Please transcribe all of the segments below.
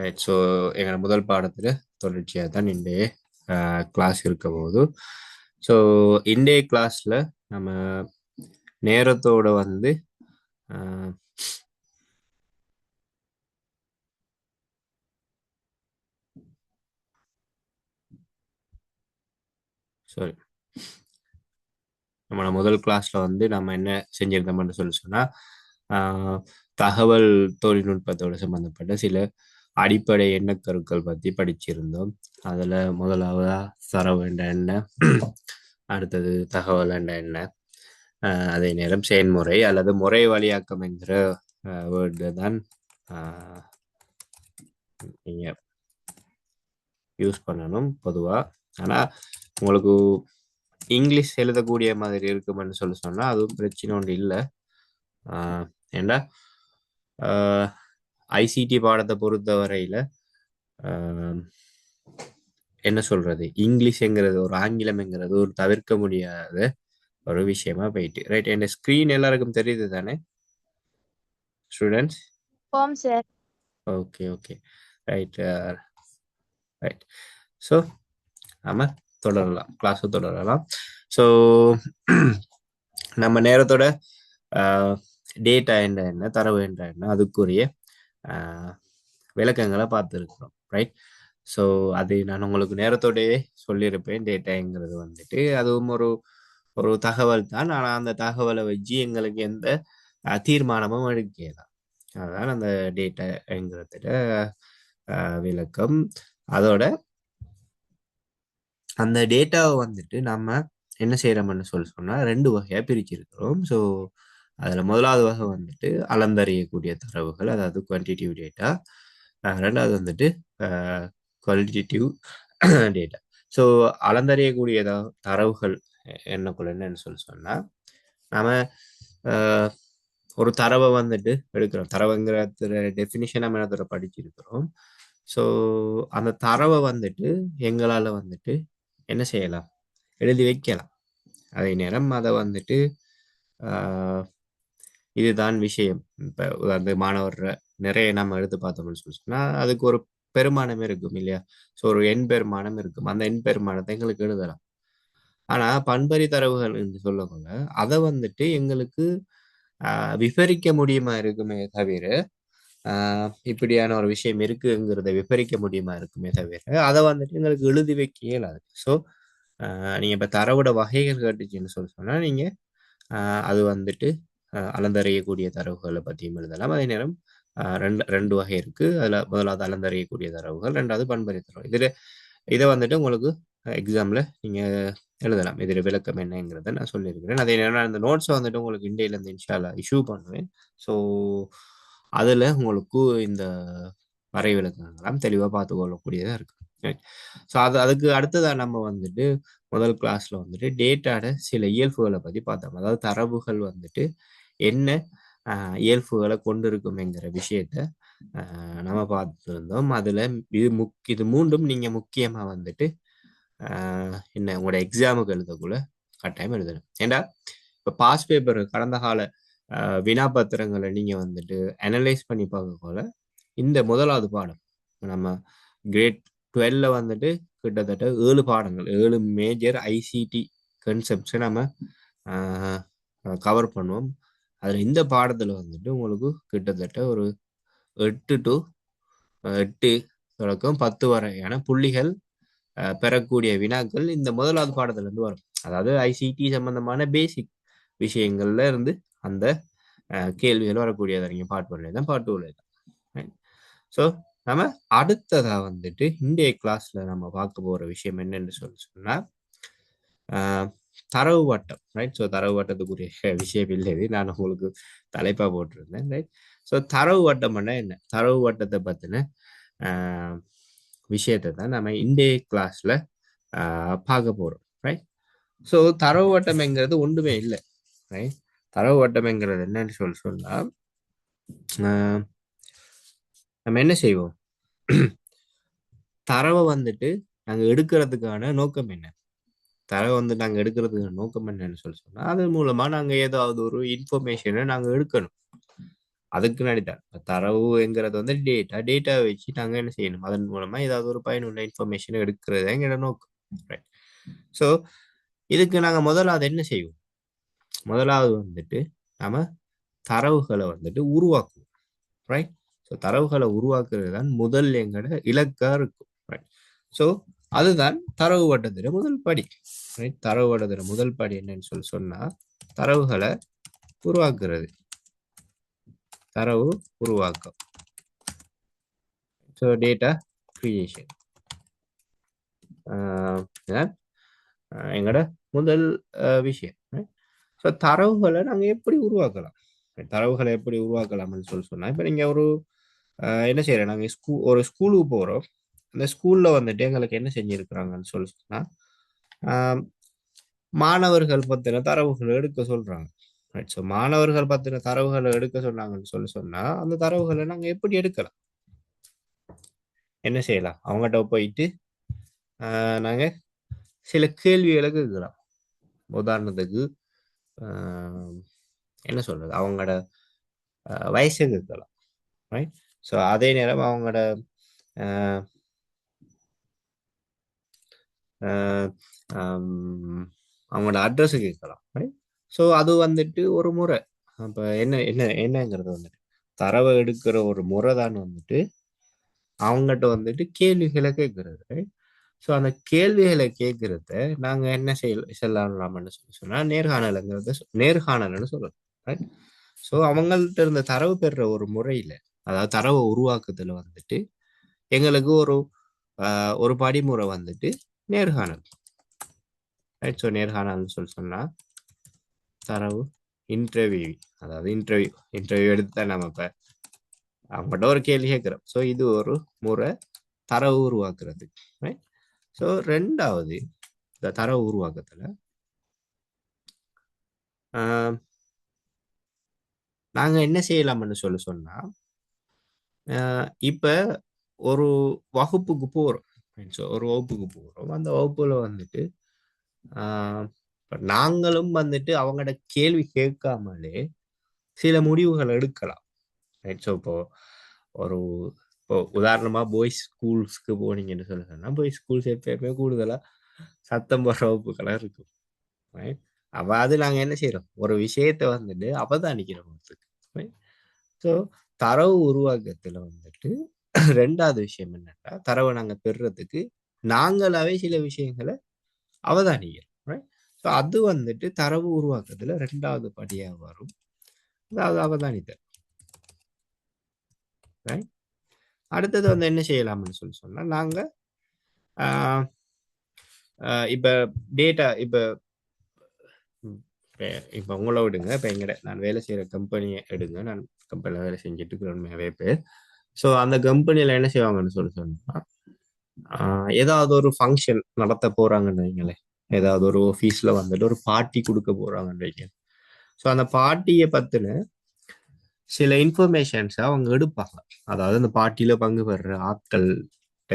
Right. So எங்களோட முதல் பாடத்தில் தொடர்ச்சியாக தான் இன்றைய கிளாஸ் இருக்க போகுது. ஸோ இன்றைய கிளாஸில் நம்ம நேரத்தோட வந்து சாரி, நம்மளோட முதல் கிளாஸில் வந்து நம்ம என்ன செஞ்சிருந்தோம்னு சொன்னால் தகவல் தொழில்நுட்பத்தோடு சம்மந்தப்பட்ட சில அடிப்படை எண்ணக்கருக்கள் பற்றி படிச்சிருந்தோம். அதில் முதலாவதா தரவு என்ற என்ன, அடுத்தது தகவல் என்ற என்ன, அதே நேரம் செயல்முறை அல்லது முறை வழியாக்கம் என்கிற வேர்டு தான் நீங்கள் யூஸ் பண்ணணும் பொதுவாக. ஆனால் உங்களுக்கு இங்கிலீஷ் எழுதக்கூடிய மாதிரி இருக்குமென்னு சொன்னால் அதுவும் பிரச்சனை ஒன்று இல்லை. ஏண்டா ஐசிடி பாடத்தை பொறுத்த வரையில் என்ன சொல்றது, இங்கிலீஷ்ங்கிறது ஒரு ஆங்கிலம்ங்கிறது ஒரு தவிர்க்க முடியாத ஒரு விஷயமா போயிட்டு. ரைட். என் ஸ்க்ரீன் எல்லாருக்கும் தெரியுது தானே students? Sir. Okay okay, right right. So நம்ம தொடரலாம், கிளாஸை தொடரலாம். ஸோ நம்ம நேரத்தோட டேட்டா என்ற என்ன, தரவு என்ற என்ன, அதுக்குரிய விளக்கங்களை பார்த்துருக்குறோம். ரைட். ஸோ அது நான் உங்களுக்கு நேரத்தோடயே சொல்லியிருப்பேன். டேட்டாங்கிறது வந்துட்டு அதுவும் ஒரு ஒரு தகவல் தான். ஆனால் அந்த தகவலை வச்சு எங்களுக்கு எந்த தீர்மானமும் எடுக்கலாம். அதுதான் அந்த டேட்டாங்கிறதுல விளக்கம். அதோட அந்த டேட்டாவை வந்துட்டு நம்ம என்ன செய்யறோம்னு சொன்னா ரெண்டு வகையா பிரிச்சிருக்கிறோம். ஸோ அதுல முதலாவது வகை வந்துட்டு அளந்தறியக்கூடிய தரவுகள், அதாவது குவான்டிட்டிவ் டேட்டா. ரெண்டாவது வந்துட்டு குவாலிட்டேட்டிவ் டேட்டா. ஸோ அளந்தறியக்கூடிய தரவுகள் என்னன்னு சொன்னா நாம ஒரு தரவை வந்துட்டு எடுக்கிறோம். தரவுங்கிற டெஃபினிஷன் நம்ம என்னத்தோட படிச்சிருக்கிறோம். ஸோ அந்த தரவை வந்துட்டு எங்களால் வந்துட்டு என்ன செய்யலாம், எழுதி வைக்கலாம். அதே நேரம் அதை வந்துட்டு இதுதான் விஷயம். இப்போ அந்த மாணவர் நிறைய நம்ம எடுத்து பார்த்தோம்னு சொன்னா அதுக்கு ஒரு பெருமானம் இருக்கும் இல்லையா? ஸோ ஒரு எண் பெருமானம் இருக்கும். அந்த எண் பெருமானத்தை எங்களுக்கு எழுதலாம். ஆனா பண்பறி தரவுகள் என்று சொல்லக்கொள்ள அதை வந்துட்டு எங்களுக்கு விவரிக்க முடியுமா இருக்குமே தவிர, இப்படியான ஒரு விஷயம் இருக்குங்கிறத விவரிக்க முடியுமா இருக்குமே தவிர அதை வந்துட்டு எங்களுக்கு எழுதி வைக்க இயலாது. ஸோ நீங்க இப்ப தரவோட வகைகள் கேட்டுச்சுன்னு சொன்னா நீங்க அது வந்துட்டு அளந்தறியக்கூடிய தரவுகளை பற்றியும் எழுதலாம். அதே நேரம் ரெண்டு ரெண்டு வகை இருக்கு. அதுல முதலாவது அளந்தறியக்கூடிய தரவுகள், ரெண்டாவது பண்பறி தரவு. இதை வந்துட்டு உங்களுக்கு எக்ஸாம்ல நீங்க எழுதலாம். இதில் விளக்கம் என்னங்கிறத நான் சொல்லியிருக்கிறேன். அதே நேரம் அந்த நோட்ஸை வந்துட்டு உங்களுக்கு இந்தியிலேருந்து இன்ஷால்லா இஷ்யூ பண்ணுவேன். ஸோ அதில் உங்களுக்கு இந்த வரை விளக்கங்கள்லாம் தெளிவாக பார்த்து கொள்ளக்கூடியதாக இருக்கு. ஸோ அதுக்கு அடுத்ததாக நம்ம வந்துட்டு முதல் கிளாஸ்ல வந்துட்டு டேட்டாட சில இயல்புகளை பற்றி பார்த்தோம். அதாவது தரவுகள் வந்துட்டு என்ன இயல்புகளை கொண்டிருக்கும்ங்கிற விஷயத்த நம்ம பார்த்துருந்தோம். அதுல இது மூன்றும் நீங்க முக்கியமா வந்துட்டு என்ன உங்களோட எக்ஸாமுக்கு எழுதக்குள்ள கட்டாயம் எழுதணும். ஏண்டா இப்ப பாஸ் பேப்பர் கடந்த கால வினாபத்திரங்களை நீங்க வந்துட்டு அனலைஸ் பண்ணி பார்க்கக்குள்ள இந்த முதலாவது பாடம் நம்ம கிரேட் 12ல வந்துட்டு கிட்டத்தட்ட 7 பாடங்கள், 7 மேஜர் ஐசிடி கன்செப்ட்ஸை நம்ம கவர் பண்ணுவோம். அதில் இந்த பாடத்தில் வந்துட்டு உங்களுக்கு கிட்டத்தட்ட ஒரு 8 தொடக்கம் 10 வரையான புள்ளிகள் பெறக்கூடிய வினாக்கள் இந்த முதலாவது பாடத்துல இருந்து வரும். அதாவது ஐசிடி சம்பந்தமான பேசிக் விஷயங்கள்ல இருந்து அந்த கேள்விகள் வரக்கூடியதை நீங்க பார்ட் 1 தான், பார்ட் 2 தான். ஸோ நம்ம அடுத்ததா வந்துட்டு இன்றைய கிளாஸ்ல நம்ம பார்க்க போற விஷயம் என்னன்னு சொன்னா தரவு வட்டம். ரைட். ஸோ தரவு வட்டத்துக்குரிய விஷயம் இல்லை, நான் உங்களுக்கு தலைப்பா போட்டிருந்தேன். ரைட். ஸோ தரவு வட்டம்னா என்ன, தரவு வட்டத்தை பத்தின விஷயத்தை தான் நம்ம இன்றைய கிளாஸ்ல பார்க்க போறோம். ரைட். ஸோ தரவு வட்டம்ங்கிறது ஒன்றுமே இல்லை. ரைட். தரவு வட்டம்ங்கிறது என்னன்னு சொன்னா நம்ம என்ன செய்வோம், தரவை வந்துட்டு நாங்கள் எடுக்கிறதுக்கான நோக்கம் என்ன, தரவை வந்து நாங்கள் எடுக்கிறதுக்கான நோக்கம் என்னன்னு சொன்னா அது மூலமா நாங்கள் ஏதாவது ஒரு இன்ஃபர்மேஷனை நாங்கள் எடுக்கணும். அதுக்கு நடித்தான் தரவுங்கிறது வந்து டேட்டா வச்சு நாங்கள் என்ன செய்யணும் அதன் மூலமா ஏதாவது ஒரு பயனுள்ள இன்ஃபர்மேஷன் எடுக்கிறது எங்களோட நோக்கம். ஸோ இதுக்கு நாங்கள் முதலாவது என்ன செய்வோம், முதலாவது வந்துட்டு நாம தரவுகளை வந்துட்டு உருவாக்குவோம். ரைட். ஸோ தரவுகளை உருவாக்குறது தான் முதல் எங்களோட இலக்கா இருக்கும். ரைட். ஸோ அதுதான் தரவு வட்டத்தில முதல் படி. ரைட். தரவு வட்டத்தில முதல் படி என்னன்னு சொன்னா தரவுகளை உருவாக்குறது, தரவு உருவாக்கம். ஸோ டேட்டா கிரியேஷன் எங்களோட முதல் விஷயம். ஸோ தரவுகளை நாங்கள் எப்படி உருவாக்கலாம், தரவுகளை எப்படி உருவாக்கலாம்னு சொன்னா இப்போ நீங்கள் ஒரு என்ன செய்யறோம், நாங்கள் ஒரு ஸ்கூலுக்கு போகிறோம். அந்த ஸ்கூலில் வந்துட்டு எங்களுக்கு என்ன செஞ்சுருக்குறாங்கன்னு சொன்னா மாணவர்கள் பற்றின தரவுகளை எடுக்க சொல்கிறாங்க. ரைட். ஸோ மாணவர்கள் பற்றின தரவுகளை எடுக்க சொன்னாங்கன்னு சொன்னா அந்த தரவுகளை நாங்கள் எப்படி எடுக்கலாம், என்ன செய்யலாம், அவங்ககிட்ட போயிட்டு நாங்கள் சில கேள்விகளை கேட்கலாம். உதாரணத்துக்கு என்ன சொல்றது, அவங்களோட வயசு கேட்கலாம். ரைட். ஸோ அதே நேரம் அவங்களோட அவங்களோட அட்ரஸ் கேட்கலாம். ரைட். ஸோ அது வந்துட்டு ஒரு முறை. அப்போ என்ன என்ன என்னங்கிறது வந்துட்டு தரவை எடுக்கிற ஒரு முறை தான் வந்துட்டு அவங்ககிட்ட வந்துட்டு கேள்விகளை கேட்கறது. ரைட். ஸோ அந்த கேள்விகளை கேட்கறத நாங்கள் என்ன செல்லலாம்னு சொன்னால் நேர்காணல்னு சொல்றோம். ரைட். ஸோ அவங்கள்ட்ட இருந்த தரவு பெறுற ஒரு முறையில், அதாவது தரவு உருவாக்குதல் வந்துட்டு எங்களுக்கு ஒரு படிமுறை வந்துட்டு நேர்காணல். ரைட். ஸோ நேர்காணல்னு சொன்னா தரவு இன்டர்வியூ, அதாவது இன்டர்வியூ எடுத்து தான் நம்ம இப்போ அவங்ககிட்ட ஒரு கேள்வி கேட்குறோம். ஸோ இது ஒரு முறை தரவு உருவாக்குறது. ரைட். ஸோ ரெண்டாவது இந்த தரவு உருவாக்கத்தில் நாங்கள் என்ன செய்யலாம்னு சொன்னா இப்போ ஒரு வகுப்புக்கு போகிறோம். ஸோ ஒரு வகுப்புக்கு போகிறோம். அந்த வகுப்புல வந்துட்டு நாங்களும் வந்துட்டு அவங்களோட கேள்வி கேட்காமலே சில முடிவுகள் எடுக்கலாம். ரைட். ஸோ இப்போ உதாரணமா பாய்ஸ் ஸ்கூல்ஸ்க்கு போனீங்கன்னு சொன்னா பாய்ஸ் ஸ்கூல்ஸ் எப்பயுமே கூடுதலா சத்தம் போடுற வகுப்புகளா இருக்கும். ரைட். அப்ப அது நாங்க என்ன செய்யறோம், ஒரு விஷயத்த வந்துட்டு அவதானிக்கிறோம். ஸோ தரவு உருவாக்கத்துல வந்துட்டு ரெண்டாவது விஷயம் என்னன்னா தரவை நாங்க பெறுறதுக்கு நாங்களாவே சில விஷயங்களை அவதானிக்கிறோம். ஸோ அது வந்துட்டு தரவு உருவாக்கத்துல ரெண்டாவது படியா வரும், அதாவது அவதானித்தல். அடுத்தது வந்து என்ன செய்யலாம்னு சொன்னா நாங்க இப்ப டேட்டா இப்ப உங்களை விடுங்க, இப்ப நான் வேலை செய்யற கம்பெனியை எடுங்க. நான் கம்பெனில வேலை செஞ்சுட்டு இருக்கிறேன் நிறைய பேர். ஸோ அந்த கம்பெனில என்ன செய்வாங்கன்னு சொன்னா ஏதாவது ஒரு ஃபங்க்ஷன் நடத்த போறாங்கன்னு வைங்களேன், ஏதாவது ஒரு ஆஃபீஸ்ல வந்துட்டு ஒரு பார்ட்டி கொடுக்க போறாங்கன்னு வைங்க. ஸோ அந்த பார்ட்டியை பத்தின சில இன்ஃபர்மேஷன்ஸ் அவங்க எடுப்பாங்க. அதாவது அந்த பார்ட்டியில பங்கு பெறுற ஆட்கள்கிட்ட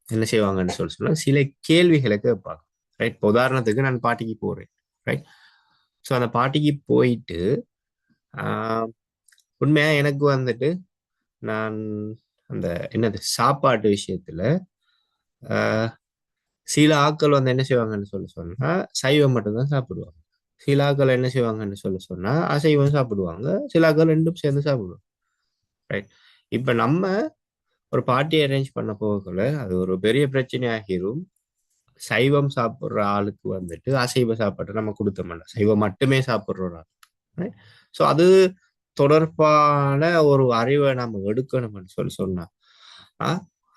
என்ன செய்வாங்கன்னு சொன்னா சில கேள்விகளை கேட்பாங்க. ரைட். இப்போ உதாரணத்துக்கு நான் பார்ட்டிக்கு போறேன். ரைட். ஸோ அந்த பார்ட்டிக்கு போயிட்டு உண்மையா எனக்கு வந்துட்டு நான் அந்த என்னது சாப்பாட்டு விஷயத்துல சில ஆட்கள் வந்து என்ன செய்வாங்கன்னு சொன்னா சைவம் மட்டும்தான் சாப்பிடுவாங்க. சில ஆட்கள் என்ன செய்வாங்கன்னு சொன்னா அசைவம் சாப்பிடுவாங்க. சில ஆட்கள் ரெண்டும் சேர்ந்து சாப்பிடுவாங்க. ரைட். இப்ப நம்ம ஒரு பார்ட்டி அரேஞ்ச் பண்ண போகல அது ஒரு பெரிய பிரச்சனை ஆகிரும். சைவம் சாப்பிடுற ஆளுக்கு வந்துட்டு அசைவ சாப்பாட்டை நம்ம கொடுத்தோம்ல, சைவம் மட்டுமே சாப்பிடுற ஒரு ஆள். ஸோ அது தொடர்பான ஒரு அறிவை நம்ம எடுக்கணும்னு சொன்னா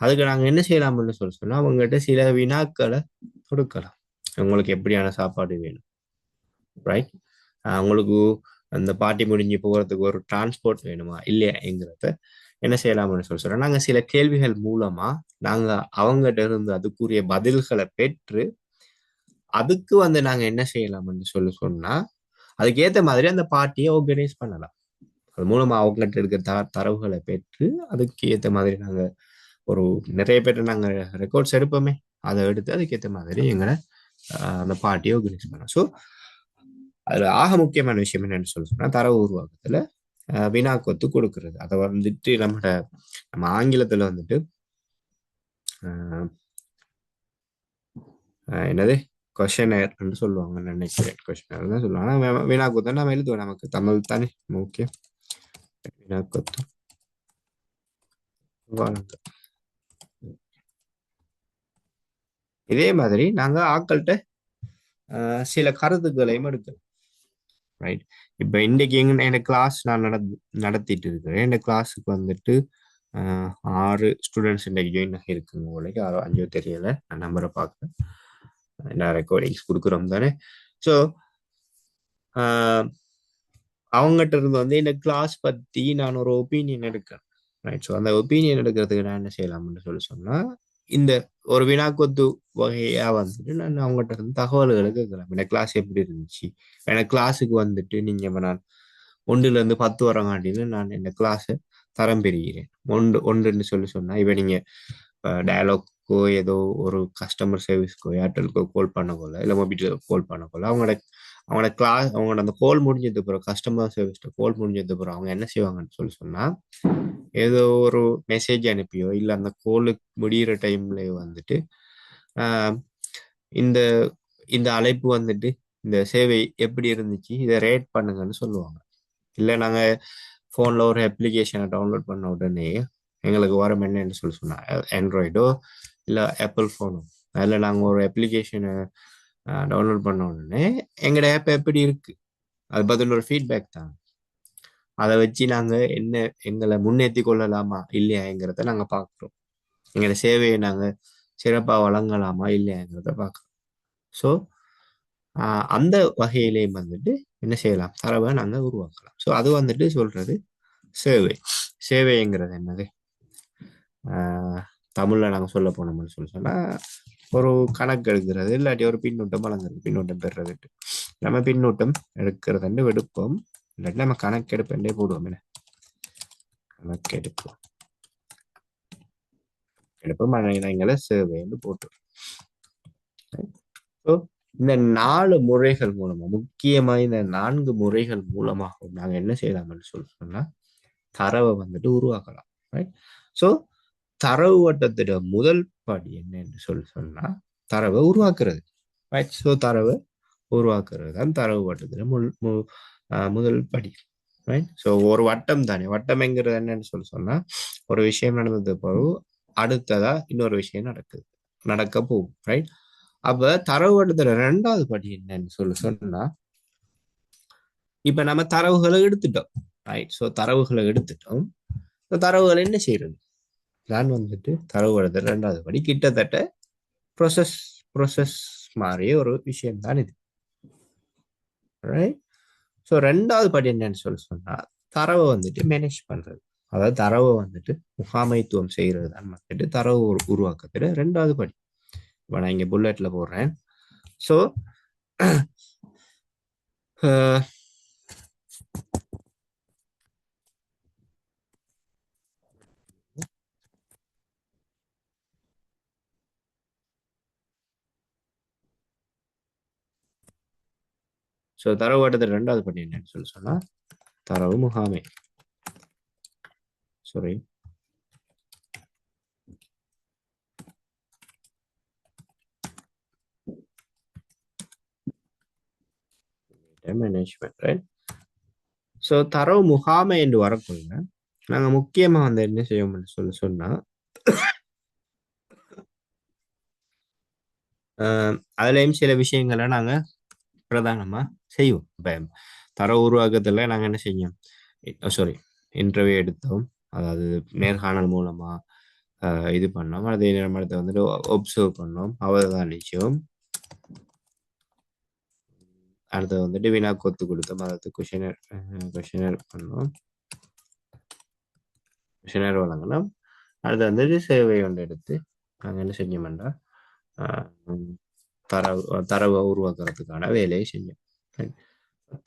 அதுக்கு நாங்க என்ன செய்யலாம்னு சொன்னா அவங்ககிட்ட சில வினாக்களை கொடுக்கலாம். உங்களுக்கு எப்படியான சாப்பாடு வேணும், ரைட், உங்களுக்கு அந்த பார்ட்டி முடிஞ்சு போகிறதுக்கு ஒரு டிரான்ஸ்போர்ட் வேணுமா இல்லையாங்கிறத என்ன செய்யலாம்னு சொல்றோம். நாங்க சில கேள்விகள் மூலமா நாங்க அவங்ககிட்ட இருந்து அதுக்குரிய பதில்களை பெற்று அதுக்கு வந்து நாங்க என்ன செய்யலாம்னு சொன்னா அதுக்கேற்ற மாதிரி அந்த பார்ட்டியை ஆர்கனைஸ் பண்ணலாம். அது மூலமா அவங்ககிட்ட இருக்கிற தரவுகளை பெற்று அதுக்கு ஏற்ற மாதிரி நாங்க ஒரு நிறைய பேர் நாங்க ரெக்கார்ட்ஸ் எடுப்போமே, அதை எடுத்து அதுக்கேற்ற மாதிரி எங்களை அந்த பார்ட்டியை ஆர்கனைஸ் பண்ணோம். ஸோ அதுல ஆக முக்கியமான விஷயம் என்னன்னு சொல்லி சொன்னா தரவு உருவாக்கத்துல வினாக்கொத்து கொடுக்கறது. அதை வந்துட்டு நம்ம ஆங்கிலத்துல வந்துட்டு அஹ், என்னது கொஷனர் சொல்லுவாங்கன்னு நினைக்கிறேன். கொஷனர் தான் சொல்லுவாங்க. ஆனா வினாக்கொத்து நம்ம எழுதுவோம், நமக்கு தமிழ் தானே முக்கியம். வினாக்கொத்து வழங்க. இதே மாதிரி நாங்க ஆக்கள்கிட்ட சில கருத்துக்களையும் எடுக்கிறோம். ரைட். இப்ப இன்னைக்கு எனக்கு கிளாஸ் நான் நடத்திட்டு இருக்கிறேன். இந்த கிளாஸுக்கு வந்துட்டு ஆஹ் 6 ஸ்டூடெண்ட்ஸ் இன்னைக்கு ஜாயின் ஆகிருக்குங்க. உங்களுக்கு 6 5 தெரியல, நான் நம்பரை பார்க்குறேன். நான் ரெக்கார்டிங்ஸ் கொடுக்குறோம் தானே. ஸோ அவங்ககிட்ட இருந்து வந்து இந்த கிளாஸ் பத்தி நான் ஒரு ஒப்பீனியன் எடுக்கிறேன். ரைட். ஸோ அந்த ஒப்பீனியன் எடுக்கிறதுக்கு நான் என்ன செய்யலாம்னு சொல்லி சொன்னா, இந்த ஒரு வினாக்கொத்து வகையா வந்துட்டு நான் அவங்ககிட்ட இருந்து தகவல்களை கேட்கலாம். இந்த கிளாஸ் எப்படி இருந்துச்சு, எனக்கு கிளாஸுக்கு வந்துட்டு நீங்க நான் 1 to 10 வரங்காட்டின்னு நான் இந்த கிளாஸை தரம் பெறுகிறேன். ஒன்றுன்னு சொல்லி சொன்னா, இப்ப நீங்க டயலாக்கோ ஏதோ ஒரு கஸ்டமர் சர்வீஸ்க்கோ ஏர்டெல்க்கோ கால் பண்ண போல, இல்லை மொபைல் கால் பண்ண போல, அவங்களோட கிளாஸ் அவங்களோட அந்த கால் முடிஞ்சது பிறகு கஸ்டமர் சர்வீஸ்ல கால் முடிஞ்சது பிறகு அவங்க என்ன செய்வாங்கன்னு சொல்லி சொன்னா, ஏதோ ஒரு மெசேஜ் அனுப்பியோ இல்லை அந்த கோலுக்கு முடியிற டைம்ல வந்துட்டு ஆஹ் இந்த இந்த அழைப்பு வந்துட்டு இந்த சேவை எப்படி இருந்துச்சு இதை ரேட் பண்ணுங்கன்னு சொல்லுவாங்க. இல்லை நாங்க ஃபோனில் ஒரு அப்ளிகேஷனை டவுன்லோட் பண்ண உடனே எங்களுக்கு வர என்னன்னு சொல்லி சொன்னா, ஆண்ட்ராய்டோ இல்லை ஆப்பிள் ஃபோனோ, அதில் நாங்கள் ஒரு அப்ளிகேஷனை டவுன்லோட் பண்ண உடனே எங்களோட ஆப் எப்படி இருக்கு அது பதில் ஒரு ஃபீட்பேக் தான். அதை வச்சு நாங்கள் என்ன எங்களை முன்னேற்றி கொள்ளலாமா இல்லையாங்கிறத நாங்கள் பார்க்குறோம். எங்களோட சேவையை நாங்கள் சிறப்பாக வழங்கலாமா இல்லையாங்கிறத பார்க்குறோம். ஸோ அந்த வகையிலையும் வந்துட்டு என்ன செய்யலாம், தரவை நாங்கள் உருவாக்கலாம். ஸோ அது வந்துட்டு சொல்றது சேவை. சேவைங்கிறது என்னது, ஆஹ் தமிழ்ல நாங்கள் சொல்ல போனோம்னு சொல்லி சொன்னா ஒரு கணக்கு எடுக்கிறது, இல்லாட்டி ஒரு பின்னூட்டம் வழங்குறது, பின்னூட்டம் பெறுறதுட்டு நம்ம பின்னூட்டம் எடுக்கிறதுன்னு எடுப்போம், இல்லாட்டி நம்ம கணக்கெடுப்பே போடுவோம். என்ன கணக்கெடுப்பு எடுப்போம், எங்களை சேவைன்னு போட்டு. ஸோ இந்த 4 முறைகள் மூலமா, முக்கியமா இந்த 4 முறைகள் மூலமாக நாங்க என்ன செய்யலாம்னு சொல்லி சொன்னா தரவை வந்துட்டு உருவாக்கலாம். ரைட். ஸோ தரவு வட்டத்திட முதல் படி என்னன்னு சொல்லி சொன்னா தரவை உருவாக்குறது. ரைட். ஸோ தரவை உருவாக்குறது தான் தரவு வட்டத்திட முதல் படி. ரைட். ஸோ ஒரு வட்டம் தானே, வட்டம்ங்கிறது என்னன்னு சொல்லி சொன்னா ஒரு விஷயம் நடந்தது பிறகு அடுத்ததா இன்னொரு விஷயம் நடக்க போகும். ரைட். அப்ப தரவு வட்டத்துல 2வது படி என்னன்னு சொல்லி சொன்னா, இப்ப நம்ம தரவுகளை எடுத்துட்டோம். ரைட். ஸோ தரவுகளை எடுத்துட்டோம். தரவுகளை என்ன செய்யறது, நான் வந்துட்டு தரவு வட்டத்துல 2வது படி கிட்டத்தட்ட ப்ரொசஸ் ப்ரொசஸ் மாதிரியே ஒரு விஷயம் தான் இது. ரைட். ஸோ 2வது படி என்னன்னு சொல்லி சொன்னா தரவை வந்துட்டு மேனேஜ் பண்றது, அதாவது தரவை வந்துட்டு முகாமைத்துவம் செய்யறது தான் வந்துட்டு தரவு உருவாக்கத்துல 2வது படி. இப்போ நான் இங்க புல்லட்ல போடுறேன். ஸோ ஸோ தரவு ஓட்டத்தில் 2வது படி என்னன்னு சொல்லி சொன்னா தரவு முகாமை, சாரி, மேனேஜ்மெண்ட். ரைட். ஸோ தரவு முகாமை என்று வரக்குள்ள நாங்க முக்கியமா வந்து என்ன செய்வோம்னு சொல்லி சொன்னா அதுலயும் சில விஷயங்களை நாங்க பிரதானமா செய்வோம். இப்ப தரவு உருவாக்கத்துல நாங்க என்ன செய்யும், சாரி, இன்டர்வியூ எடுத்தோம், அதாவது நேர்காணல் மூலமா இது பண்ணோம், அதே நேரம் இடத்த வந்துட்டு ஒப்சர்வ் பண்ணோம், அவதானிச்சோம், அடுத்து வந்துட்டு வினா கொத்து கொடுத்தோம், அதாவது கொஷினர் பண்ணோம், கொஷினர் வழங்கணும். அடுத்து வந்துட்டு சேவை ஒன்று எடுத்து நாங்கள் என்ன செஞ்சோம்னா தரவு தரவை உருவாக்குறதுக்கான வேலையை செஞ்சோம்.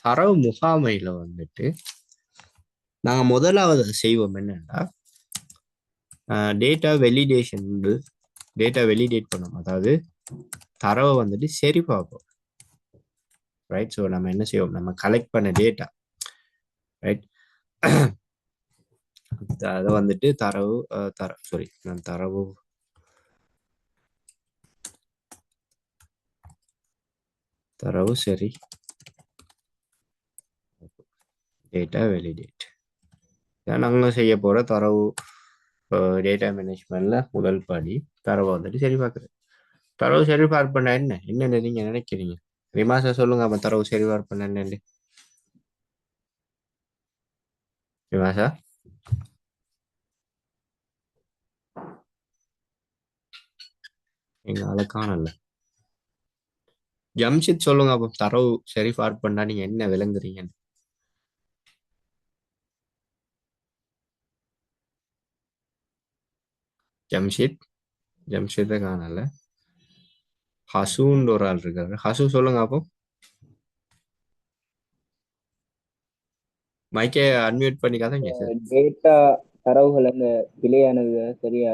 தரவு முகாமையில வந்துட்டு நாங்க முதலாவது செய்வோம் என்னன்னா டேட்டா வெலிடேஷன், டேட்டா வெலிடேட் பண்ணோம், அதாவது தரவை வந்துட்டு சரி பார்ப்போம். ரைட். ஸோ நம்ம என்ன செய்வோம், நம்ம கலெக்ட் பண்ண டேட்டா, ரைட். அதை வந்துட்டு தரவு சாரி, நான் தரவு சரி, டேட்டா வெலிடேட், நாங்கள் செய்ய போகிற தரவு டேட்டா மேனேஜ்மெண்ட்ல முதல் படி தரவை வந்துட்டு சரி பார்க்குறது. தரவு சரி பார்ப்பன என்னென்னு நீங்க நினைக்கிறீங்க? ரிமாசா சொல்லுங்க, அப்ப தரவு சரி பார்ப்பன என்னன்னு. ரிமாசா, எங்க ஆளை காணல. ஜம்ஷித் சொல்லுங்க, அப்ப தரவு சரி பார்ப்பனா நீங்க என்ன விளங்குறீங்கன்னு. ஜம்ஷித், ஜம்ஷித்தை காணல. ஹசுன்னு ஒரு ஆள் இருக்காரு. ஹசு சொல்லுங்க அப்போ. மைக்கே அன்மியூட் பண்ணி கதைங்க சார். டேட்டா தரவுகள் அந்த பிழையானது சரியா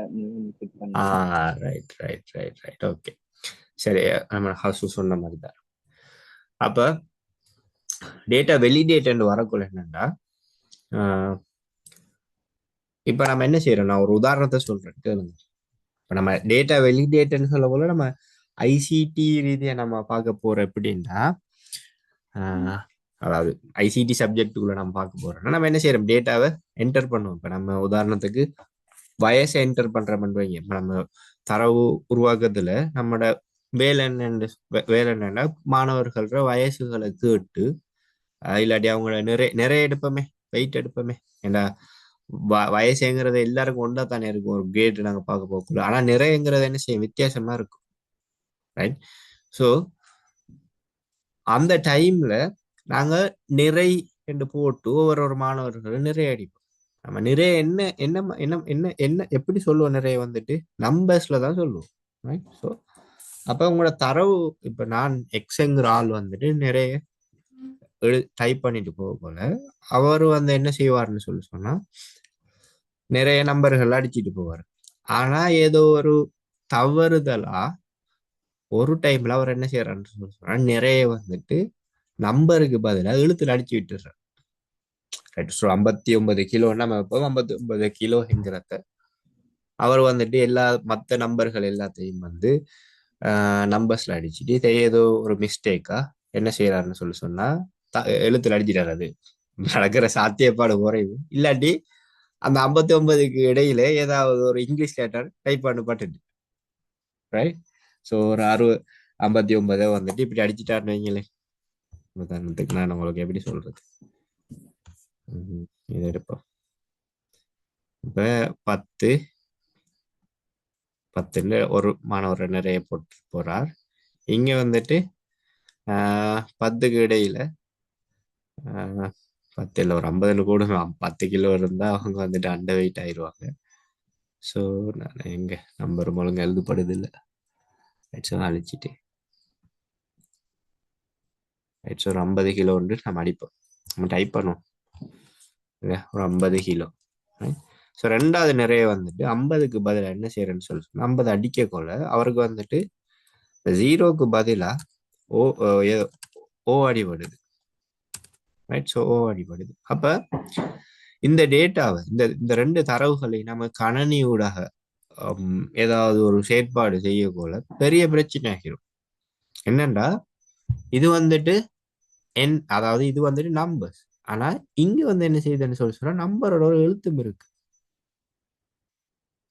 செக் ஆ, பண்ணுங்க. Right right right right, okay. சரி, நம்ம ஹசு சொன்ன மாதிரி தான். அப்ப டேட்டா வெலிடேட் வரக்குள்ள என்னன்னா, இப்ப நம்ம என்ன செய்யறோம், நான் ஒரு உதாரணத்தை சொல்றேன் கேளுங்க. இப்ப நம்ம டேட்டா வெலிடேட்னு சொல்ல போல நம்ம ஐசிடி ரீதியா நம்ம பார்க்க போறோம் எப்படின்னா, அதாவது ஐசிடி சப்ஜெக்டுக்குள்ள நம்ம பார்க்க போறோம்னா நம்ம என்ன செய்யறோம், டேட்டாவை என்டர் பண்ணுவோம். இப்ப நம்ம உதாரணத்துக்கு வயசை என்டர் பண்றோம்னு வைங்க. இப்ப நம்ம தரவு உருவாக்குறதுல நம்மளோட வேலை என்னன்னா மாணவர்கள வயசுகளை கேட்டு, இல்லாட்டி அவங்கள நிறைய நிறைய எடுப்போமே, வெயிட் எடுப்போமே. ஏன்னா வயசுங்கிறது எல்லாருக்கும் ஒன்றா தானே இருக்கும் ஒரு கிரேட் நாங்க பார்க்க போகக்குள்ள. ஆனா நிறையங்கிறது என்ன செய்யும், வித்தியாசமா இருக்கும், ரைட். ஸோ அந்த டைம்ல நாங்க நிறை என்று போட்டு ஒவ்வொரு மாணவர்கள் நிறைய அடிப்போம். நம்ம நிறைய என்ன என்ன என்ன என்ன என்ன எப்படி சொல்லுவோம், நிறைய வந்துட்டு நம்பர்ஸ்ல தான் சொல்லுவோம், ரைட். ஸோ அப்ப உங்களோட தரவு, இப்ப நான் எக்ஸ்ங்கிற ஆள் வந்துட்டு நிறைய டைப் பண்ணிட்டு போக போல அவரு வந்து என்ன செய்வாருன்னு சொல்லி சொன்னா நிறைய நம்பர்கள் அடிச்சிட்டு போவார். ஆனா ஏதோ ஒரு தவறுதலா ஒரு டைம்ல அவர் என்ன செய்யறாருன்னு சொல்லி சொன்னா நிறைய வந்துட்டு நம்பருக்கு பதிலாக எழுத்துல அடிச்சு விட்டுறாரு. ரைட். ஸோ 59 கிலோ நம்ம இப்போ 59 கிலோங்கிறத அவர் வந்துட்டு எல்லா மற்ற நம்பர்கள் எல்லாத்தையும் வந்து நம்பர்ஸ்ல அடிச்சுட்டு இதை ஏதோ ஒரு மிஸ்டேக்கா என்ன செய்யறாருன்னு சொல்லி சொன்னா எழுத்துல அடிச்சிட்டாரு. அது நடக்கிற சாத்தியப்பாடு குறைவு. இல்லாட்டி அந்த 59க்கு இடையில ஏதாவது ஒரு இங்கிலீஷ் லெட்டர் டைப் பண்ணப்பட்டுட்டு, ரைட். ஸோ ஒரு 59 வந்துட்டு இப்படி அடிச்சுட்டாருன்னு வைங்களேன். உதாரணத்துக்கு நான் உங்களுக்கு எப்படி சொல்றது, இதை எடுப்போம். இப்ப 10 10ன்னு ஒரு மாணவர் நிறைய போட்டு போறார். இங்க வந்துட்டு 10க்கு இடையில 10 இல்லை ஒரு 50 கூட 10 கிலோ இருந்தா அவங்க வந்துட்டு அண்டர் வெயிட் ஆயிடுவாங்க. ஸோ நான் எங்க நம்பர் ஒழுங்கு எழுதப்படுது இல்லை, அழிச்சிட்டு ரைட். ஒரு 50 கிலோ நம்ம அடிப்போம், நம்ம டைப் பண்ணுவோம் ஒரு 50 கிலோ. ஸோ ரெண்டாவது நிறைய வந்துட்டு 50க்கு பதிலாக என்ன செய்யறேன்னு சொல்லி 50 அடிக்க கொள்ள அவருக்கு வந்துட்டு ஜீரோக்கு பதிலாக ஓ ஓ அடிபடுது, ரைட். ஸோ ஓ அடிபடுது. அப்ப இந்த டேட்டாவை இந்த இந்த ரெண்டு தரவுகளை நம்ம கணனி ஊடாக ஏதாவது ஒரு செயற்பாடு செய்ய போல பெரிய பிரச்சனை ஆகிரும். என்னண்டா இது வந்துட்டு அதாவது இது வந்துட்டு நம்பர்ஸ். ஆனா இங்க வந்து என்ன செய்யுதுன்னு சொல்லி சொன்னா நம்பரோட ஒரு எழுத்தும் இருக்கு,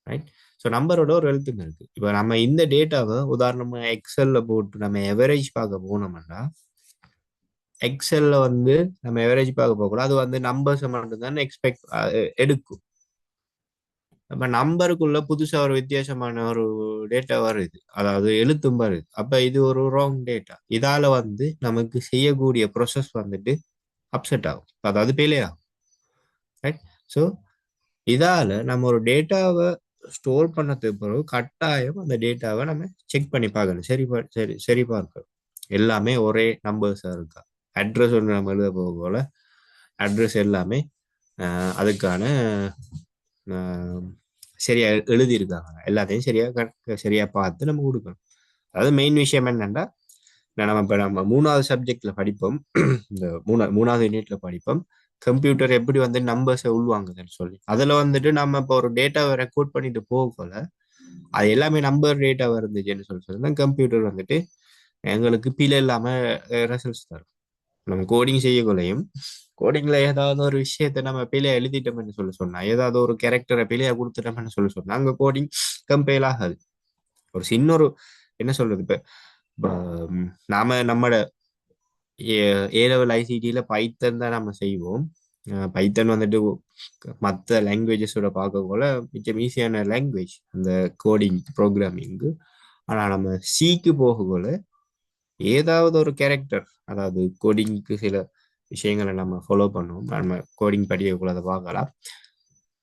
ரைட். ஸோ நம்பரோட ஒரு எழுத்தும் இருக்கு. இப்போ நம்ம இந்த டேட்டாவை உதாரணமா எக்ஸல்ல போட்டு நம்ம எவரேஜ் பார்க்க போனோம்னா எக்ஸல்ல வந்து நம்ம எவரேஜ் பார்க்க போகக்கூடாது. அது வந்து நம்பர்ஸ் மட்டும்தான் எக்ஸ்பெக்ட் எடுக்கும். நம்ம நம்பருக்குள்ள புதுசா ஒரு வித்தியாசமான ஒரு டேட்டா வருது, அதாவது எழுத்தும் வருது. அப்ப இது ஒரு ராங் டேட்டா. இதால வந்து நமக்கு செய்யக்கூடிய ப்ரொசஸ் வந்துட்டு அப்செட் ஆகும், அதாவது பிழை ஆகும், ரைட். ஸோ இதால நம்ம ஒரு டேட்டாவை ஸ்டோர் பண்ணதுக்கு பிறகு கட்டாயம் அந்த டேட்டாவை நம்ம செக் பண்ணி பார்க்கணும், சரி பார்க்கணும் எல்லாமே ஒரே நம்பர்ஸா இருக்கா. அட்ரஸ் ஒன்று நம்ம எழுத போக போல அட்ரஸ் எல்லாமே அதுக்கான சரியா எழுதியிருக்காங்க, எல்லாத்தையும் சரியா பார்த்து நம்ம கொடுக்கணும். அதாவது மெயின் விஷயம் என்னன்னா நம்ம இப்போ நம்ம 3வது சப்ஜெக்ட்ல படிப்போம். இந்த 3வது யூனிட்ல படிப்போம் கம்ப்யூட்டர் எப்படி வந்து நம்பர்ஸை உள்வாங்குதுன்னு சொல்லி. அதுல வந்துட்டு நம்ம இப்போ ஒரு டேட்டாவை ரெக்கார்ட் பண்ணிட்டு போகல, அது எல்லாமே நம்பர் டேட்டாவா இருந்துச்சுன்னு சொல்லி கம்ப்யூட்டர் வந்துட்டு எங்களுக்கு பிழை இல்லாம ரிசல்ட்ஸ் தரும். நம்ம கோடிங் செய்யக்குள்ளையும் கோடிங்ல ஏதாவது ஒரு விஷயத்த நம்ம பிழையா எழுதிட்டோம்னு சொல்லி சொன்னா, ஏதாவது ஒரு கேரக்டரை பிழையா கொடுத்துட்டோம்னு சொல்லி சொன்னா அங்க கோடிங் கம்பைல் ஆகாது. ஒரு சின்ன ஒரு என்ன சொல்றது இப்ப இப்ப, நாம நம்மட ஏ லெவல் ஐசிடியில பைத்தன் தான் நம்ம செய்வோம். பைத்தன் வந்துட்டு மற்ற லாங்குவேஜஸோட பார்க்க போல மிச்சம் ஈஸியான லாங்குவேஜ் அந்த கோடிங் ப்ரோக்ராமிங்கு. ஆனா நம்ம சிக்கு போகக்குள்ள ஏதாவது ஒரு கேரக்டர், அதாவது கோடிங்க்கு சில விஷயங்களை நம்ம ஃபாலோ பண்ணுவோம். நம்ம கோடிங் படிக்கக்குள்ள அதை பார்க்கலாம்.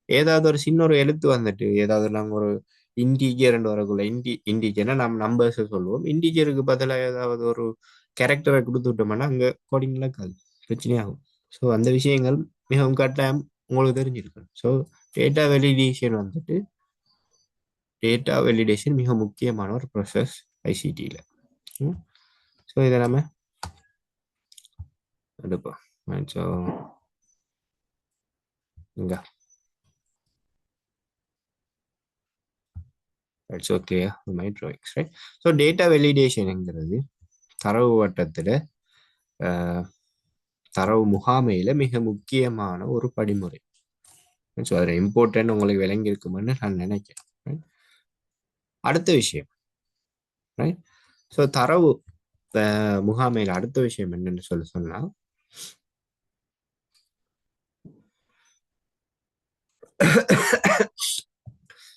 ஏதாவது ஒரு சின்ன ஒரு எழுத்து வந்துட்டு ஏதாவது நாங்கள் ஒரு இன்டீஜர் வரக்குள்ள இன்டீஜர்னா நம்ம நம்பர்ஸ் சொல்லுவோம். இன்டீஜருக்கு பதிலாக ஏதாவது ஒரு கேரக்டரை கொடுத்து விட்டோம்னா அங்கே கோடிங்ல இருக்காது, பிரச்சனையாகும். ஸோ அந்த விஷயங்கள் மிகவும் கட்டாயம் உங்களுக்கு தெரிஞ்சிருக்கும். ஸோ டேட்டா வெலிடேஷன் வந்துட்டு டேட்டா வெலிடேஷன் மிக முக்கியமான ஒரு ப்ராசஸ் ஐசிடியில். ஸோ இதை நம்ம எடுப்போம். ஸோ இங்க it's okay my drawings right. So data வெலிடேஷனுங்கிறது தரவு வட்டத்தில் தரவு முகாமையில மிக முக்கியமான ஒரு படிமுறை. ஸோ அதில் இம்பார்ட்டன்ட் உங்களுக்கு விளங்கி இருக்குமென்னு நான் நினைக்கிறேன். right? அடுத்த விஷயம் ரைட். ஸோ தரவு முகாமையில் அடுத்த விஷயம் என்னன்னு சொன்னா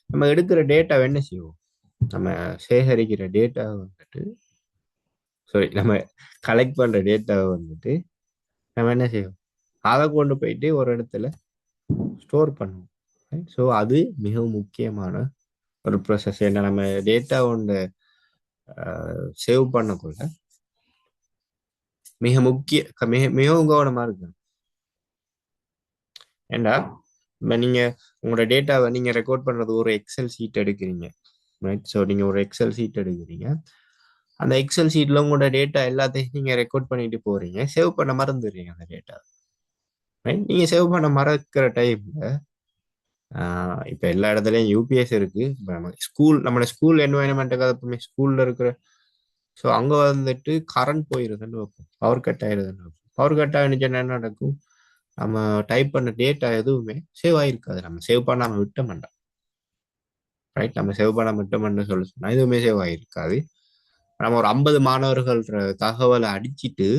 நம்ம எடுக்கிற டேட்டாவை என்ன செய்வோம், நம்ம சேகரிக்கிற டேட்டாவை வந்துட்டு சாரி நம்ம கலெக்ட் பண்ற டேட்டாவை வந்துட்டு நம்ம என்ன செய்வோம், அதை கொண்டு போயிட்டு ஒரு இடத்துல ஸ்டோர் பண்ணுவோம். ஸோ அது மிகவும் முக்கியமான ஒரு ப்ராசஸ். என்ன நம்ம டேட்டா ஒன்று சேவ் பண்ணக்குள்ள மிகவும் கவனமா இருக்கு. ஏண்டா இப்போ நீங்க உங்களோட டேட்டாவை நீங்க ரெக்கார்ட் பண்றது ஒரு எக்ஸல் சீட் எடுக்கிறீங்க ரைட். ஸோ நீங்க ஒரு எக்ஸல் சீட் எடுக்கிறீங்க, அந்த எக்ஸல் சீட்ல உங்களோட டேட்டா எல்லாத்தையும் நீங்க ரெக்கார்ட் பண்ணிட்டு போறீங்க, சேவ் பண்ண மறந்துடுறீங்க அந்த டேட்டா ரைட். நீங்க சேவ் பண்ண மறக்கிற டைம்ல இப்ப எல்லா இடத்துலயும் யூபிஎஸ் இருக்கு. இப்போ நம்ம நம்மளோட ஸ்கூல் என்வாயன்மெண்ட்டுக்கு எப்பவுமே ஸ்கூல்ல இருக்கிற ஸோ அங்க வந்துட்டு கரண்ட் போயிருதுன்னு வைப்போம், பவர் கட் ஆயிருதுன்னு வைப்போம். பவர் கட் ஆயிருந்துச்சுன்னா என்ன நடக்கும், நம்ம டைப் பண்ண டேட்டா எதுவுமே சேவ் ஆயிருக்காது. நம்ம சேவ் பண்ணாம விட்ட மாட்டோம் ரைட். நம்ம சேவ் பண்ணாம விட்டோம்னு சொல்லி சொன்னா எதுவுமே சேவ் ஆயிருக்காது. நம்ம ஒரு 50 மாணவர்கள் தகவலை அடிச்சிட்டு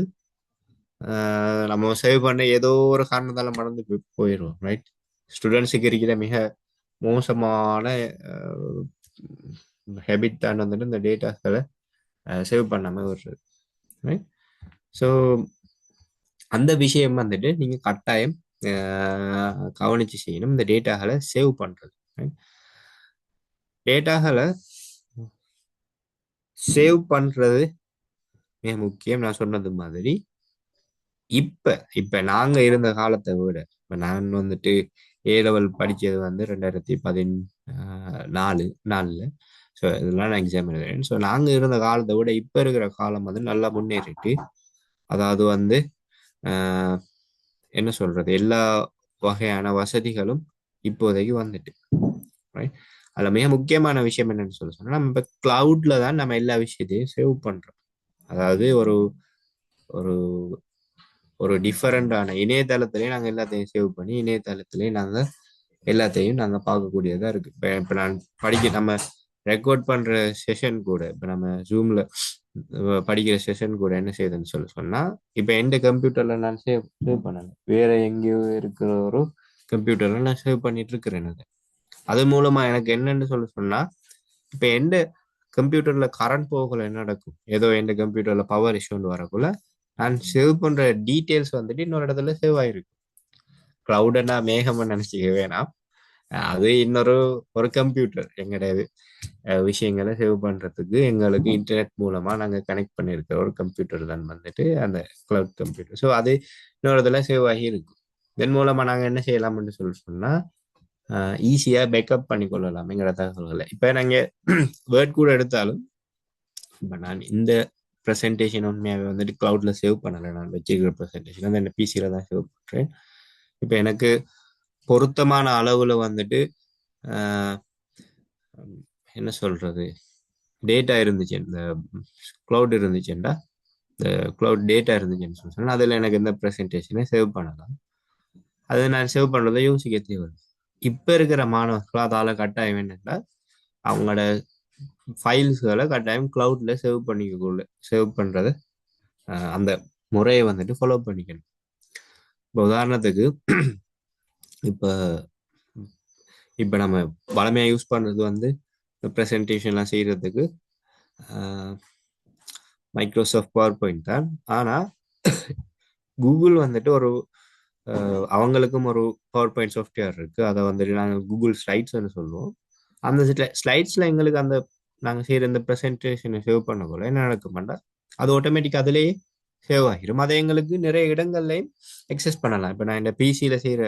நம்ம சேவ் பண்ண ஏதோ ஒரு காரணத்தால மறந்து போயிடுவோம் ரைட். ஸ்டூடெண்ட்ஸுக்கு இருக்கிற மிக மோசமான ஹேபிட் தான் வந்துட்டு இந்த டேட்டாஸ்களை சேவ் பண்ணாம விடுறது ரைட். ஸோ அந்த விஷயம் வந்துட்டு நீங்க கட்டாயம் கவனிச்சு செய்யணும், இந்த டேட்டாகளை சேவ் பண்றது. டேட்டாகளை சேவ் பண்றது மிக முக்கியம். நான் சொன்னது மாதிரி இப்ப இப்ப நாங்க இருந்த காலத்தை விட இப்ப நான் வந்துட்டு ஏ லெவல் படிச்சது வந்து 2014 ஸோ இதெல்லாம் நான் எக்ஸாம் எழுதுறேன். ஸோ நாங்க இருந்த காலத்தை விட இப்ப இருக்கிற காலம் வந்து நல்லா முன்னேறிட்டு, அதாவது வந்து என்ன சொல்றது, எல்லா வகையான வசதிகளும் இப்போதைக்கு வந்துட்டு ரைட். அதுல மிக முக்கியமான விஷயம் என்னன்னு சொன்னா நம்ம இப்ப கிளவுட்ல தான் நம்ம எல்லா விஷயத்தையும் சேவ் பண்றோம். அதாவது ஒரு ஒரு ஒரு டிஃபரெண்டான இணையதளத்திலேயே நாங்க எல்லாத்தையும் சேவ் பண்ணி இணையதளத்திலேயே நாங்க எல்லாத்தையும் நாங்க பார்க்கக்கூடியதா இருக்கு. இப்ப நான் நம்ம ரெக்கார்ட் பண்ற செஷன் கூட இப்ப நம்ம ஜூம்ல படிக்கிற செஷன் கூட என்ன செய்யுதுன்னு சொன்னா இப்ப எந்த கம்ப்யூட்டர்ல நான் சேவ் பண்ணல, வேற எங்கேயோ இருக்கிற ஒரு கம்ப்யூட்டர்ல நான் சேவ் பண்ணிட்டு இருக்கிறேன். அது மூலமா எனக்கு என்னன்னு சொன்னா இப்ப எந்த கம்ப்யூட்டர்ல கரண்ட் போகல என்ன நடக்கும், ஏதோ எந்த கம்ப்யூட்டர்ல பவர் இஷ்யூன்னு வரக்குள்ள நான் சேவ் பண்ற டீட்டெயில்ஸ் வந்துட்டு இன்னொரு இடத்துல சேவ் ஆயிருக்கு. கிளவுடனா மேகம்னு நினைச்சிக்க வேணாம், அது இன்னொரு ஒரு கம்ப்யூட்டர் எங்களுடைய விஷயங்களை சேவ் பண்றதுக்கு எங்களுக்கு இன்டர்நெட் மூலமா நாங்க கனெக்ட் பண்ணிருக்கிற ஒரு கம்ப்யூட்டர் தான் வந்துட்டு அந்த கிளவுட் கம்ப்யூட்டர். ஸோ அது இன்னொரு இடத்துல சேவ் ஆகி இருக்கும். இதன் மூலமா நாங்க என்ன செய்யலாம்னு சொன்னா ஈஸியா பேக்கப் பண்ணி கொள்ளலாம் எங்களோட தகவல்களை. இப்ப நாங்க வேர்ட் கூட எடுத்தாலும் இப்ப நான் இந்த ப்ரெசன்டேஷன் உண்மையாகவே வந்துட்டு க்ளவுடில் சேவ் பண்ணலை. நான் வச்சிருக்கிற ப்ரெசன்டேஷன் வந்து என்ன பிசியில் தான் சேவ் பண்ணுறேன். இப்போ எனக்கு பொருத்தமான அளவில் வந்துட்டு ஆஹ், என்ன சொல்றது, டேட்டா இருந்துச்சு, இந்த க்ளவுட் இருந்துச்சுன்னா, இந்த க்ளவுட் டேட்டா இருந்துச்சுன்னு சொன்னால் அதில் எனக்கு இந்த ப்ரெசன்டேஷனை சேவ் பண்ணலாம். அதை நான் சேவ் பண்ணுறதை யோசிக்க தேவை. இப்போ இருக்கிற மாணவர்கள் அதால் கட்டாயம் என்னென்னா அவங்களோட ஃபைல்ஸ்களை கட்டாயம் க்ளவுடில் சேவ் பண்ணுறத அந்த முறையை வந்துட்டு ஃபாலோ பண்ணிக்கணும். இப்போ உதாரணத்துக்கு இப்போ இப்போ நம்ம வளமையாக யூஸ் பண்ணுறது வந்து ப்ரெசன்டேஷன்லாம் செய்கிறதுக்கு மைக்ரோசாஃப்ட் பவர் பாயிண்ட் தான். ஆனால் கூகுள் வந்துட்டு ஒரு அவங்களுக்கும் ஒரு பவர் பாயிண்ட் சாஃப்ட்வேர் இருக்குது. அதை வந்துட்டு நாங்கள் கூகுள் ஸ்லைட்ஸ்ன்னு சொல்லுவோம். அந்த ஸ்லைட்ஸில் எங்களுக்கு அந்த நாங்கள் செய்கிற இந்த ப்ரெசன்டேஷனை சேவ் பண்ண போல என்ன நடக்க மாட்டா, அது ஆட்டோமேட்டிக்காக அதிலேயே சேவ் ஆகிரும். அதை எங்களுக்கு நிறைய இடங்கள்லையும் எக்ஸஸ் பண்ணலாம். இப்போ நான் இந்த பிசியில் செய்கிற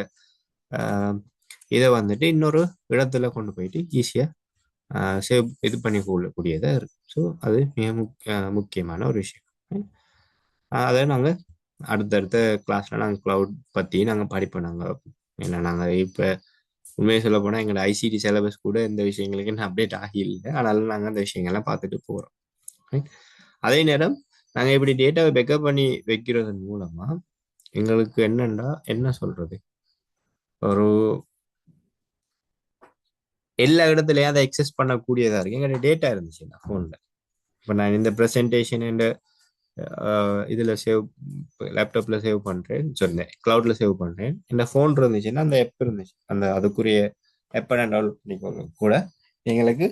இதை வந்துட்டு இன்னொரு இடத்துல கொண்டு போயிட்டு ஈஸியாக சேவ் இது பண்ணி கொள்ளக்கூடியதாக இருக்குது. ஸோ அது மிக முக்கியமான ஒரு விஷயம். அதை நாங்கள் அடுத்தடுத்த கிளாஸில் நாங்கள் க்ளவுட் பற்றி நாங்கள் படிப்போம். நாங்கள் ஏன்னா நாங்கள் இப்போ உண்மையை சொல்ல போனால் எங்களோட ஐசிடி சிலபஸ் கூட இந்த விஷயங்களுக்கு நான் அப்டேட் ஆகியில்லை. ஆனாலும் நாங்கள் அந்த விஷயங்கள்லாம் பார்த்துட்டு போகிறோம். அதே நேரம் நாங்கள் இப்படி டேட்டாவை பெக்கப் பண்ணி வைக்கிறதன் மூலமாக எங்களுக்கு என்னென்னா என்ன சொல்கிறது, ஒரு எல்லா இடத்துலையும் அதை எக்ஸஸ் பண்ணக்கூடியதாக இருக்குது. எங்களோட டேட்டா இருந்துச்சு நான் ஃபோனில். இப்போ நான் இந்த ப்ரெசன்டேஷன் இந்த இதில் லேப்டாப்பில் சேவ் பண்ணுறேன் சொன்னேன், க்ளவுடில் சேவ் பண்ணுறேன். இந்த ஃபோன் இருந்துச்சுன்னா அந்த ஆப் இருந்துச்சு, அந்த அதுக்குரிய ஆப்பை நான் டவுன்லோட் பண்ணிக்கொள்ள கூட எங்களுக்கு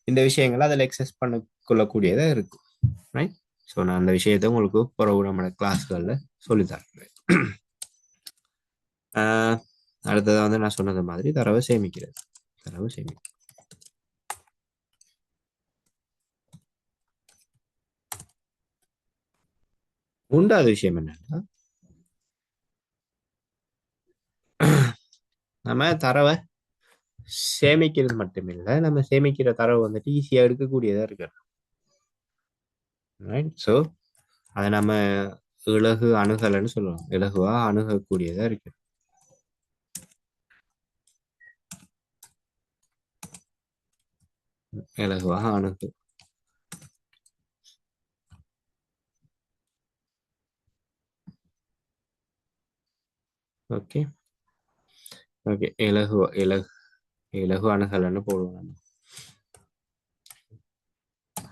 இந்த விஷயங்களை அதில் எக்ஸஸ் பண்ண கொள்ளக்கூடியதாக இருக்கும். ரைட். ஸோ நான் அந்த விஷயத்தை உங்களுக்கு பிறகு நம்ம கிளாஸ்களில் சொல்லித்தரேன். அடுத்ததாக வந்து நான் சொன்னது மாதிரி தரவை சேமிக்கிறது. மூன்றாவது விஷயம் என்னன்னா, நம்ம தரவை சேமிக்கிறது மட்டுமில்லை, நம்ம சேமிக்கிற தரவு வந்துட்டு ஈஸியாக எடுக்கக்கூடியதாக இருக்கிறது. ரைட். ஸோ அதை நம்ம இலகு அணுகலைன்னு சொல்லுவோம். இலகுவா அணுகக்கூடியதாக இருக்கு. இலகுவாக அணுகு. ஓகே ஓகே இலகு அணுகலைன்னு போடுவோம்.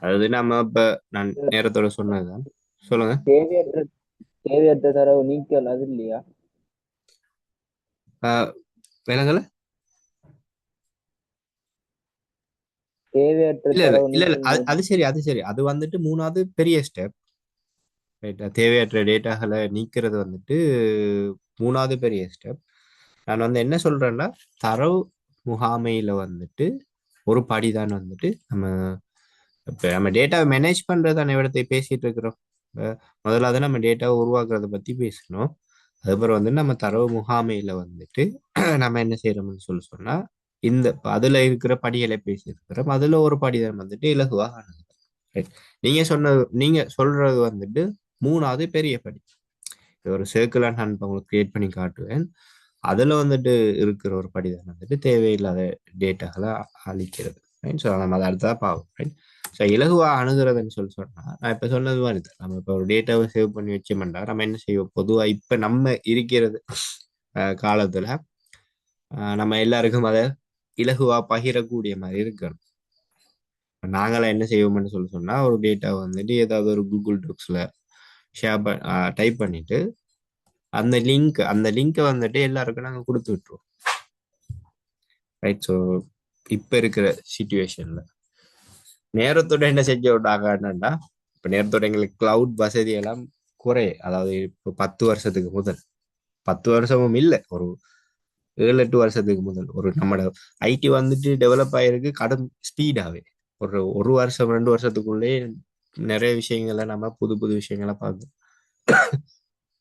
அதாவது நம்ம இப்ப நான் நேரத்தோட சொன்னதுதான். சொல்லுங்க. தேவையற்ற தரவு நீக்கல் அது இல்லையா? விலங்கல தேவையற்ற இல்ல தரவு இல்ல இல்ல நீக்கல். அது சரி அது வந்துட்டு மூணாவது பெரிய ஸ்டெப். ரைட்டா? தேவையற்ற டேட்டாகளை நீக்கிறது வந்துட்டு மூணாவது பெரிய ஸ்டெப். நான் வந்து என்ன சொல்றேன்னா, தரவு முகாமையில வந்துட்டு ஒரு படிதான் வந்துட்டு நம்ம இப்போ நம்ம டேட்டாவை மேனேஜ் பண்றதான இடத்தை பேசிட்டு இருக்கிறோம். முதலாவது நம்ம டேட்டாவை உருவாக்குறத பத்தி பேசணும். அதுக்கப்புறம் வந்து நம்ம தரவு முகாமையில வந்துட்டு நம்ம என்ன செய்யறோம்னு சொன்னா, இந்த அதுல இருக்கிற படிகளை பேசியிருக்கிறோம். அதுல ஒரு படிதான் வந்துட்டு இலகுவாக அணுகுது. நீங்க சொல்றது வந்துட்டு மூணாவது பெரிய படி. ஒரு சர்க்குலர் ஹேண்ட் உங்களுக்கு கிரியேட் பண்ணி காட்டுவேன். அதுல வந்துட்டு இருக்கிற ஒரு படிதான் வந்துட்டு தேவையில்லாத டேட்டாகளை அழிக்கிறது. ஸோ நம்ம அதை அடுத்ததா பார்ப்போம். ரைட். ஸோ இலகுவா அணுகிறதுன்னு சொன்னா, நான் இப்ப சொன்னது மாதிரி தான். நம்ம இப்போ ஒரு டேட்டாவை சேவ் பண்ணி வச்சோம்னா நம்ம என்ன செய்வோம், பொதுவா இப்ப நம்ம இருக்கிறது காலத்துல நம்ம எல்லாருக்கும் அதை இலகுவா பகிரக்கூடிய மாதிரி இருக்கணும். நாங்களாம் என்ன செய்வோம்னு சொன்னா, ஒரு டேட்டா வந்துட்டு ஏதாவது ஒரு கூகுள் டாக்ஸ்ல டைப் பண்ணிட்டு அந்த லிங்கை வந்துட்டு எல்லாருக்கும் நாங்கள் கொடுத்து விட்டுருவோம். ரைட். ஸோ இப்போ இருக்கிற சிச்சுவேஷன்ல நேரத்தோட என்ன செஞ்சு விட்டாங்கன்னா, இப்போ நேரத்தோட எங்களுக்கு கிளவுட் வசதி எல்லாம் அதாவது இப்போ 10 வருஷமும் இல்லை, ஒரு 7-8 வருஷத்துக்கு முதல் ஒரு நம்மளோட ஐடி வந்துட்டு டெவலப் ஆகிருக்கு கடும் ஸ்பீடாகவே. ஒரு வருஷம் 2 வருஷத்துக்குள்ளே நிறைய விஷயங்களை நம்ம புது புது விஷயங்களை பார்க்கணும்.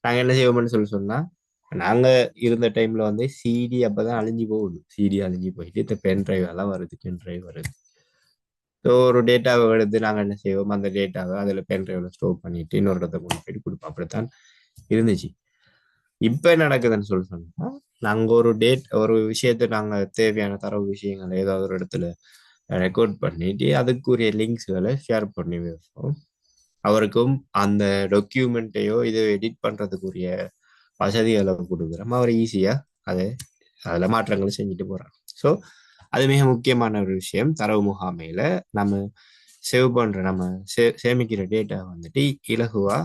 நாங்கள் என்ன செய்வோம்னு சொன்னா, நாங்க இருந்த டைம்ல வந்து சிடி அப்பதான் அழிஞ்சு போகுது. சிடி அழிஞ்சு போயிட்டு இந்த பென் டிரைவ் எல்லாம் வருது. பென் டிரைவ் வருது. ஸோ ஒரு டேட்டாவை எடுத்து நாங்கள் என்ன செய்வோம், அந்த டேட்டாவை அதில் பென்ட்ரைவில் ஸ்டோர் பண்ணிட்டு இன்னொரு இடத்த கொண்டு போயிட்டு கொடுப்போம். அப்படித்தான் இருந்துச்சு. இப்போ என்ன நடக்குதுன்னு சொன்னா, நாங்கள் ஒரு விஷயத்தை நாங்கள் தேவையான தரவு விஷயங்களை ஏதாவது ஒரு இடத்துல ரெக்கார்ட் பண்ணிட்டு அதுக்குரிய லிங்க்ஸ்களை ஷேர் பண்ணி வைப்போம். அவருக்கும் அந்த டாக்குமெண்ட்டையோ இதை எடிட் பண்ணுறதுக்குரிய வசதிகளை கொடுக்குறோம். அவர் ஈஸியாக அதை அதில் மாற்றங்களை செஞ்சுட்டு போகிறாங்க. ஸோ அது மிக முக்கியமான ஒரு விஷயம். தரவு முகாமையில் நம்ம சேவ் பண்ணுற நம்ம சேமிக்கிற டேட்டா வந்துட்டு இலகுவா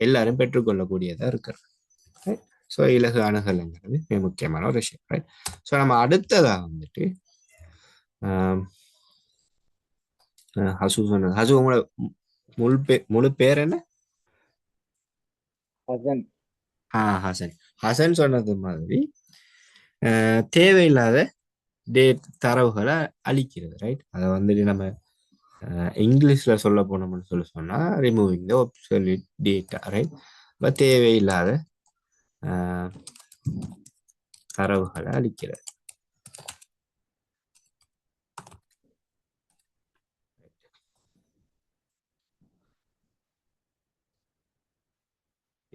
எல்லாரும் பெற்றுக்கொள்ளக்கூடியதாக இருக்கிறது. ஸோ இலகு அணுகலுங்கிறது மிக முக்கியமான ஒரு விஷயம். ரைட். ஸோ நம்ம அடுத்ததாக வந்துட்டு ஹசு சொன்னது. ஹசு உங்களோட முழு பேர் என்ன? ஹசன். ஹசன். ஹசன் சொன்னது மாதிரி தேவையில்லாத தரவுகளை அழிக்கிறது. ரைட். அதை வந்துட்டு நம்ம இங்கிலீஷ்ல சொல்ல போனோம்னு சொன்னா ரிமூவிங் த ஒப்சொல்யூட் டேட்டா. ரைட். இப்போ தேவையில்லாத தரவுகளை அழிக்கிறது.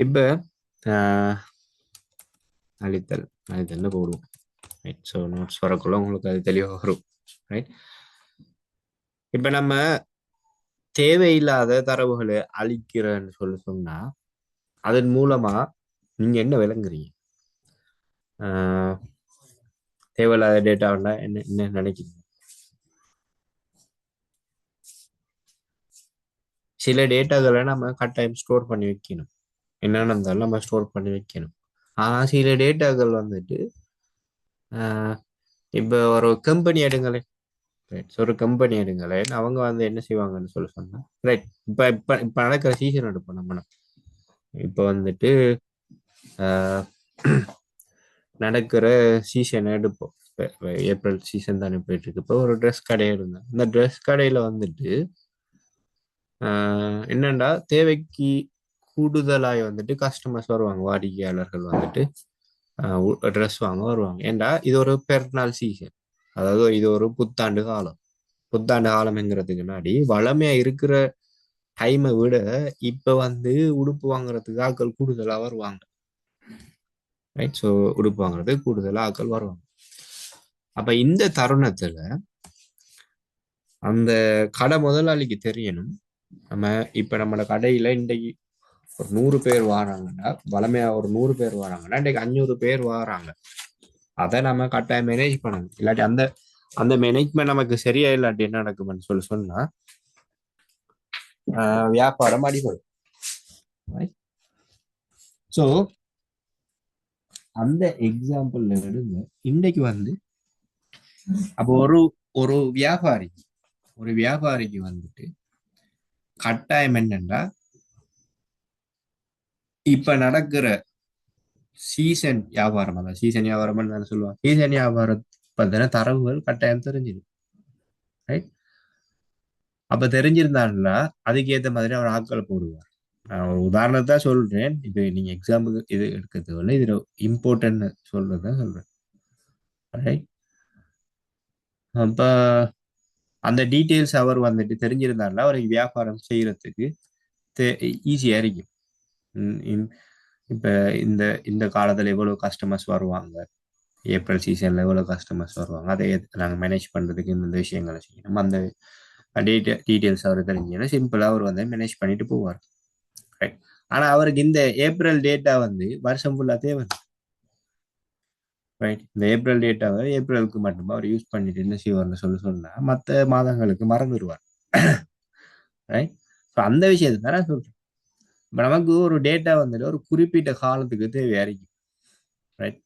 இப்ப அழித்தல் போடுவோம். ரைட். ஸோ நோட்ஸ் வரக்குள்ள உங்களுக்கு அது தெளிவாக வரும். ரைட். இப்ப நம்ம தேவையில்லாத தரவுகளை அழிக்கிறேன்னு சொன்னா அதன் மூலமா நீங்க என்ன விளங்குறீங்க? தேவையில்லாத டேட்டாவில் என்ன என்ன நினைக்கிறீங்க? சில டேட்டாகளை நம்ம கட்டாயம் ஸ்டோர் பண்ணி வைக்கணும். என்னென்ன இருந்தாலும் நம்ம ஸ்டோர் பண்ணி வைக்கணும். ஆனா சில டேட்டாக்கள் வந்துட்டு இப்போ ஒரு கம்பெனி எடுங்களேன். ரைட். ஸோ ஒரு கம்பெனி எடுங்களேன், அவங்க வந்து என்ன செய்வாங்கன்னு சொன்னா ரைட். இப்போ நடக்கிற சீசன் எடுப்போம் நம்ம. இப்போ வந்துட்டு நடக்கிற சீசன் எடுப்போம். ஏப்ரல் சீசன் தானே போயிட்டு இருக்கு. இப்போ ஒரு ட்ரெஸ் கடை இருந்தேன். இந்த ட்ரெஸ் கடையில வந்துட்டு என்னண்டா தேவைக்கு கூடுதலாய் வந்துட்டு கஸ்டமர்ஸ் வருவாங்க, வாடிக்கையாளர்கள் வந்துட்டு ட்ரெஸ் வாங்க வருவாங்க. ஏண்டா இது ஒரு பெருநாள் சீசன், அதாவது இது ஒரு புத்தாண்டு காலம். புத்தாண்டு காலம்ங்கிறதுக்கு முன்னாடி வளமையா இருக்கிற டைமை விட இப்ப வந்து உடுப்பு வாங்குறதுக்கு ஆட்கள் கூடுதலா வருவாங்க. ரைட். ஸோ உடுப்பு வாங்குறதுக்கு கூடுதலா ஆட்கள் வருவாங்க. அப்ப இந்த தருணத்துல அந்த கடை முதலாளிக்கு தெரியணும், நம்ம இப்ப நம்மளோட கடையில இன்றைக்கு ஒரு 100 பேர் வராங்கன்னா, வளமையா ஒரு 100 பேர் வராங்கன்னா இன்றைக்கு 500 பேர் வராங்க. அதை நம்ம கட்டாயம் மேனேஜ் பண்ணணும். இல்லாட்டி அந்த அந்த மேனேஜ்மெண்ட் நமக்கு சரியா இல்லாட்டி என்ன நடக்கும்னு சொன்னா வியாபாரம் அடிபடும். ஸோ அந்த எக்ஸாம்பிள்ல எடுங்க. இன்னைக்கு வந்து அப்போ ஒரு ஒரு வியாபாரிக்கு வந்துட்டு கட்டாயம் என்னன்னா இப்ப நடக்கிற சீசன் வியாபாரம், அதான் சீசன் வியாபாரம் சொல்லுவாங்க. சீசன் வியாபாரம் பத்தின தரவுகள் கட்டாயம் தெரிஞ்சிடும். ரைட். அப்ப தெரிஞ்சிருந்தாங்கன்னா அதுக்கு ஏற்ற மாதிரி அவர் ஆட்களை போடுவார். நான் ஒரு உதாரணத்தை சொல்றேன். இது நீங்க எக்ஸாம்பிள் இது எடுக்கிறதுக்கு இதுல இம்பார்ட்டன்ட் சொல்றதான் சொல்றேன். ரைட். அப்ப அந்த டீட்டெயில்ஸ் அவர் வந்துட்டு தெரிஞ்சிருந்தாருன்னா அவருக்கு வியாபாரம் செய்யறதுக்கு ஈஸியா இருக்கும். இப்ப இந்த இந்த காலத்துல எவ்வளவு கஸ்டமர்ஸ் வருவாங்க, ஏப்ரல் சீசன்ல எவ்வளவு கஸ்டமர்ஸ் வருவாங்க, அதை நாங்கள் மேனேஜ் பண்றதுக்கு இந்த விஷயங்களை செய்யணும். அந்த டீட்டெயில்ஸ் அவர் தெரிஞ்சுன்னா சிம்பிளா அவர் வந்து மேனேஜ் பண்ணிட்டு போவார். ரைட். ஆனா அவருக்கு இந்த ஏப்ரல் டேட்டா வந்து வருஷம் ஃபுல்லா தேவை. ரைட். இந்த ஏப்ரல் டேட்டாவை ஏப்ரலுக்கு மட்டும் அவர் யூஸ் பண்ணிட்டு என்ன செய்வார்னு சொன்னா மற்ற மாதங்களுக்கு மறந்துடுவார். ரைட். ஸோ அந்த விஷயத்தை தான் நான் சொல்றேன். இப்போ நமக்கு ஒரு டேட்டா வந்துட்டு ஒரு குறிப்பிட்ட காலத்துக்கு தேவையா இருக்கு. ரைட்.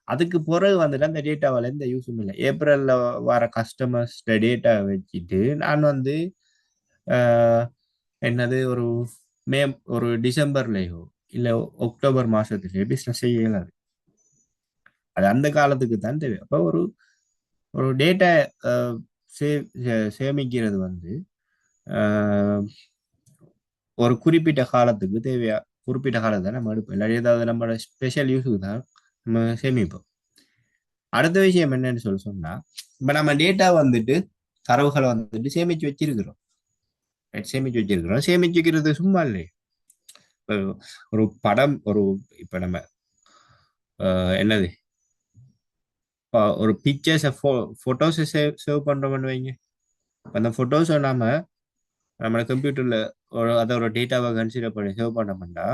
அதுக்கு பிறகு வந்துட்டு அந்த டேட்டாவால் எந்த யூஸும் இல்லை. ஏப்ரல்ல வர கஸ்டமர்ஸ் டேட்டா வச்சுட்டு நான் வந்து என்னது மே ஒரு டிசம்பர்லயோ இல்ல அக்டோபர் மாசத்துலயோ பிசினஸ் செய்ய இயலாது. அது அந்த காலத்துக்கு தான் தேவை. அப்போ ஒரு ஒரு டேட்டா சேமிக்கிறது வந்து ஒரு குறிப்பிட்ட காலத்துக்கு தேவையா, குறிப்பிட்ட காலத்தை நம்ம எடுப்போம். இல்லாட்டி ஏதாவது நம்மளோட ஸ்பெஷல் யூஸுக்கு தான் நம்ம சேமிப்போம். அடுத்த விஷயம் என்னன்னு சொன்னா இப்ப நம்ம டேட்டா வந்துட்டு தரவுகளை வந்துட்டு சேமிச்சு வச்சிருக்கிறோம். சேமிச்சு வச்சிருக்கிறோம். சேமிச்சு வைக்கிறது சும்மா இல்லை. இப்ப ஒரு படம், இப்ப நம்ம என்னது, ஒரு பிக்சர்ஸை போட்டோஸை சேவ் பண்றோம்னு வைங்க. அந்த போட்டோஸை நம்ம கம்ப்யூட்டர்ல அதை ஒரு டேட்டாவை கன்சிடர் பண்ணி சேவ் பண்ணோம்னா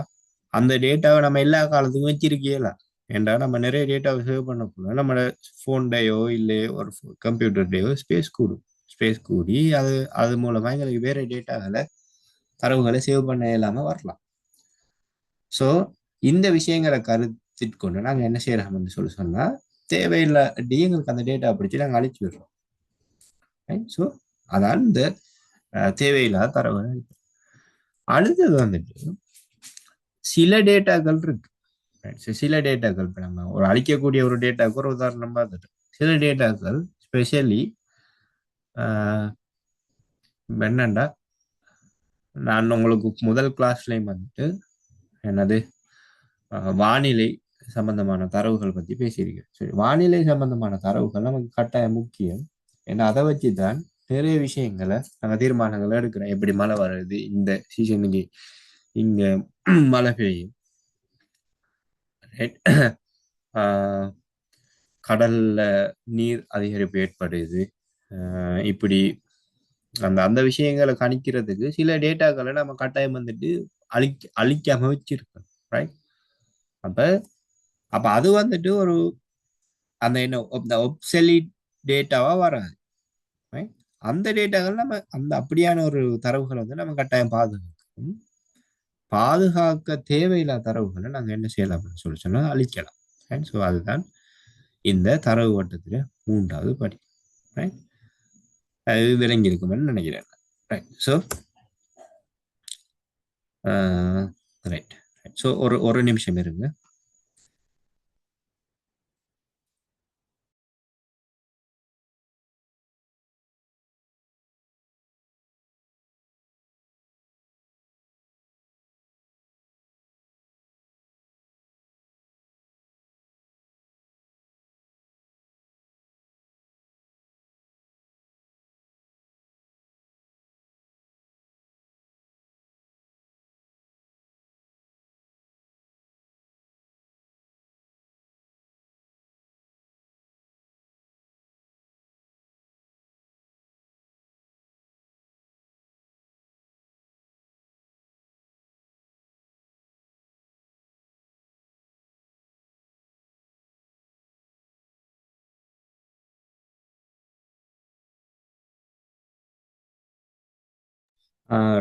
அந்த டேட்டாவை நம்ம எல்லா காலத்துக்கும் வச்சிருக்கீங்களா. ஏன்டா நம்ம நிறைய டேட்டாவை சேவ் பண்ண போனோம், நம்ம ஃபோன்டையோ இல்லை ஒரு கம்ப்யூட்டர்டையோ ஸ்பேஸ் கூடி அது அது மூலமா எங்களுக்கு வேற டேட்டாகளை, தரவுகளை சேவ் பண்ண இல்லாம வரலாம். ஸோ இந்த விஷயங்களை கருத்தில் கொண்டு நாங்கள் என்ன செய்யறோம்னு சொன்னா, தேவையில்லாட்டி எங்களுக்கு அந்த டேட்டா பிடிச்சி நாங்கள் அழிச்சு விடுறோம். ஸோ அதான் இந்த தேவையில்லாத தரவுகள். அடுத்தது வந்துட்டு சில டேட்டாக்கள் இருக்கு. சில டேட்டாக்கள் இப்போ நம்ம ஒரு அழிக்கக்கூடிய ஒரு டேட்டாக்கு ஒரு உதாரணம் பார்த்துட்டு, சில டேட்டாக்கள் ஸ்பெஷலி என்னண்டா, நான் உங்களுக்கு முதல் கிளாஸ்லயும் வந்துட்டு என்னது வானிலை சம்பந்தமான தரவுகள் பத்தி பேசியிருக்கேன். சரி, வானிலை சம்பந்தமான தரவுகள் நமக்கு கட்டாயம் முக்கியம். ஏன்னா அதை வச்சுதான் நிறைய விஷயங்களை நாங்கள் தீர்மானங்களை எடுக்கிறோம். எப்படி மழை வருது, இந்த சீசனுக்கு இங்க மழை பெய்யும், கடல்ல நீர் அதிகரிப்பு ஏற்படுது, இப்படி அந்த அந்த விஷயங்களை கணிக்கிறதுக்கு சில டேட்டாக்களை நம்ம கட்டாயம் வந்துட்டு அழிக்காம வச்சிருக்கோம். ரைட். அப்ப அப்ப அது வந்துட்டு ஒரு அந்த என்ன ஒப்செலிட் டேட்டாவா வராது. right? அந்த டேட்டாக்கள் நம்ம அந்த அப்படியான ஒரு தரவுகளை வந்து நம்ம கட்டாயம் பாதுகாக்கணும். பாதுகாக்க தேவையில்லாத தரவுகளை நாங்க என்ன செய்யலாம் அப்படின்னு சொன்னா அழிக்கலாம். ஸோ அதுதான் இந்த தரவு வட்டத்துல 3வது படி. ரைட். அது விளங்கி இருக்குமென்னு நினைக்கிறேன். ரைட். So right. ஸோ ஒரு நிமிஷம் இருங்க.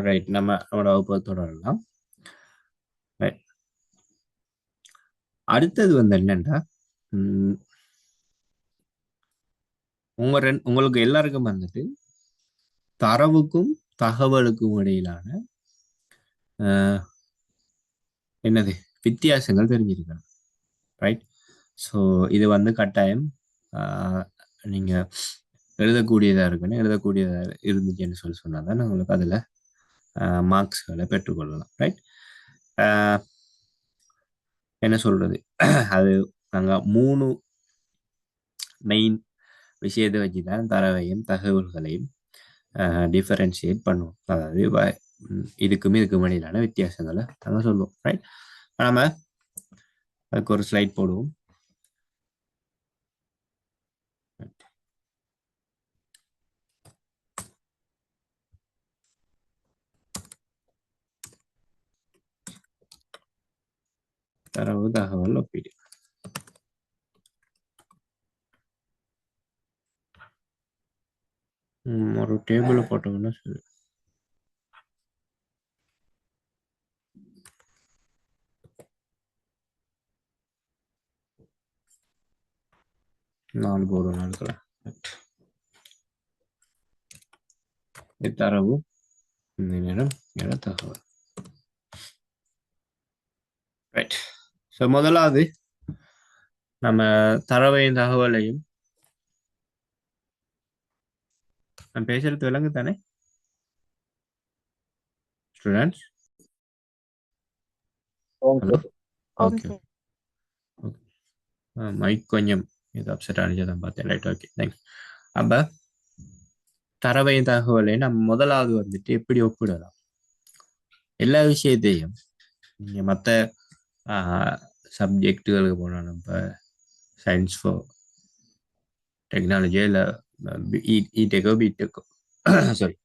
ரைட். நம்மளோட வகுப்பை தொடரலாம். ரைட். அடுத்தது வந்து என்னன்னா, உங்களுக்கு எல்லாருக்கும் வந்துட்டு தரவுக்கும் தகவலுக்கும் இடையிலான என்னது வித்தியாசங்கள் தெரிஞ்சிருக்கணும். ரைட். ஸோ இது வந்து கட்டாயம் நீங்க எழுதக்கூடியதா இருக்கணும். எழுதக்கூடியதா இருந்துச்சுன்னு சொன்னால் தான் உங்களுக்கு அதில் மார்க்ஸ்களை பெற்றுக்கொள்ளலாம். ரைட். என்ன சொல்றது, அது நாங்கள் 3 மெயின் விஷயத்தை வச்சுதான் தரவையும் தகவல்களையும் டிஃபரன்ஷியேட் பண்ணுவோம். அதாவது இதுக்கும் இடையிலான வித்தியாசங்களை நாங்கள் சொல்லுவோம். ரைட். நாம அதுக்கு ஒரு ஸ்லைட் போடுவோம். தரவு தகவல் ஒப்பீடு. ஒரு டேபிள் போட்டோம்னா சரி. போர்டு நாட்கள் தரவு, இந்த நேரம் தகவல். ரைட். ஸோ முதலாவது நம்ம தரவையும் தகவலையும் நான் பேசுறது விலங்கு தானே ஸ்டூடெண்ட்ஸ்? ஹலோ. ஓகே. மைக் கொஞ்சம் இது அப்செட் ஆனிச்சதான் பார்த்தேன். ரைட். Okay, thanks. அப்போ தரவையும் தகவலையும் நம்ம முதலாவது வந்துட்டு எப்படி ஒப்பிடலாம்? எல்லா விஷயத்தையும் நீங்க மற்ற சப்ஜெக்டுகளுக்கு போனால் இப்போ சயின்ஸ் ஃபோ டெக்னாலஜியோ இல்லை இடெக்கோ பிடெக்கோ சாரி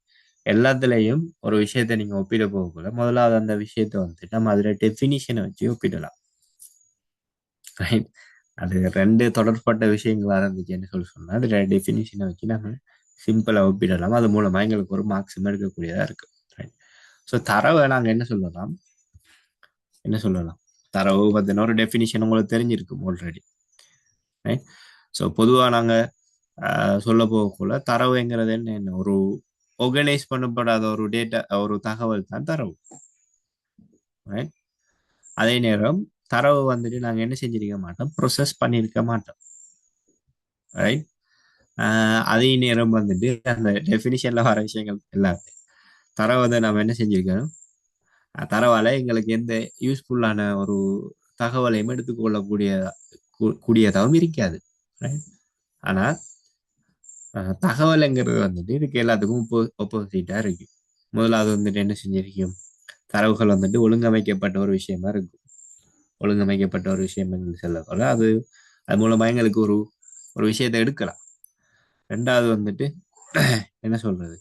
எல்லாத்துலேயும் ஒரு விஷயத்தை நீங்கள் ஒப்பிட போகக்குள்ள முதலாவது அந்த விஷயத்தை வந்துட்டு நம்ம அதில் டெஃபினிஷனை வச்சு ஒப்பிடலாம். ரைட்? அது ரெண்டு தொடர்பட்ட விஷயங்களா இருந்துச்சுன்னு சொன்னால் அதில் டெஃபினிஷனை வச்சு நம்ம சிம்பிளாக ஒப்பிடலாம். அது மூலமாக எங்களுக்கு ஒரு மார்க்ஸும் எடுக்கக்கூடியதாக இருக்கு. ரைட்? ஸோ தரவை நாங்கள் என்ன சொல்லலாம் தரவு பார்த்தீங்கன்னா ஒரு டெஃபினிஷன் உங்களுக்கு தெரிஞ்சிருக்கும் ஆல்ரெடி. ரைட்? ஸோ பொதுவாக நாங்கள் சொல்ல போகக்குள்ள தரவுங்கிறது என்ன ஒரு ஆர்கனைஸ் பண்ணப்படாத ஒரு டேட்டா ஒரு தகவல் தான் தரவு. ரைட்? அதே நேரம் தரவு வந்துட்டு நாங்கள் என்ன செஞ்சிருக்க மாட்டோம், ப்ரொசஸ் பண்ணியிருக்க மாட்டோம். ரைட்? அதே நேரம் வந்துட்டு அந்த டெஃபினிஷன்ல வர விஷயங்கள் எல்லாத்தையும் தரவை நம்ம என்ன செஞ்சிருக்கோம், தரவால எங்களுக்கு எந்த யூஸ்ஃபுல்லான ஒரு தகவலையும் எடுத்துக்கொள்ளக்கூடிய கூடியதாகவும் இருக்காது. ரைட்? ஆனா தகவல்ங்கிறது வந்துட்டு இதுக்கு எல்லாத்துக்கும் ஒப்போசிட்டா இருக்கு. முதலாவது வந்துட்டு என்ன செஞ்சிருக்கும், தரவுகள் வந்துட்டு ஒழுங்கமைக்கப்பட்ட ஒரு விஷயமா இருக்கும். ஒழுங்கமைக்கப்பட்ட ஒரு விஷயம் என்று சொல்லப்போல அது அது மூலமா எங்களுக்கு ஒரு ஒரு விஷயத்தை எடுக்கலாம். ரெண்டாவது வந்துட்டு என்ன சொல்றது,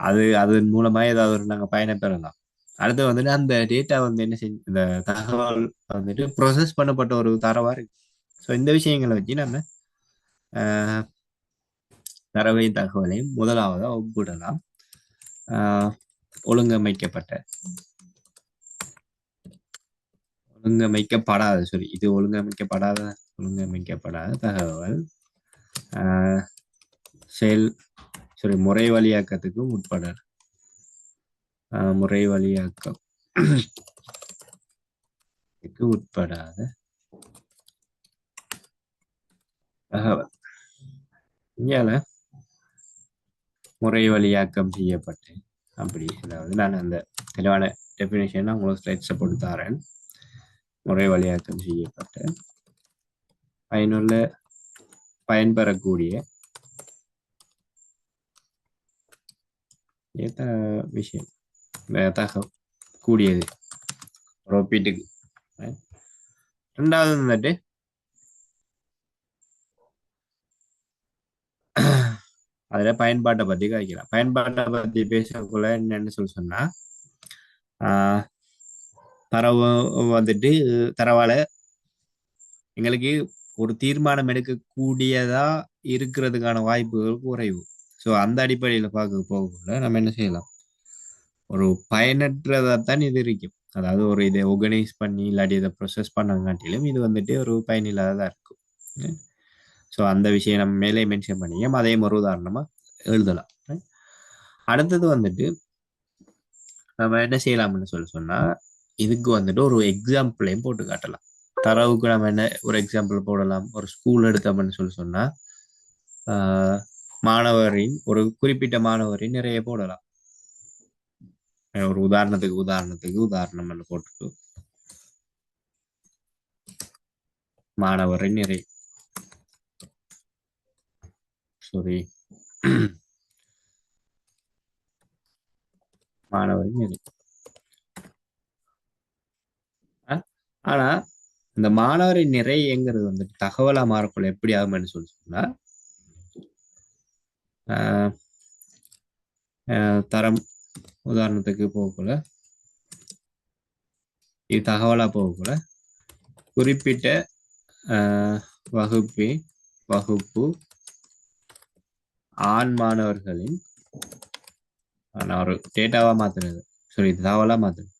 அது அதன் மூலமா ஏதாவது ஒரு நாங்கள் பயணம் பெறலாம். அடுத்து வந்துட்டு அந்த டேட்டா வந்து என்ன செஞ்சு இந்த தகவல் வந்துட்டு ப்ரொசஸ் பண்ணப்பட்ட ஒரு தரவா இருக்கு. ஸோ இந்த விஷயங்களை வச்சு நம்ம ஆஹ், தரவையும் தகவலையும் முதலாவதா ஒப்பிடலாம். ஆஹ், ஒழுங்கமைக்கப்பட்ட ஒழுங்கமைக்கப்படாத சாரி இது ஒழுங்கமைக்கப்படாத தகவல் ஆஹ், செயல் சாரி முறை வழியாக்கத்துக்கு முறை வழியாக்கம் உட்படாத தகவல். இங்கால முறை வழியாக்கம் செய்யப்பட்டு அப்படி அதாவது நான் அந்த தெளிவான டெபினேஷன் உங்களுக்கு ஸ்லைட்ஸை போட்டு தரேன். முறை வழியாக்கம் செய்யப்பட்ட பயனுள்ள பயன்பெறக்கூடிய விஷயம் தகவல் கூடியது ஒரு ஒப்பீட்டுக்கு. ரெண்டாவது வந்துட்டு அதுல பயன்பாட்டை பத்தி கழிக்கலாம். பயன்பாட்டை பத்தி பேசக்குள்ள என்னன்னு சொன்னா ஆஹ் தரவு வந்துட்டு தரவால எங்களுக்கு ஒரு தீர்மானம் எடுக்கக்கூடியதா இருக்கிறதுக்கான வாய்ப்புகள் குறைவு. ஸோ அந்த அடிப்படையில் பார்க்க போகக்குள்ள நம்ம என்ன செய்யலாம், ஒரு பயனற்றதான் இது இருக்கும். அதாவது ஒரு இதை ஆர்கனைஸ் பண்ணி இல்லாட்டி இதை ப்ரொசஸ் பண்ணங்காட்டிலும் இது வந்துட்டு ஒரு பயனில்லாததா இருக்கும். ஸோ அந்த விஷயம் நம்ம மேலே மென்ஷன் பண்ணியும் அதே ஒரு உதாரணமா எழுதலாம். அடுத்தது வந்துட்டு நம்ம என்ன செய்யலாம்னு சொன்னா இதுக்கு வந்துட்டு ஒரு எக்ஸாம்பிளையும் போட்டு காட்டலாம். தரவுக்கு நம்ம என்ன ஒரு எக்ஸாம்பிள் போடலாம். ஒரு ஸ்கூல் எடுத்தோம்னு சொன்னா மாணவரின் ஒரு குறிப்பிட்ட மாணவரின் நிறைய போடலாம். ஒரு உதாரணம் போட்டுட்டு மாணவரின் நிறை சாரி மாணவரின் நிறை. ஆனா இந்த மாணவரின் நிறைங்கிறது வந்துட்டு தகவலா மாறக்குள்ள எப்படி ஆகும்னு சொன்னா தரம் உதாரணத்துக்கு போகக்குள்ள இது தகவலா போகக்குள்ள குறிப்பிட்ட வகுப்பு ஆண் மாணவர்களின் நான் ஒரு டேட்டாவா மாத்துறது சாரி தகவலா மாத்துறது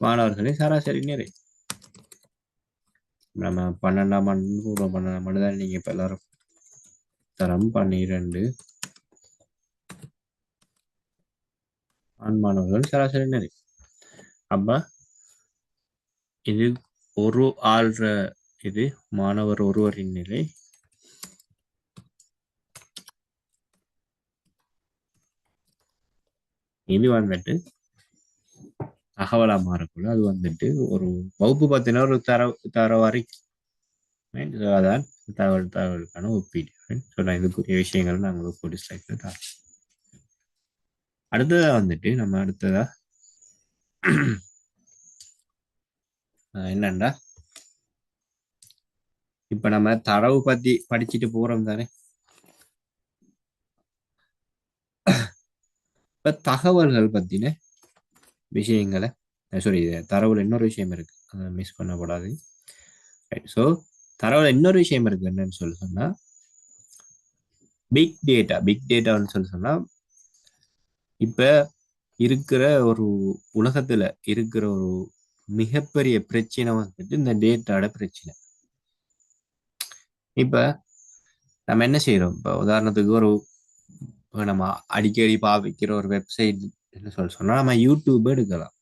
மாணவர்களின் சராசரி நிறை. நம்ம 12ஆம் ஆண்டு தான் நீங்க இப்ப எல்லாரும் தரம் 12 ஆண் மாணவர்கள் சராசரி நிறை. அப்ப இது ஒரு ஆள்ற இது மாணவர் ஒருவரின் நிலை இது வந்துட்டு தகவலா மாறக்குள்ள அது வந்துட்டு ஒரு வகுப்பு பத்தின ஒரு தரவாரி அதான் தகவலுக்கான ஒப்பீடு. இதுக்குரிய விஷயங்கள் நான் உங்களுக்கு ஒரு ஸ்லைட்ல தரேன். அடுத்ததா வந்துட்டு நம்ம அடுத்ததா என்னண்டா இப்ப நம்ம தரவு பத்தி படிச்சுட்டு போறோம் தானே. இப்ப தகவல்கள் பத்தின விஷயங்களை சாரி, தரவுல இன்னொரு விஷயம் இருக்கு, மிஸ் பண்ணக்கூடாது. ஸோ தரவுல இன்னொரு விஷயம் இருக்கு, என்னன்னு சொல்லி சொன்னா பிக் டேட்டா. பிக் டேட்டான்னு சொல்லி சொன்னா இப்ப இருக்கிற ஒரு உலகத்துல இருக்கிற ஒரு மிகப்பெரிய பிரச்சனை வந்துட்டு இந்த டேட்டாட பிரச்சனை. இப்ப நம்ம என்ன செய்யறோம், இப்ப உதாரணத்துக்கு ஒரு இப்ப நம்ம அடிக்கடி பாவிக்கிற ஒரு வெப்சைட் என்ன சொல்ல சொன்னா நம்ம யூடியூப் எடுக்கலாம்.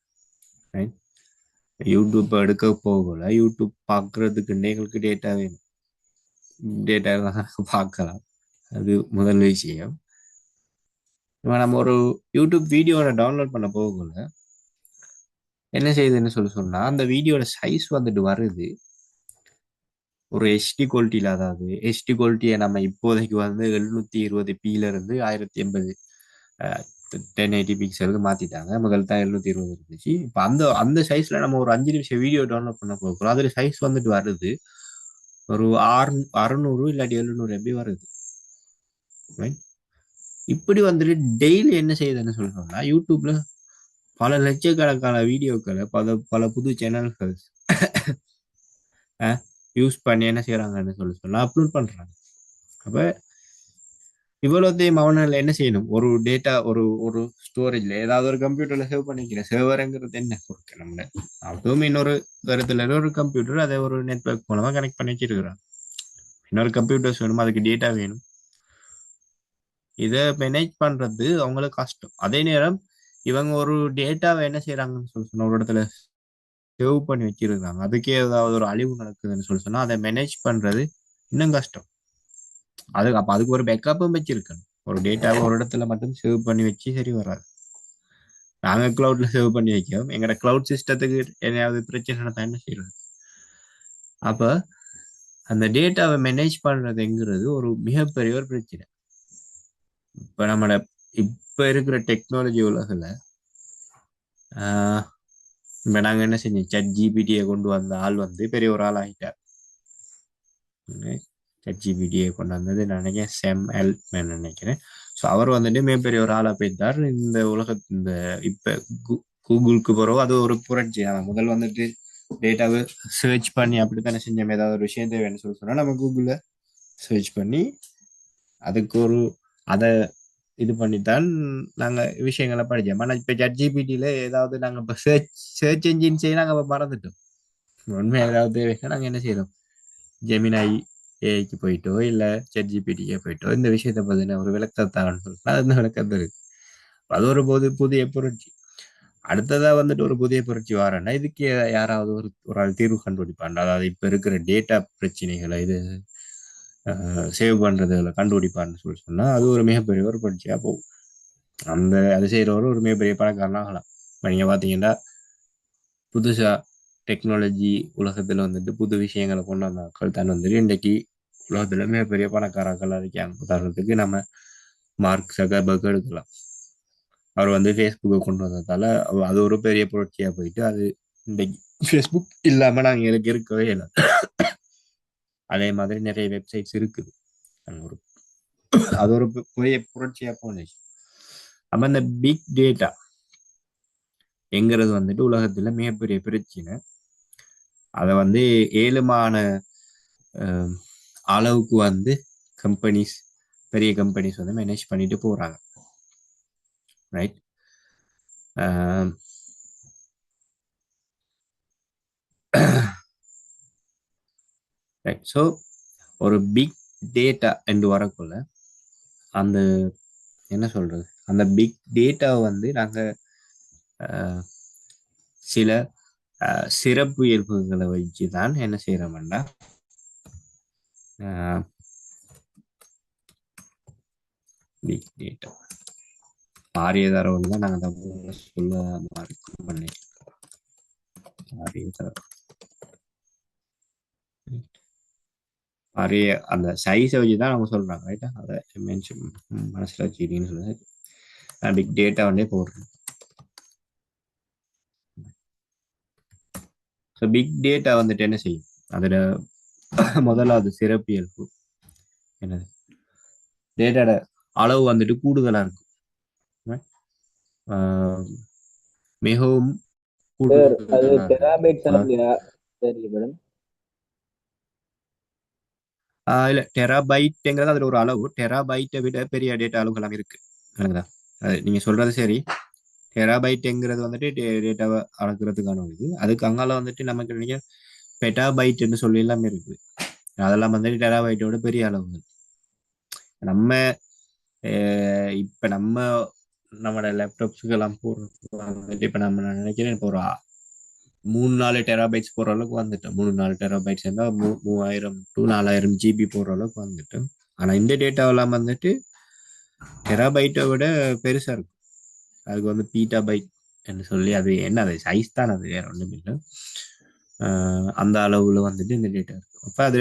right? யூடியூப் எடுக்க போகல, யூடியூப் பார்க்கறதுக்கு எங்களுக்கு டேட்டா வேணும். டேட்டா பார்க்கலாம், அது முதல் விஷயம். இப்ப நம்ம ஒரு யூடியூப் வீடியோட டவுன்லோட் பண்ண போகல என்ன செய்யுதுன்னு சொன்னா அந்த வீடியோட சைஸ் வந்துட்டு வருது ஒரு ஹெச்டி குவாலிட்டியில. அதாவது ஹெச்டி குவாலிட்டியை நம்ம இப்போதைக்கு வந்து 720p இருந்து 1080 1080 பிக்சலுக்கு மாத்திட்டாங்க. முதல் தான் 720 இருந்துச்சு. இப்போ அந்த அந்த சைஸ்ல நம்ம ஒரு 5 நிமிஷம் வீடியோ டவுன்லோட் பண்ண போகிறோம், அதுல சைஸ் வந்துட்டு வருது ஒரு 600 இல்லாட்டி 700 MB வருது. Right? இப்படி வந்துட்டு டெய்லி என்ன செய்யுதுன்னு சொல்லணும்னா யூடியூப்ல பல லட்சக்கணக்கான வீடியோக்களை பல பல புது சேனல்கள் யூஸ் பண்ணி என்ன செய்யறாங்கன்னு சொன்னா அப்லோட் பண்றாங்க. அப்ப இவ்வளோத்தையும் அவனால என்ன செய்யணும், ஒரு டேட்டா ஒரு ஒரு ஸ்டோரேஜ்ல ஏதாவது ஒரு கம்ப்யூட்டர்ல சேவ் பண்ணிக்கிறேன். சேவருங்கிறது என்ன பொறுத்து நம்ம அதுவும் இன்னொரு இடத்துல ஒரு கம்ப்யூட்டர் அதை ஒரு நெட்வொர்க் மூலமா கனெக்ட் பண்ணி வச்சிருக்கிறான். இன்னொரு கம்ப்யூட்டர்ஸ் வேணும், அதுக்கு டேட்டா வேணும். இதை மேனேஜ் பண்றது அவங்களுக்கு கஷ்டம். அதே நேரம் இவங்க ஒரு டேட்டாவை என்ன செய்யறாங்கன்னு சொன்னா ஒரு இடத்துல சேவ் பண்ணி வச்சிருக்காங்க, அதுக்கே ஏதாவது ஒரு அழிவு நடக்குதுன்னு சொன்னா அதை மேனேஜ் பண்றது இன்னும் கஷ்டம். அப்ப அதுக்கு ஒரு பேக்கப்பும் வச்சிருக்கணும். ஒரு டேட்டாவை ஒரு இடத்துல மட்டும் சேவ் பண்ணி வச்சு சரி வராது. நாங்க கிளவுட்ல சேவ் பண்ணி வைக்கோம், எங்களோட கிளவுட் சிஸ்டத்துக்கு எதையாவது பிரச்சனை தான் என்ன செய்யறது. அப்ப அந்த டேட்டாவை மேனேஜ் பண்றதுங்கிறது ஒரு மிகப்பெரிய ஒரு பிரச்சனை. இப்ப நம்மளோட இப்ப இருக்கிற டெக்னாலஜி உலகில் இப்ப நாங்க என்ன செஞ்சோம், சட் ஜிபிடியை கொண்டு வந்த ஆள் வந்து பெரிய ஒரு ஆள் ஆகிட்டார். சட் ஜிபிடியை கொண்டு வந்தது நான் நினைக்கிறேன் செம் எல்ட்மேன் நினைக்கிறேன். ஸோ அவர் வந்துட்டு மிகப்பெரிய ஒரு ஆளா போயிட்டார் இந்த இந்த இப்ப கூகுளுக்கு போறோம். அது ஒரு புரட்சி. முதல் வந்துட்டு டேட்டாவை சர்ச் பண்ணி அப்படித்தானே செஞ்சோம். ஏதாவது ஒரு விஷயம் தேவைன்னு சொன்னா நம்ம கூகுள்ல சர்ச் பண்ணி அதுக்கு ஒரு அதை இது பண்ணித்தான் நாங்க விஷயங்களை படிச்சோம். ஆனா இப்ப சட் ஜிபிடியில ஏதாவது நாங்க இப்ப சர்ச் என்ஜின் செய்ய நாங்க மறந்துட்டோம். உண்மை ஏதாவது தேவைன்னா நாங்க என்ன செய்யறோம், ஜெமினாய் ஏஐக்கு போயிட்டோ இல்ல சட் ஜிபிடிக்கே போயிட்டோ இந்த விஷயத்தை பத்தின ஒரு விளக்கத்தான்னு சொல்லிட்டு அந்த விளக்கம் இருக்கு. அது ஒரு புதிய புரட்சி. அடுத்ததா வந்துட்டு ஒரு புதிய புரட்சி வரேன்னா இதுக்கு யாராவது ஒரு ஆள் தீர்வு கண்டுபிடிப்பாங்க. அதாவது இப்ப இருக்கிற டேட்டா பிரச்சனைகளை இது சேவ் பண்றதுல கண்டுபிடிப்பான்னு சொன்னா அது ஒரு மிகப்பெரிய ஒரு புரட்சியா போகும். அந்த அது செய்யறவரும் ஒரு மிகப்பெரிய பணக்காரனா ஆகலாம். இப்ப நீங்க பாத்தீங்கன்னா புதுசா டெக்னாலஜி உலகத்துல வந்துட்டு புது விஷயங்களை கொண்டு வந்தாக்கள் தான் வந்துட்டு இன்றைக்கு உலகத்துல மிகப்பெரிய பணக்காரர்கள் இருக்காங்க. உதாரணத்துக்கு நம்ம மார்க் சகர்பர்க் எடுக்கலாம். அவர் வந்து ஃபேஸ்புக்கை கொண்டு வந்ததால அது ஒரு பெரிய புரட்சியா போயிட்டு அது இன்றைக்கு ஃபேஸ்புக் இல்லாம நாங்க எனக்கு இருக்கவே இல்லை. அதே மாதிரி நிறைய வெப்சைட்ஸ் இருக்குது. ஒரு அது ஒரு பெரிய புரட்சியா போனுச்சு. அப்ப இந்த பிக் டேட்டா எங்கிறது வந்துட்டு உலகத்துல மிகப்பெரிய பிரச்சனை. அதை வந்து ஏழுமான அளவுக்கு வந்து கம்பெனிஸ் பெரிய கம்பெனிஸ் வந்து மேனேஜ் பண்ணிட்டு போறாங்க. ரைட். ரைட். ஸோ ஒரு பிக் டேட்டா என்று வரக்குள்ள அந்த என்ன சொல்றது, அந்த பிக் டேட்டாவை வந்து நாங்க சில சிறப்பு இயல்புகளை வச்சு தான் என்ன செய்யறோம்னா பிக் டேட்டா ஆரிய தரவுன்னு தான் நாங்கள் தமிழ்ல சொல்ல பண்ணி ஆரிய தரவு அந்த சைஸை வச்சு தான் அவங்க சொல்றாங்க. ரைட்டா, அதை மென்ஷன் மனசில் வச்சுக்கிட்டீங்கன்னு சொல்லுங்க. நான் பிக் டேட்டா ஒன்னே போடுறேன். ஸோ பிக் டேட்டா வந்துட்டு என்ன செய்யும்? அதில் முதலாவது சிறப்பியல்பு என்னது? டேட்டாட அளவு வந்துட்டு கூடுதலாக இருக்கும். மிகவும் சார் அது கூடுதலாக இருக்கும். டெராபைட் கணக்குலையா சரி மேடம்? இல்ல டெராபைட்ங்கிறது அதுல ஒரு அளவு. டெராபைட்டை விட பெரிய டேட்டா அளவுகள் எல்லாம் இருக்கு. எனக்குதா அது நீங்க சொல்றது சரி. டெராபைட்ங்கிறது வந்துட்டு டேட்டாவை அளக்குறதுக்கான ஒரு இது. அதுக்கு அங்கால வந்துட்டு நமக்கு நீங்க பெட்டாபைட்னு சொல்லி எல்லாமே இருக்கு. அதெல்லாம் வந்துட்டு டெராபைட்டோட பெரிய அளவுகள். நம்ம இப்ப நம்மளோட லேப்டாப்ஸுக்கு எல்லாம் போடுறது வந்துட்டு இப்ப நம்ம நான் நினைக்கிறேன் இப்போ ஒரு 3-4 டெராபைட்ஸ் போற அளவுக்கு வந்துட்டோம். 3-4 டெராபைட்ஸ் இருந்தால் 3000 to 4000 GB போற அளவுக்கு வந்துட்டோம். ஆனா இந்த டேட்டாவெல்லாம் வந்துட்டு டெராபைட்டை விட பெருசா இருக்கும். அதுக்கு வந்து பீட்டாபைட் என்று சொல்லி அது என்ன அது சைஸ் தான், அது வேற ஒன்றும் இல்லை. அந்த அளவுல வந்துட்டு இந்த டேட்டா இருக்கும். அப்ப அது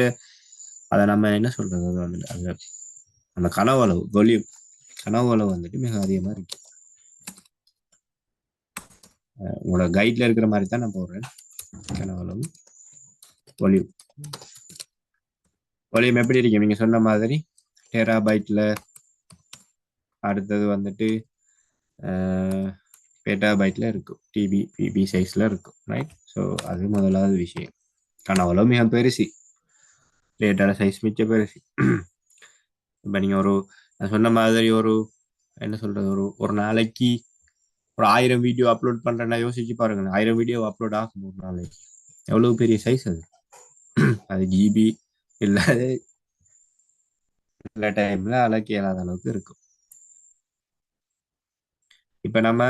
அதை நம்ம என்ன சொல்றது, அது வந்துட்டு அது அந்த கனவு அளவு வால்யூம் கனவு அளவு வந்துட்டு மிக அதிகமா இருக்கு. உங்களோட கைட்ல இருக்கிற மாதிரி தான் நான் போடுறேன். கனவு அளவு வால்யூம் வால்யூம் எப்படி இருக்கு நீங்க சொன்ன மாதிரி டெராபைட்ல. அடுத்தது வந்துட்டு பெட்டாபைட்ல இருக்கும், டிபி பிபி சைஸ்ல இருக்கும், ரைட்? ஸோ அது முதலாவது விஷயம். கனவுல மிக பெருசு, டேட்டாட சைஸ் மிச்ச பெருசு. இப்போ நீங்க நான் சொன்ன மாதிரி என்ன சொல்றது, ஒரு நாளைக்கு ஒரு 1000 வீடியோ அப்லோட் பண்றேன்னா யோசிச்சு பாருங்க. 1000 வீடியோ அப்லோட் ஆகும் ஒரு நாளைக்கு, எவ்வளவு பெரிய சைஸ் அது. அது ஜிபி இல்லாத சில டைம்ல அளக்க இயலாத அளவுக்கு இருக்கும். இப்ப நம்ம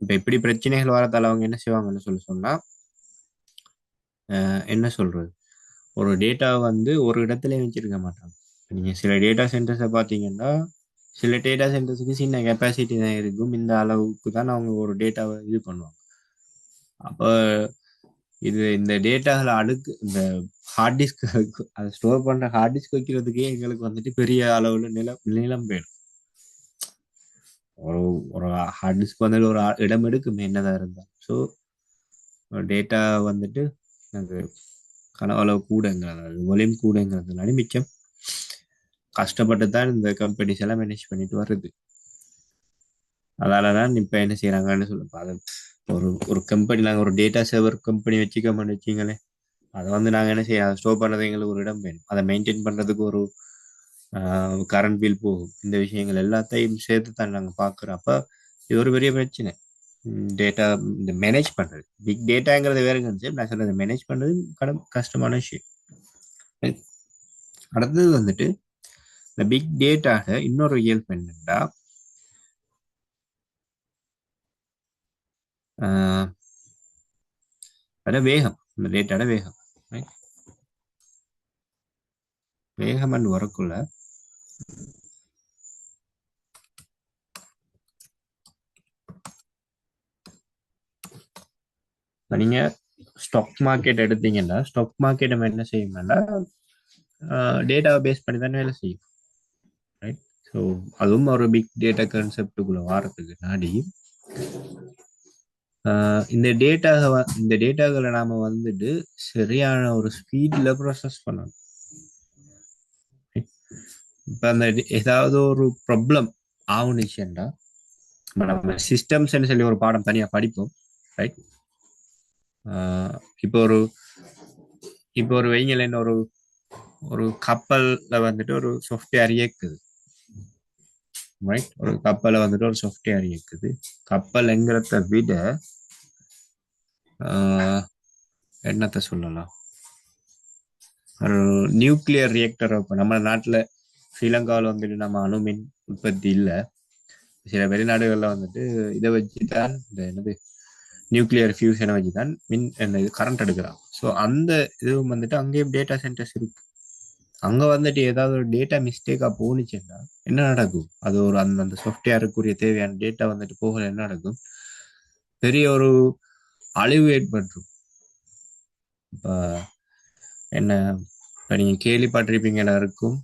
இப்ப இப்படி பிரச்சனைகள் வரதால அவங்க என்ன செய்வாங்கன்னு சொன்னா என்ன சொல்றது, ஒரு டேட்டா வந்து ஒரு இடத்துல வச்சிருக்க மாட்டாங்க. நீங்க சில டேட்டா சென்டர்ஸை பார்த்தீங்கன்னா, சில டேட்டா சென்டர்ஸுக்கு சின்ன கெப்பாசிட்டி தான் இருக்கும். இந்த அளவுக்கு தான் அவங்க ஒரு டேட்டாவை இது பண்ணுவாங்க. அப்போ இந்த டேட்டாகளை இந்த ஹார்ட் டிஸ்க் அதை ஸ்டோர் பண்ற ஹார்ட் டிஸ்க் வைக்கிறதுக்கே எங்களுக்கு வந்துட்டு பெரிய அளவுல நிலம் வேணும். ஒரு ஒரு ஹார்ட் டிஸ்க் வந்துட்டு ஒரு இடம் எடுக்குமே என்னதான் இருந்தால். ஸோ டேட்டா வந்துட்டு அது கனவளவு கூடங்கிறது, வால்யூம் கூடங்கிறதுனால மிச்சம் கஷ்டப்பட்டு தான் இந்த கம்பெனிஸ் எல்லாம் மேனேஜ் பண்ணிட்டு வருது. அதனாலதான் இப்ப என்ன செய்யறாங்கன்னு சொல்லுப்பா, அது ஒரு கம்பெனி, நாங்கள் ஒரு டேட்டா சர்வர் கம்பெனி வச்சுக்கோம்னு வச்சிங்களேன். அதை வந்து நாங்கள் என்ன செய்ய, ஸ்டோர் பண்ணுறது எங்களுக்கு ஒரு இடம் வேணும். அதை மெயின்டைன் பண்ணுறதுக்கு ஒரு கரண்ட் பில் போகும். இந்த விஷயங்கள் எல்லாத்தையும் சேர்த்து தான் நாங்கள் பார்க்குறோம். அப்போ இது ஒரு பெரிய பிரச்சனை. டேட்டா இந்த மேனேஜ் பண்ணுறது, பிக் டேட்டாங்கிறது வேற கான்செப்ட். நான் சொல்றது மேனேஜ் பண்ணுறது கஷ்டமான விஷயம். அடுத்தது வந்துட்டு இந்த பிக் டேட்டாக இன்னொரு இயல்பு என்னன்னா, அத வேகம், இந்த டேட்டாட வேகம். வேகம்னு வரக்குள்ள நீங்க ஸ்டாக் மார்க்கெட் எடுத்தீங்கன்னா, ஸ்டாக் மார்க்கெட் நம்ம என்ன செய்யும்னா டேட்டாவை பேஸ் பண்ணி தான் வேலை செய்யும், ரைட்? ஸோ அதுவும் ஒரு பிக் டேட்டா கான்செப்டுக்குள்ள வாரத்துக்கு நாடி இந்த டேட்டாகளை நாம வந்துட்டு சரியான ஒரு ஸ்பீட்ல ப்ராசஸ் பண்ணணும். இப்ப அந்த ஏதாவது ஒரு ப்ராப்ளம் ஆகுனுச்சுன்னா, நம்ம சிஸ்டம்ஸ் சொல்லி ஒரு பாடம் தனியா படிப்போம், ரைட்? இப்போ ஒரு வைங்களேன், ஒரு கப்பல்ல வந்துட்டு ஒரு சாஃப்ட்வேர் இயக்குது, ரைட்? ஒரு கப்பலை வந்துட்டு ஒரு சாஃப்ட்வேர் இயக்குது. கப்பல்ங்கிறத விட என்னத்த சொல்லலாம், ஒரு நியூக்ளியர் ரியாக்டர். இப்போ நம்ம நாட்டில் ஸ்ரீலங்காவில் வந்துட்டு நம்ம அணுமின் உற்பத்தி இல்லை. சில வெளிநாடுகளில் வந்துட்டு இதை வச்சு தான், இந்த என்னது நியூக்ளியர் ஃபியூஷனை வச்சு தான் கரண்ட் எடுக்கிறான். ஸோ அந்த இதுவும் வந்துட்டு அங்கேயும் டேட்டா சென்டர்ஸ் இருக்கு. அங்க வந்துட்டு ஏதாவது ஒரு டேட்டா மிஸ்டேக்கா போணுச்சுன்னா என்ன நடக்கும்? அது ஒரு அந்த அந்த சாஃப்ட்வேருக்குரிய தேவையான டேட்டா வந்துட்டு போகல என்ன நடக்கும்? பெரிய ஒரு அழிவு ஏற்பட்டுரும். இப்ப என்ன இப்ப நீங்க கேள்விப்பட்டிருப்பீங்க எல்லாருக்கும்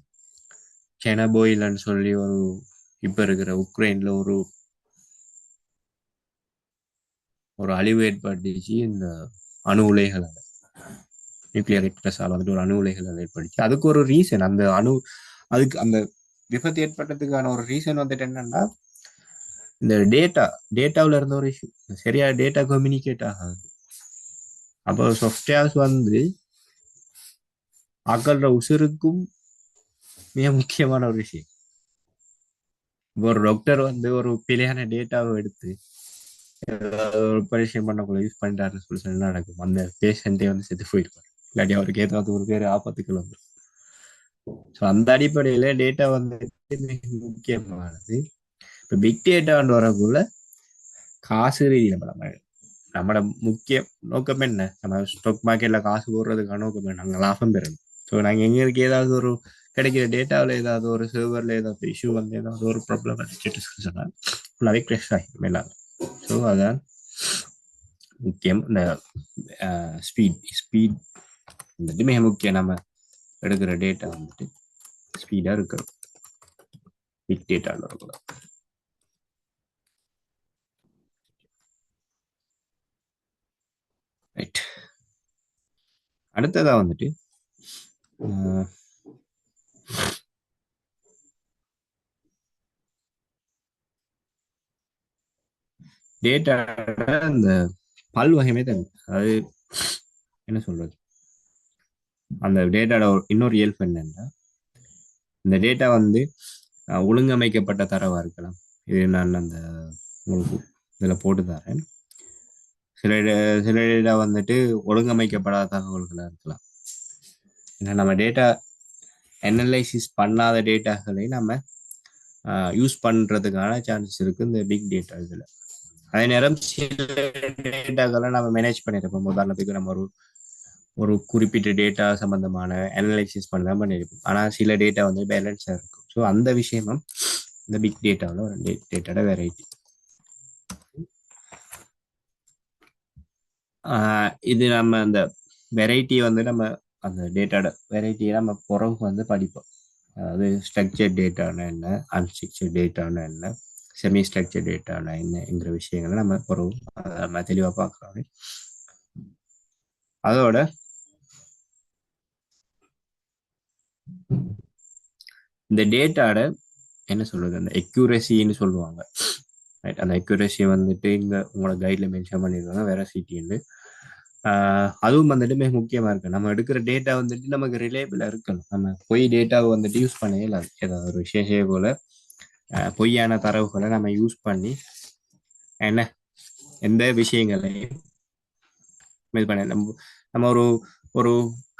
செனபோயிலன்னு சொல்லி ஒரு இப்ப இருக்கிற உக்ரைன்ல ஒரு ஒரு அழிவு ஏற்பட்டுச்சு இந்த அணு உலைகள் நியூக்ளியர் ரிக்டர்ஸால் வந்துட்டு ஒரு அணு உலைகள் ஏற்பட்டுச்சு. அதுக்கு ஒரு ரீசன் அந்த அதுக்கு அந்த விபத்து ஏற்பட்டதுக்கான ஒரு ரீசன் வந்துட்டு என்னன்னா இந்த டேட்டாவில் இருந்த ஒரு இஷ்யூ சரியா டேட்டா கம்யூனிகேட் ஆகாது. அப்போ சாஃப்ட்வேர்ஸ் வந்து அகல்ற உசுருக்கும் மிக முக்கியமான ஒரு விஷயம். இப்போ ஒரு டாக்டர் வந்து ஒரு பிழையான டேட்டாவை எடுத்து ஒரு பரிசயம் பண்ணக்குள்ள யூஸ் பண்ணிட்டாருன்னு சொல்லி என்ன நடக்கும்? அந்த பேஷண்டே வந்து செத்து போயிருப்பாரு. இல்லாட்டி அவருக்கு ஏதாவது ஒரு பேர் ஆபத்துக்கள் வந்துடும். ஸோ அந்த அடிப்படையில டேட்டா வந்துட்டு மிக முக்கியமானது. இப்போ பிக் டேட்டான்னு வரக்குள்ள காசு ரீதியில் நம்மளோட முக்கிய நோக்கம் என்ன? நம்ம ஸ்டாக் மார்க்கெட்ல காசு போடுறதுக்கான நோக்கம் என்ன? நாங்கள் லாபம் பெறணும். ஸோ நாங்கள் எங்களுக்கு ஏதாவது ஒரு கிடைக்கிற டேட்டாவில் ஏதாவது ஒரு சர்வரில் ஏதாவது இஷ்யூ வந்து ஏதாவது ஒரு ப்ராப்ளம் அடிச்சுட்டு சொன்னால் ஃபுல்லாகவே க்ரெஷ் ஆகிடும் எல்லாரும். ஸோ அதான் முக்கியம். இந்த ஸ்பீட் வந்துட்டு மிக முக்கியம். நம்ம எடுக்கிற டேட்டா வந்துட்டு ஸ்பீடாக இருக்கணும். பிக் டேட்டாவில் இருக்கலாம். ரைட். அடுத்ததா வந்துட்டு டேட்டா அந்த பல்வகையுமே தருது. அதாவது என்ன சொல்றது, அந்த டேட்டாவோட இன்னொரு இயல்பு என்னன்னா இந்த டேட்டா வந்து ஒழுங்கமைக்கப்பட்ட தரவா இருக்கலாம். இது நான் அந்த உங்களுக்கு இதில் போட்டு தரேன். சில சில டேட்டா வந்துட்டு ஒழுங்கமைக்கப்படாத தகவல்களாக இருக்கலாம். ஏன்னா நம்ம டேட்டா அனலைசிஸ் பண்ணாத டேட்டாக்களை நம்ம யூஸ் பண்ணுறதுக்கான சான்சஸ் இருக்குது இந்த பிக் டேட்டா இதில். அதே நேரம் சில டேட்டாக்களை நம்ம மேனேஜ் பண்ணியிருப்போம். உதாரணத்துக்கு நம்ம ஒரு ஒரு குறிப்பிட்ட டேட்டா சம்பந்தமான அனலைசிஸ் பண்ண தான் பண்ணியிருப்போம். ஆனால் சில டேட்டா வந்து பேலன்ஸாக இருக்கும். ஸோ அந்த விஷயமும் இந்த பிக் டேட்டாவில் ஒரு டேட்டாட வெரைட்டி. இது நம்ம அந்த வெரைட்டி வந்து நம்ம அந்த டேட்டாட வெரைட்டியை நம்ம பிறகு வந்து படிப்போம். அதாவது ஸ்ட்ரக்சர் டேட்டானா என்ன, அன்ஸ்ட்ரக்சர் டேட்டானா என்ன, செமி ஸ்ட்ரக்சர் டேட்டானா என்னங்கிற விஷயங்களை நம்ம பிறகு நம்ம தெளிவாக பார்க்குறோம். அதோட இந்த டேட்டாட என்ன சொல்றது, அந்த எக்யூரசின்னு சொல்லுவாங்க. ரைட். அந்த எக்யூரசி வந்துட்டு இங்கே உங்களோட கைடில் மென்ஷன் பண்ணியிருக்காங்க வெரசிட்டின்னு. அதுவும் வந்துட்டு மிக முக்கியமாக இருக்கு. நம்ம எடுக்கிற டேட்டா வந்துட்டு நமக்கு ரிலேபிளாக இருக்கணும். நம்ம பொய் டேட்டாவை வந்துட்டு யூஸ் பண்ணவே இல்லை. ஏதாவது ஒரு விஷயம் போல பொய்யான தரவுகளை நம்ம யூஸ் பண்ணி என்ன எந்த விஷயங்களையும் இது பண்ண நம்ம நம்ம ஒரு ஒரு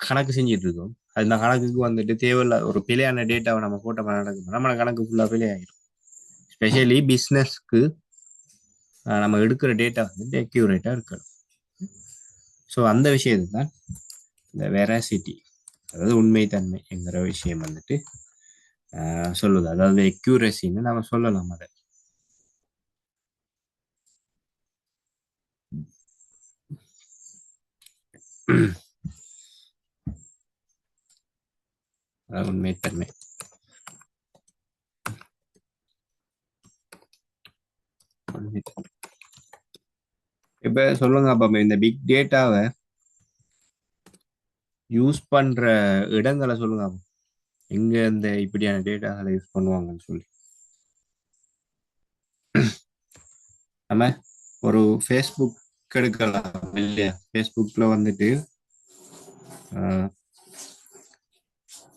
கணக்கு செஞ்சுட்டு இருக்கோம். அந்த கணக்குக்கு வந்துட்டு தேவையில்ல ஒரு பிழையான டேட்டாவை நம்ம போட்ட நடக்கும். நம்ம கணக்கு ஃபுல்லாக பிழையாயிடும். ஸ்பெஷலி பிஸ்னஸ்க்கு நம்ம எடுக்கிற டேட்டா வந்துட்டு அக்யூரேட்டாக இருக்கணும். ஸோ அந்த விஷயத்தை தான் இந்த வெராசிட்டி, அதாவது உண்மைத்தன்மை என்கிற விஷயம் வந்துட்டு சொல்லுது. அதாவது அக்யூரசின்னு நம்ம சொல்லலாம். அதை உண்மைத்தன்மை. இப்ப சொல்லுங்க அப்ப இந்த பிக் டேட்டாவை யூஸ் பண்ற இடங்களை சொல்லுங்க. எங்க இந்த இப்படியான டேட்டாகளை யூஸ் பண்ணுவாங்கன்னு சொல்லி. நம்ம ஒரு ஃபேஸ்புக் எடுக்கலாம் இல்லையா? ஃபேஸ்புக்ல வந்துட்டு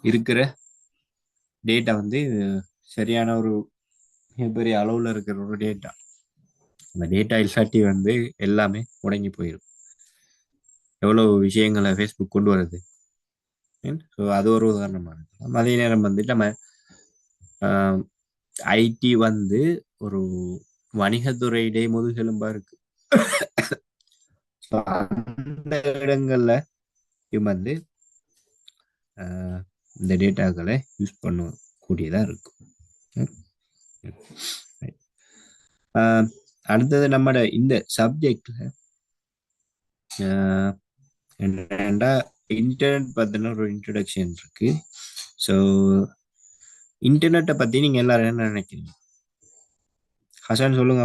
இருக்கிற டேட்டா வந்து சரியான ஒரு மிகப்பெரிய அளவுல இருக்கிற ஒரு டேட்டா. அந்த டேட்டா இல்லாட்டி வந்து எல்லாமே முடங்கி போயிடும். எவ்வளவு விஷயங்களை ஃபேஸ்புக் கொண்டு வருது. ஸோ அது ஒரு உதாரணமா இருக்கலாம். அதே நேரம் வந்துட்டு நம்ம ஐடி வந்து ஒரு வணிகத்துறையிலே முதுகெலும்பா இருக்கு. அந்த இடங்கள்ல வந்து இந்த டேட்டாக்களை யூஸ் பண்ணக்கூடியதாக இருக்கும். அடுத்தது நம்மட இந்த சப்ஜெக்ட்ல என்னடா இன்டர்நெட் பற்றின ஒரு இன்ட்ரடக்ஷன் இருக்கு. ஸோ இன்டர்நெட்டை பற்றி நீங்கள் எல்லாரும் என்ன நினைக்கிறீங்க? ஹசான் சொல்லுங்க,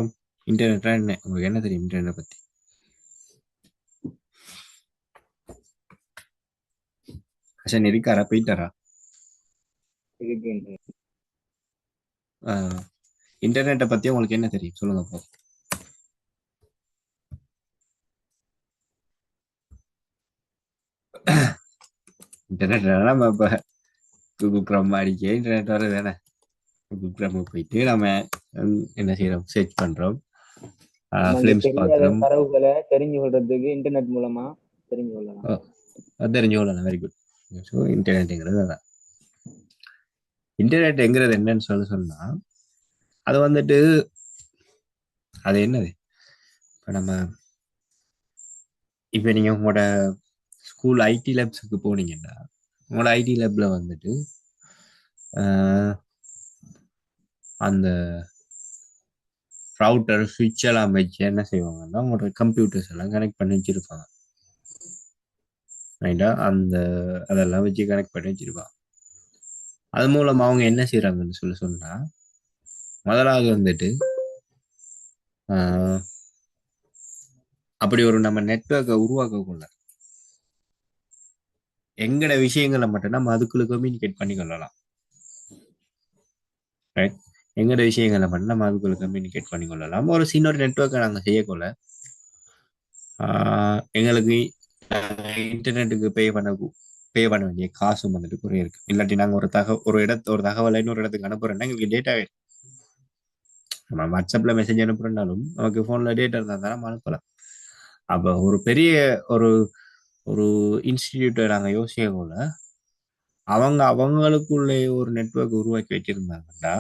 இன்டர்நெட்டா என்ன, உங்களுக்கு என்ன தெரியும் இன்டர்நெட் பற்றி? ஹசன் இருக்காரா, போயிட்டாரா? இன்டர்நெட்டை பற்றி உங்களுக்கு என்ன தெரியும் சொல்லுங்க போ. இன்டர்நெட் நம்ம இப்போ கூகுள் க்ரோம் அடிக்க இன்டர்நெட் வர தானே. கூகுள் க்ரோம் போயிட்டு நம்ம என்ன செய்யறோம், சர்ச் பண்றோம், ஃபிலிம்ஸ் தெரியாத பார்க்குறோம். தரவுகளை தெரிஞ்சு கொள்றதுக்கு இன்டர்நெட் மூலமா தெரிஞ்சு கொள்ளலாம். தெரிஞ்சு கொள்ளலாம். Very good. ஸோ இன்டர்நெட்டுங்கிறது அதான். இன்டர்நெட்ங்கிறது என்னன்னு சொன்னா அது வந்துட்டு அது என்னது, இப்போ நீங்க உங்களோட ஸ்கூல் ஐடி லேப்ஸுக்கு போனீங்கன்னா உங்களோட ஐடி லேப்ல வந்துட்டு அந்த ரவுட்டர் சுவிட்ச் எல்லாம் வச்சு என்ன செய்வாங்கன்னா உங்களோட கம்ப்யூட்டர்ஸ் எல்லாம் கனெக்ட் பண்ணி வச்சிருப்பாங்க. ரைட்டா? அதெல்லாம் வச்சு கனெக்ட் பண்ணி வச்சிருப்பாங்க. அது மூலம் அவங்க என்ன செய்யறாங்கன்னு சொன்னா முதலாவது வந்துட்டு அப்படி ஒரு நம்ம நெட்வொர்க்கை உருவாக்கக்குள்ள எங்கட விஷயங்களை மட்டும் நம்ம அதுக்குள்ள கம்யூனிகேட் பண்ணி கொள்ளலாம். ரைட்? எங்கட விஷயங்களை மட்டும் நம்ம அதுக்குள்ள கம்யூனிகேட் பண்ணி கொள்ளலாம். ஒரு சின்ன நெட்வொர்க்கை நாங்கள் செய்யக்கொள்ள எங்களுக்கு இன்டர்நெட்டுக்கு பே பண்ண வேண்டிய காசும் வந்துட்டு குறைய இருக்கு. இல்லாட்டி நாங்கள் ஒரு தகவலை இன்னொரு இடத்துக்கு அனுப்புறோம்னா எங்களுக்கு டேட்டா வேணும். நம்ம வாட்ஸ்அப்ல மெசேஜ் அனுப்புறோம்னாலும் நமக்கு போன்ல டேட்டா இருந்தா தான் நம்ம அனுப்பலாம். அப்போ ஒரு பெரிய ஒரு ஒரு இன்ஸ்டிடியூட்டை நாங்கள் யோசிக்கக்குள்ள அவங்களுக்குள்ளே ஒரு நெட்வொர்க் உருவாக்கி வச்சிருந்தாங்கன்னா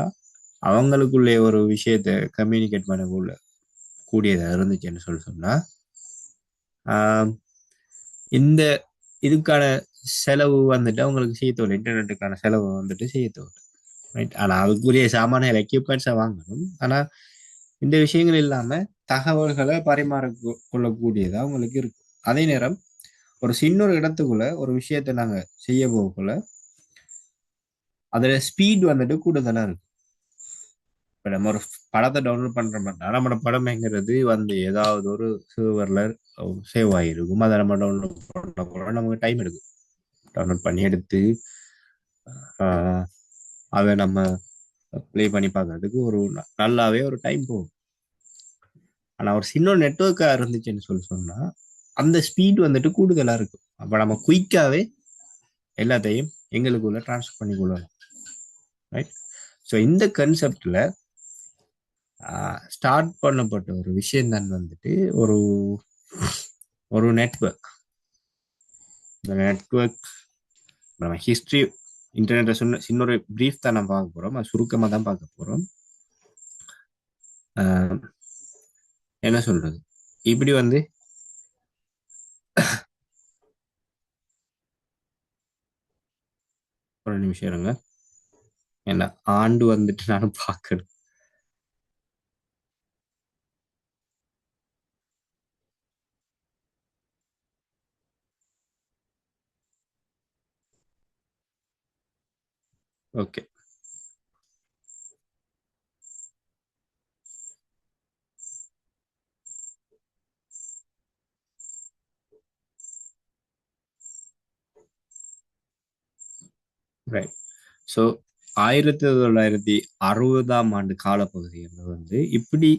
அவங்களுக்குள்ளே ஒரு விஷயத்த கம்யூனிகேட் பண்ண கூடியதா இருந்துச்சுன்னு சொன்னா இந்த இதுக்கான செலவு வந்துட்டு அவங்களுக்கு செய்ய தோணும். இன்டர்நெட்டுக்கான செலவு வந்துட்டு செய்ய தோணும். ரைட்? ஆனா அதுக்குரிய சாமான எக்யூப்மெண்ட்ஸை வாங்கணும். ஆனா இந்த விஷயங்கள் இல்லாம தகவல்களை பரிமாற கொள்ளக்கூடியதா அவங்களுக்கு இருக்கு. அதே நேரம் ஒரு சின்ன இடத்துக்குள்ள ஒரு விஷயத்த நாங்க செய்ய போகக்குள்ள அதுல ஸ்பீட் வந்துட்டு கூடுதலா இருக்கு. இப்ப நம்ம ஒரு படத்தை டவுன்லோட் பண்றோம்னா நம்மளோட படம்ங்கிறது வந்து ஏதாவது ஒரு சர்வர்ல சேவ் ஆகிருக்கும். அதை நம்ம டவுன்லோட் பண்ண போறோம், நமக்கு டைம் எடுக்கும். டவுன்லோட் பண்ணி எடுத்து அதை நம்ம ப்ளே பண்ணி பார்க்கறதுக்கு நல்லாவே ஒரு டைம் போகும். ஆனா ஒரு சின்ன நெட்வொர்க்கா இருந்துச்சுன்னு சொன்னா அந்த ஸ்பீட் வந்துட்டு கூடுதலா இருக்கும். அப்ப நம்ம குயிக்காவே எல்லாத்தையும் எங்களுக்குள்ள டிரான்ஸ்ஃபர் பண்ணி கொள்ளலாம். ரைட்? ஸோ இந்த கன்செப்ட்ல ஸ்டார்ட் பண்ணப்பட்ட ஒரு விஷயம் தான் வந்துட்டு ஒரு ஒரு நெட்வொர்க். இந்த நெட்வொர்க் நம்ம ஹிஸ்டரி இன்டர்நெட்டை சின்ன ஒரு பிரீஃப் தான் நம்ம பார்க்க போறோம். அது சுருக்கமாக தான் பார்க்க போறோம். என்ன சொல்றது, இப்படி வந்து ஒரு நிமிஷம் இருங்க, என்ன ஆண்டு வந்துட்டு நானும் பார்க்கணும். ஓகே. ரைட். ஸோ 1960ஆம் ஆண்டு காலப்பகுதியில் வந்து இப்படி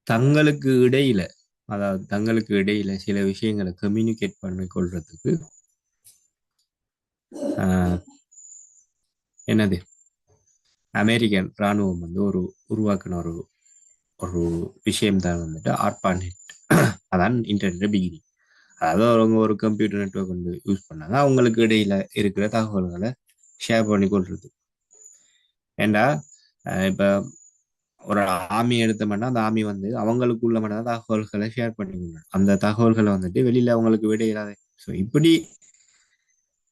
தங்களுக்கு இடையில, அதாவது தங்களுக்கு இடையில சில விஷயங்களை கம்யூனிகேட் பண்ணி கொள்றதுக்கு என்னது அமெரிக்கன் ராணுவம் வந்து உருவாக்கின ஒரு ஒரு விஷயம் தான் வந்துட்டு ஆர்பானெட். அதான் இன்டர்நெட் பிகினிங். அதாவது அவங்க ஒரு கம்ப்யூட்டர் நெட்வொர்க் வந்து யூஸ் பண்ணாங்க அவங்களுக்கு இடையில இருக்கிற தகவல்களை ஷேர் பண்ணி கொள்றது. ஏண்டா இப்ப ஒரு ஆர்மி எடுத்தோம்னா அந்த ஆர்மி வந்து அவங்களுக்குள்ள மட்டும் தகவல்களை ஷேர் பண்ணிக்கணும். அந்த தகவல்களை வந்துட்டு வெளியில அவங்களுக்கு விடையிடாது. ஸோ இப்படி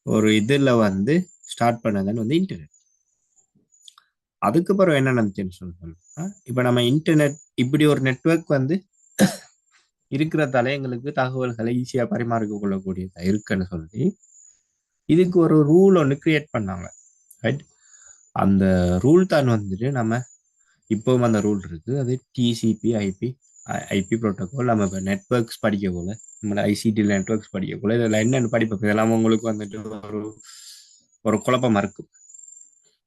ஒரு இதுல வந்து ஸ்டார்ட் பண்ணதுன்னு வந்து இன்டர்நெட். அதுக்கப்புறம் என்ன நடந்துச்சுன்னு சொல்லணும்னா, இப்போ நம்ம இன்டர்நெட் இப்படி ஒரு நெட்வொர்க் வந்து இருக்கிறதால எங்களுக்கு தகவல்களை ஈஸியாக பரிமாறிக்க கொள்ளக்கூடியதா இருக்குன்னு சொல்லி இதுக்கு ஒரு ரூல் ஒன்று கிரியேட் பண்ணாங்க. ரைட். அந்த ரூல் தான் வந்துட்டு நம்ம இப்போவும் அந்த ரூல் இருக்கு. அது டிசிபி ஐபி ப்ரோட்டோகால். நம்ம இப்போ நெட்ஒர்க்ஸ் படிக்கக்குள்ள நம்மளோட ஐசிடி நெட்ஒர்க்ஸ் படிக்கக்குள்ள இதில் என்னென்னு படிப்போம். இதெல்லாம் உங்களுக்கு வந்துட்டு ஒரு ஒரு குழப்பமா இருக்கும்.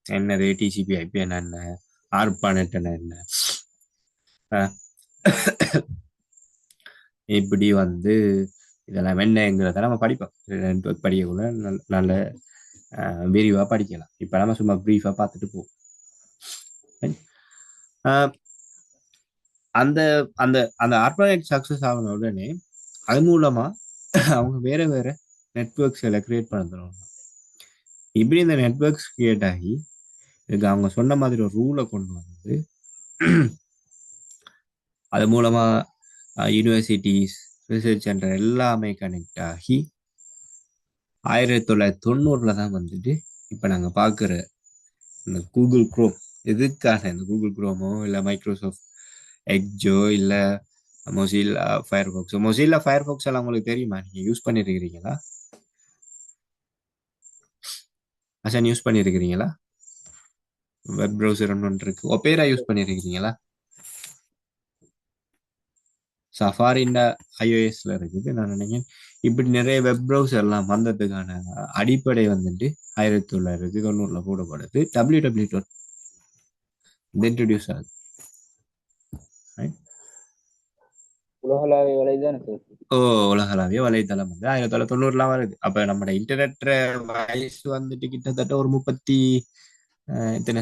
என்னது டிசிபி ஐபி என்ன, ஆர்பானெட் என்ன, இப்படி வந்து இதெல்லாம் என்னங்கிறத நம்ம படிப்போம். நெட்ஒர்க் படிக்கக்குள்ள நல்ல விரிவாக படிக்கலாம். இப்போ நம்ம சும்மா ப்ரீஃபாக பார்த்துட்டு போவோம். அந்த அந்த அந்த ஆர்பானெட் சக்ஸஸ் ஆகின உடனே அது மூலமா அவங்க வேற வேற நெட்ஒர்க்ஸ் எல்லாம் கிரியேட் பண்ணுறோம். இப்படி இந்த நெட்ஒர்க்ஸ் கிரியேட் ஆகி இதுக்கு அவங்க சொன்ன மாதிரி ஒரு ரூலை கொண்டு வந்து அது மூலமா யூனிவர்சிட்டிஸ் ரிசர்ச் சென்டர் எல்லாமே கனெக்ட் ஆகி 1990 தான் வந்துட்டு இப்போ நாங்கள் பார்க்குற இந்த கூகுள் குரோம். எதுக்காக இந்த கூகுள் குரோமோ இல்லை மைக்ரோசாஃப்ட் எக்ஜோ இல்லை மொசில்லா ஃபயர்பாக்ஸ். மொசில்லா ஃபயர்பாக்ஸ் எல்லாம் உங்களுக்கு தெரியுமா? நீங்கள் யூஸ் பண்ணியிருக்கிறீங்களா? அசன் யூஸ் பண்ணியிருக்கிறீங்களா? வெப் ப்ரௌசர் ஒன்று இருக்கு, ஒபேரா யூஸ் பண்ணியிருக்கிறீங்களா? சஃபாரின்ற iOSல இருக்குது. நான் நினைக்கிறேன் இப்படி நிறைய வெப் ப்ரௌசர் எல்லாம் வந்ததுக்கான அடிப்படை வந்துட்டு 1990 போடப்படுது. www இன்ட்ரடியூஸ் ஆகுது. உலகளாவிய வலைதான் சார். ஓ, உலகளாவிய வலைதளம் வந்து 1990 வருது. அப்ப நம்ம இன்டர்நெட் வயசு வந்துட்டு கிட்டத்தட்ட ஒரு எத்தனை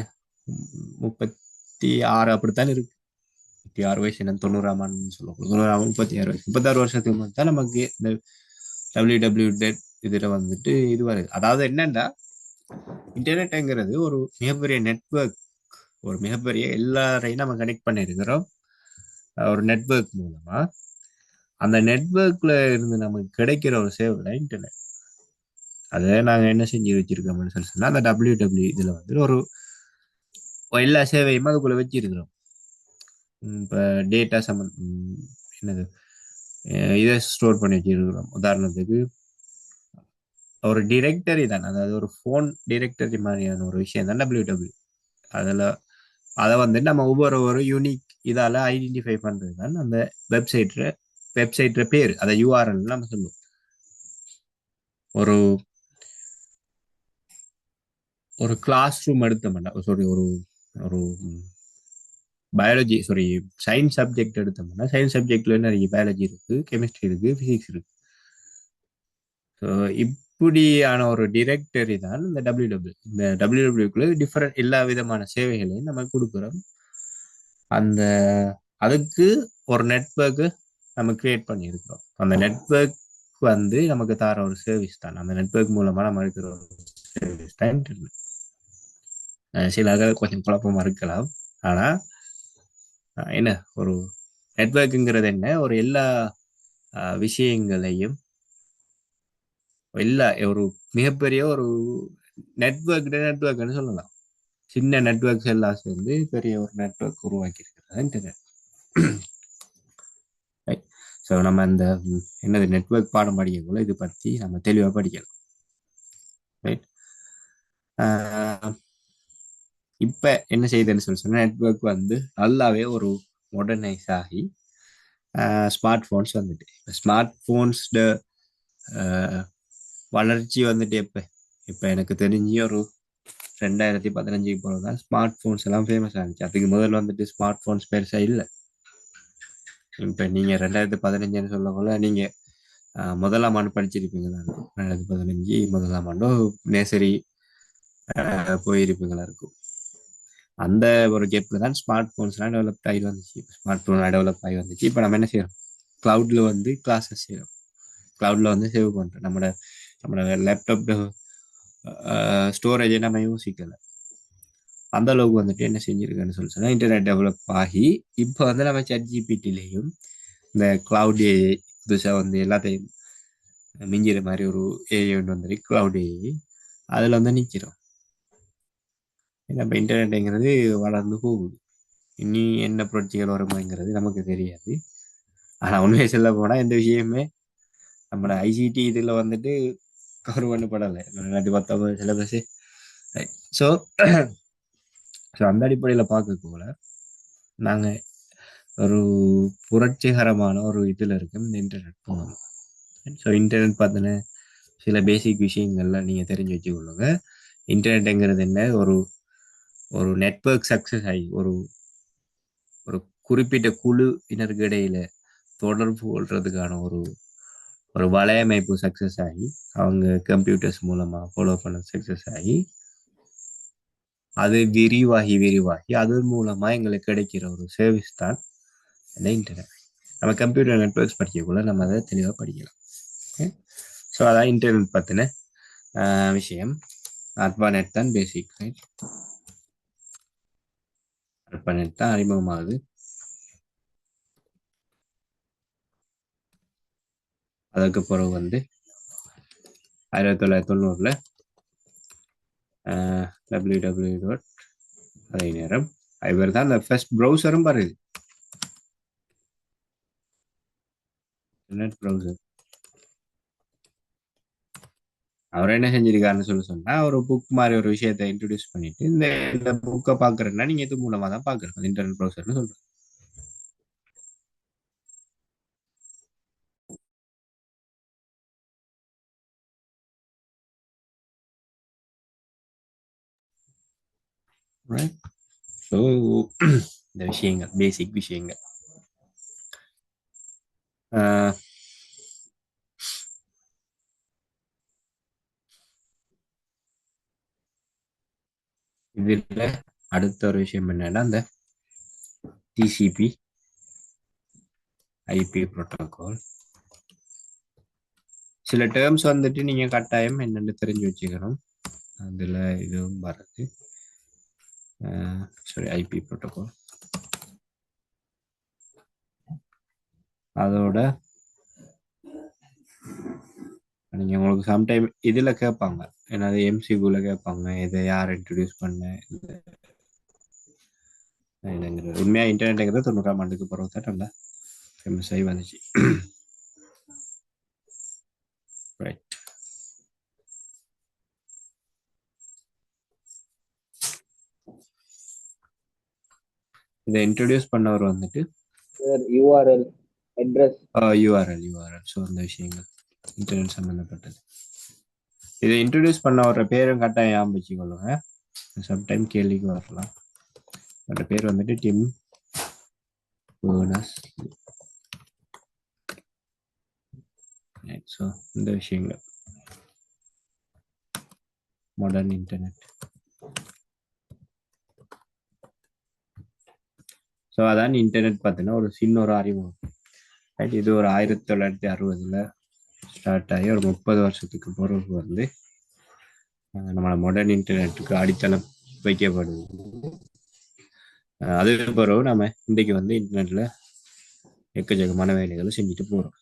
36 அப்படித்தான் இருக்கு. 36 வயசு என்ன 90ஆம் ஆண்டுன்னு சொல்லுவோம். 36 வயசு 36 வருஷத்துக்கு முன்னாடி தான் நமக்கு இந்த www இதுல வந்துட்டு இது வருது. அதாவது என்னன்னா, இன்டர்நெட்ங்கிறது ஒரு மிகப்பெரிய நெட்வொர்க். ஒரு மிகப்பெரிய எல்லாரையும் நம்ம கனெக்ட் பண்ணிருக்கிறோம் ஒரு நெட்வொர்க் மூலமா. அந்த நெட்வொர்க்ல இருந்து நமக்கு கிடைக்கிற ஒரு சேவை தான் இன்டர்நெட். அதை நாங்க என்ன செஞ்சு வச்சிருக்கோம்னு சொல்லி சொன்னா, அந்த www இதுல வந்து ஒரு எல்லா சேவையுமே அதுக்குள்ள வச்சிருக்கிறோம். இப்ப டேட்டா என்னது இதை ஸ்டோர் பண்ணி வச்சிருக்கிறோம். உதாரணத்துக்கு ஒரு டிரெக்டரி தான், அதாவது ஒரு ஃபோன் டிரெக்டரி மாதிரியான ஒரு விஷயம் தான் www. அதில் அதை வந்து நம்ம ஒவ்வொரு யூனிக் இதால ஐடென்டிஃபை பண்றது தான் அந்த வெப்சைட்ல பேர், அதை யூஆர்எல் நம்ம சொல்லுவோம். ஒரு ஒரு கிளாஸ் ரூம் எடுத்தோம்னா, சாரி ஒரு ஒரு சயின்ஸ் சப்ஜெக்ட் எடுத்தோம்னா, சயின்ஸ் சப்ஜெக்ட்ல நிறைய பயாலஜி இருக்கு, கெமிஸ்ட்ரி இருக்கு, பிசிக்ஸ் இருக்கு. ஸோ இப்படியான ஒரு டிரெக்டரி தான் இந்த www. இந்த www டிஃபரெண்ட் எல்லா விதமான சேவைகளையும் நம்ம கொடுக்குறோம். அந்த அதுக்கு ஒரு நெட்வொர்க்கு நம்ம கிரியேட் பண்ணியிருக்கிறோம். அந்த நெட்வொர்க் வந்து நமக்கு தர ஒரு சர்வீஸ் தான். அந்த நெட்வொர்க் மூலமா நம்ம இருக்கிற ஒரு சர்வீஸ் தான் இன்டர்நெட். சில கொஞ்சம் குழப்பமா இருக்கலாம். ஆனா என்ன ஒரு நெட்வொர்க்குங்கிறது என்ன, ஒரு எல்லா விஷயங்களையும் ஒரு மிகப்பெரிய ஒரு நெட்வொர்க்னு சொல்லலாம். சின்ன நெட்வொர்க்ஸ் எல்லாம் சேர்ந்து பெரிய ஒரு நெட்வொர்க் உருவாக்கி இருக்கிறது இன்டர்நெட். ஸோ நம்ம அந்த என்னது நெட்வொர்க் பாடம் படிக்கக்குள்ள இது பற்றி நம்ம தெளிவாக படிக்கலாம். ரைட். இப்போ என்ன செய்யுதுன்னு சொன்னா, நெட்வொர்க் வந்து நல்லாவே ஒரு மாடர்னைஸ் ஆகி ஸ்மார்ட் ஃபோன்ஸ் வந்துட்டு, ஸ்மார்ட் ஃபோன்ஸ்ட வளர்ச்சி வந்துட்டு இப்போ எனக்கு தெரிஞ்சு ஒரு 2015 போலதான் ஸ்மார்ட் ஃபோன்ஸ் எல்லாம் ஃபேமஸ் ஆனிச்சு. அதுக்கு முதல்ல வந்துட்டு ஸ்மார்ட் ஃபோன்ஸ் பெருசா இல்லை. இப்போ நீங்க 2015 சொல்ல போல நீங்க முதலாம் ஆண்டு படிச்சிருப்பீங்களா? 2015 முதலாம் ஆண்டோ நேசரி போயிருப்பீங்களா இருக்கும். அந்த ஒரு கேப்ல தான் ஸ்மார்ட் போன்ஸ்லாம் டெவலப் ஆகி வந்துச்சு. ஸ்மார்ட் போன் டெவலப் ஆகி வந்துச்சு. இப்போ நம்ம என்ன செய்யறோம்? கிளவுட்ல வந்து கிளாஸஸ் செய்யறோம். கிளவுட்ல வந்து சேவ் பண்றோம். நம்மளோட லேப்டாப் ஸ்டோரேஜை நம்ம யோசிக்கல. அந்த அளவுக்கு வந்துட்டு என்ன செஞ்சிருக்கேன்னு சொல்லி சொன்னா, இன்டர்நெட் டெவலப் ஆகி இப்போ வந்து நம்ம ChatGPT-லயும் இந்த கிளவுட் ஏஐ புதுசாக வந்து எல்லாத்தையும் மிஞ்சிற மாதிரி ஒரு ஏஐ ஒன்று வந்துருக்கு, கிளவுட் ஏஐ. அதில் வந்து நிற்கிறோம். ஏன்னா இப்போ இன்டர்நெட்டுங்கிறது வளர்ந்து போகுது. இனி என்ன புரட்சிகள் வருமாங்கிறது நமக்கு தெரியாது. ஆனால் உண்மையை சொல்ல போனால் எந்த விஷயமே நம்மளோட ஐசிடி இதில் வந்துட்டு கவர் பண்ணப்படலை 2019 சிலபஸ். ஸோ ஸோ அந்த அடிப்படையில் பார்க்க போல நாங்கள் ஒரு புரட்சிகரமான ஒரு இதில் இருக்கும் இந்த இன்டர்நெட் போனோம். ஸோ இன்டர்நெட் பார்த்தின சில பேசிக் விஷயங்கள்லாம் நீங்கள் தெரிஞ்சு வச்சுக்கொள்ளுங்க. இன்டர்நெட்டுங்கிறது என்ன, ஒரு ஒரு நெட்வொர்க் சக்ஸஸ் ஆகி ஒரு ஒரு குறிப்பிட்ட குழு இனருக்கு இடையில தொடர்பு கொள்றதுக்கான ஒரு ஒரு வலையமைப்பு சக்ஸஸ் ஆகி அவங்க கம்ப்யூட்டர்ஸ் மூலமா ஃபாலோ பண்ண சக்ஸஸ் ஆகி அது விரிவாகி விரிவாகி அது மூலமா எங்களுக்கு கிடைக்கிற ஒரு சர்வீஸ் தான் இந்த இன்டர்நெட். நம்ம கம்ப்யூட்டர் நெட்ஒர்க்ஸ் படிக்கக்குள்ள நம்ம அதை தெளிவாக படிக்கலாம். ஸோ அதான் இன்டர்நெட் பற்றின விஷயம். அர்பானெட் தான் பேசிக், ரைட்? அர்பானெட் தான் அறிமுகமாகுது. அதுக்கு பிறகு வந்து 1990 www. அதே நேரம் இவர் தான் அந்த ஃபர்ஸ்ட் ப்ரௌசரும் வருது, இன்டர்நெட் ப்ரௌசர். அவர் என்ன செஞ்சிருக்காருன்னு சொன்னா ஒரு புக் மாதிரி ஒரு விஷயத்தை இன்ட்ரடியூஸ் பண்ணிட்டு இந்த புக்கை பாக்குறேன்னா நீங்க இது மூலமா தான் பாக்குறது இன்டர்நெட் ப்ரௌசர்னு சொல்றேன். ஸோ இந்த விஷயங்கள் பேசிக் விஷயங்கள். இதுல அடுத்த ஒரு விஷயம் என்னன்னா இந்த டிசிபி ஐபி புரோட்டோகால். சில டேர்ம்ஸ் வந்துட்டு நீங்க கட்டாயம் என்னென்னு தெரிஞ்சு வச்சுக்கணும். அதுல இதுவும் வருது. Sorry, IP protocol. அதோட நீங்க உங்களுக்கு சம்டைம் இதுல கேட்பாங்க, என்னது எம்சிகுல கேட்பாங்க, இதை யார் இன்ட்ரடியூஸ் பண்ண இதுங்கிறது. உண்மையா இன்டர்நெட்டுங்கிறது 90ஆம் ஆண்டுக்கு பிறகு தான் நல்லா ஃபேமஸ் ஆகி வந்துச்சு. ரைட். இதை இன்ட்ரடியூஸ் பண்ணவர் வந்துட்டு யூஆர்எல் அட்ரஸ் யூஆர்எல். ஸோ அந்த விஷயங்கள் இன்டர்நெட் சம்பந்தப்பட்டது. இதை இன்ட்ரடியூஸ் பண்ணவர பேரும் கட்டாயம் ஞாபகம் வச்சுக்கொள்ளுங்க, சம்டைம் கேள்விக்கு வரலாம். அந்த பேர் வந்துட்டு டிம் பர்னர்ஸ். ஸோ இந்த விஷயங்கள் மாடர்ன் இன்டர்நெட். ஸோ அதான் இன்டர்நெட் பார்த்தீங்கன்னா ஒரு சின்ன ஒரு அறிமுகம், ரைட்? இது ஒரு 1960 ஸ்டார்ட் ஆகி ஒரு 30 வருஷத்துக்கு பிறகு வந்து நம்மளோட மாடர்ன் இன்டர்நெட்டுக்கு அடித்தளம் வைக்கப்படுது. அதுக்கு பிறகு நம்ம இன்றைக்கு வந்து இன்டர்நெட்ல எக்கச்சக்கமான வேலைகளை செஞ்சுட்டு போறோம்.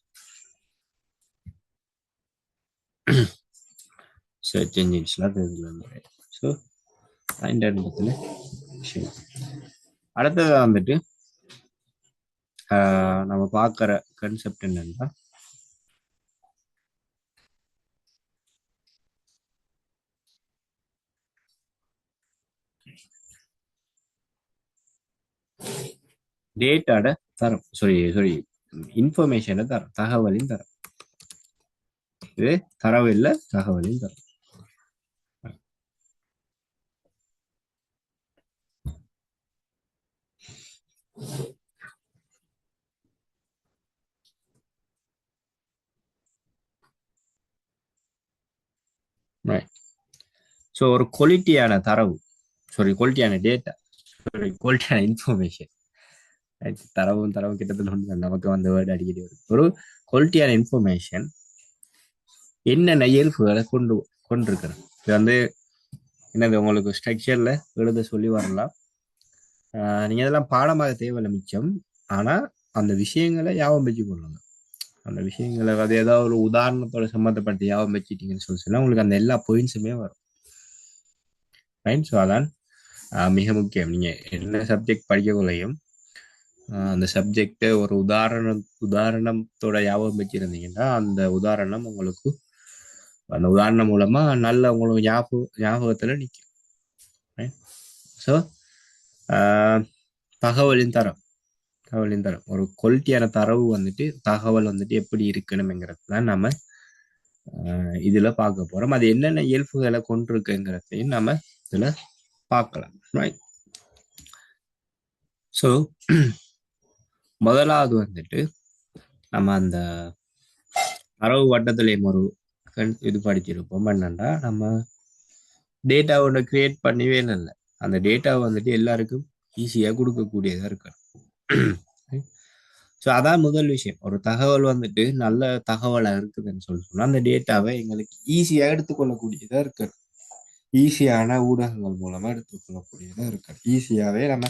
சர்ச் என்ஜின்ஸ்லாம் தெரிஞ்சு. ஸோ இன்டர்நெட்டில் விஷயம். அடுத்தது வந்துட்டு நம்ம பார்க்குற கன்செப்ட் என்னன்னா டேட்டாட தரம். சாரி இன்ஃபர்மேஷனை தரம், தகவலின் தரம். இது தரவு இல்லை, தகவலின் தரம். ஸோ ஒரு குவாலிட்டியான தரவு, குவாலிட்டியான டேட்டா, குவாலிட்டியான இன்ஃபர்மேஷன். தரவும் கிட்டத்தட்ட ஒன்று நமக்கு வந்து வேர்டு அடிக்கடி வரும். ஒரு குவாலிட்டியான இன்ஃபர்மேஷன் என்னென்ன இயல்புகளை கொண்டிருக்கிறேன். இது வந்து என்னது உங்களுக்கு ஸ்ட்ரக்சர்ல எழுத சொல்லி வரலாம். நீங்க இதெல்லாம் பாடமாக தேவையில்லை மிச்சம். ஆனா அந்த விஷயங்களை யாபம் வச்சு கொள்ளுங்க. அந்த விஷயங்களை அது ஏதாவது ஒரு உதாரணத்தோட சம்மந்தப்பட்ட யாபம் வச்சுட்டீங்கன்னு சொல்லி சொன்னா உங்களுக்கு அந்த எல்லா பாயிண்ட்ஸுமே வரும். ரைட். ஸோ அதான் மிக முக்கியம். நீங்க என்ன சப்ஜெக்ட் படிக்கக்குள்ளையும் அந்த சப்ஜெக்டை ஒரு உதாரணத்தோட ஞாபகம் வச்சிருந்தீங்கன்னா அந்த உதாரணம் உங்களுக்கு அந்த உதாரணம் மூலமா நல்ல உங்களுக்கு ஞாபகத்துல நிற்கும். ஸோ தகவலின் தரம் தகவலின் தரம் ஒரு குவாலிட்டியான தரவு வந்துட்டு தகவல் வந்துட்டு எப்படி இருக்கணுங்கிறது தான் நம்ம இதுல பார்க்க போறோம். அது என்னென்ன இயல்புகளை கொண்டிருக்குங்கிறதையும் நம்ம இதுல பார்க்கலாம். ரைட். ஸோ முதலாவது வந்துட்டு நம்ம அந்த தரவு வட்டத்திலையும் ஒரு இது படிச்சிருப்போம். என்னன்னா நம்ம டேட்டா ஒன்று கிரியேட் பண்ணவே இல்லை. அந்த டேட்டா வந்துட்டு எல்லாருக்கும் ஈஸியாக கொடுக்கக்கூடியதா இருக்கு. ஸோ அதான் முதல் விஷயம். ஒரு தகவல் வந்துட்டு நல்ல தகவலாக இருக்குதுன்னு சொன்னா அந்த டேட்டாவை எங்களுக்கு ஈஸியாக எடுத்துக்கொள்ளக்கூடியதா இருக்கு. ஈஸியான ஊடகங்கள் மூலமா எடுத்துக்கொள்ளக்கூடியதா இருக்கு. ஈஸியாவே நம்ம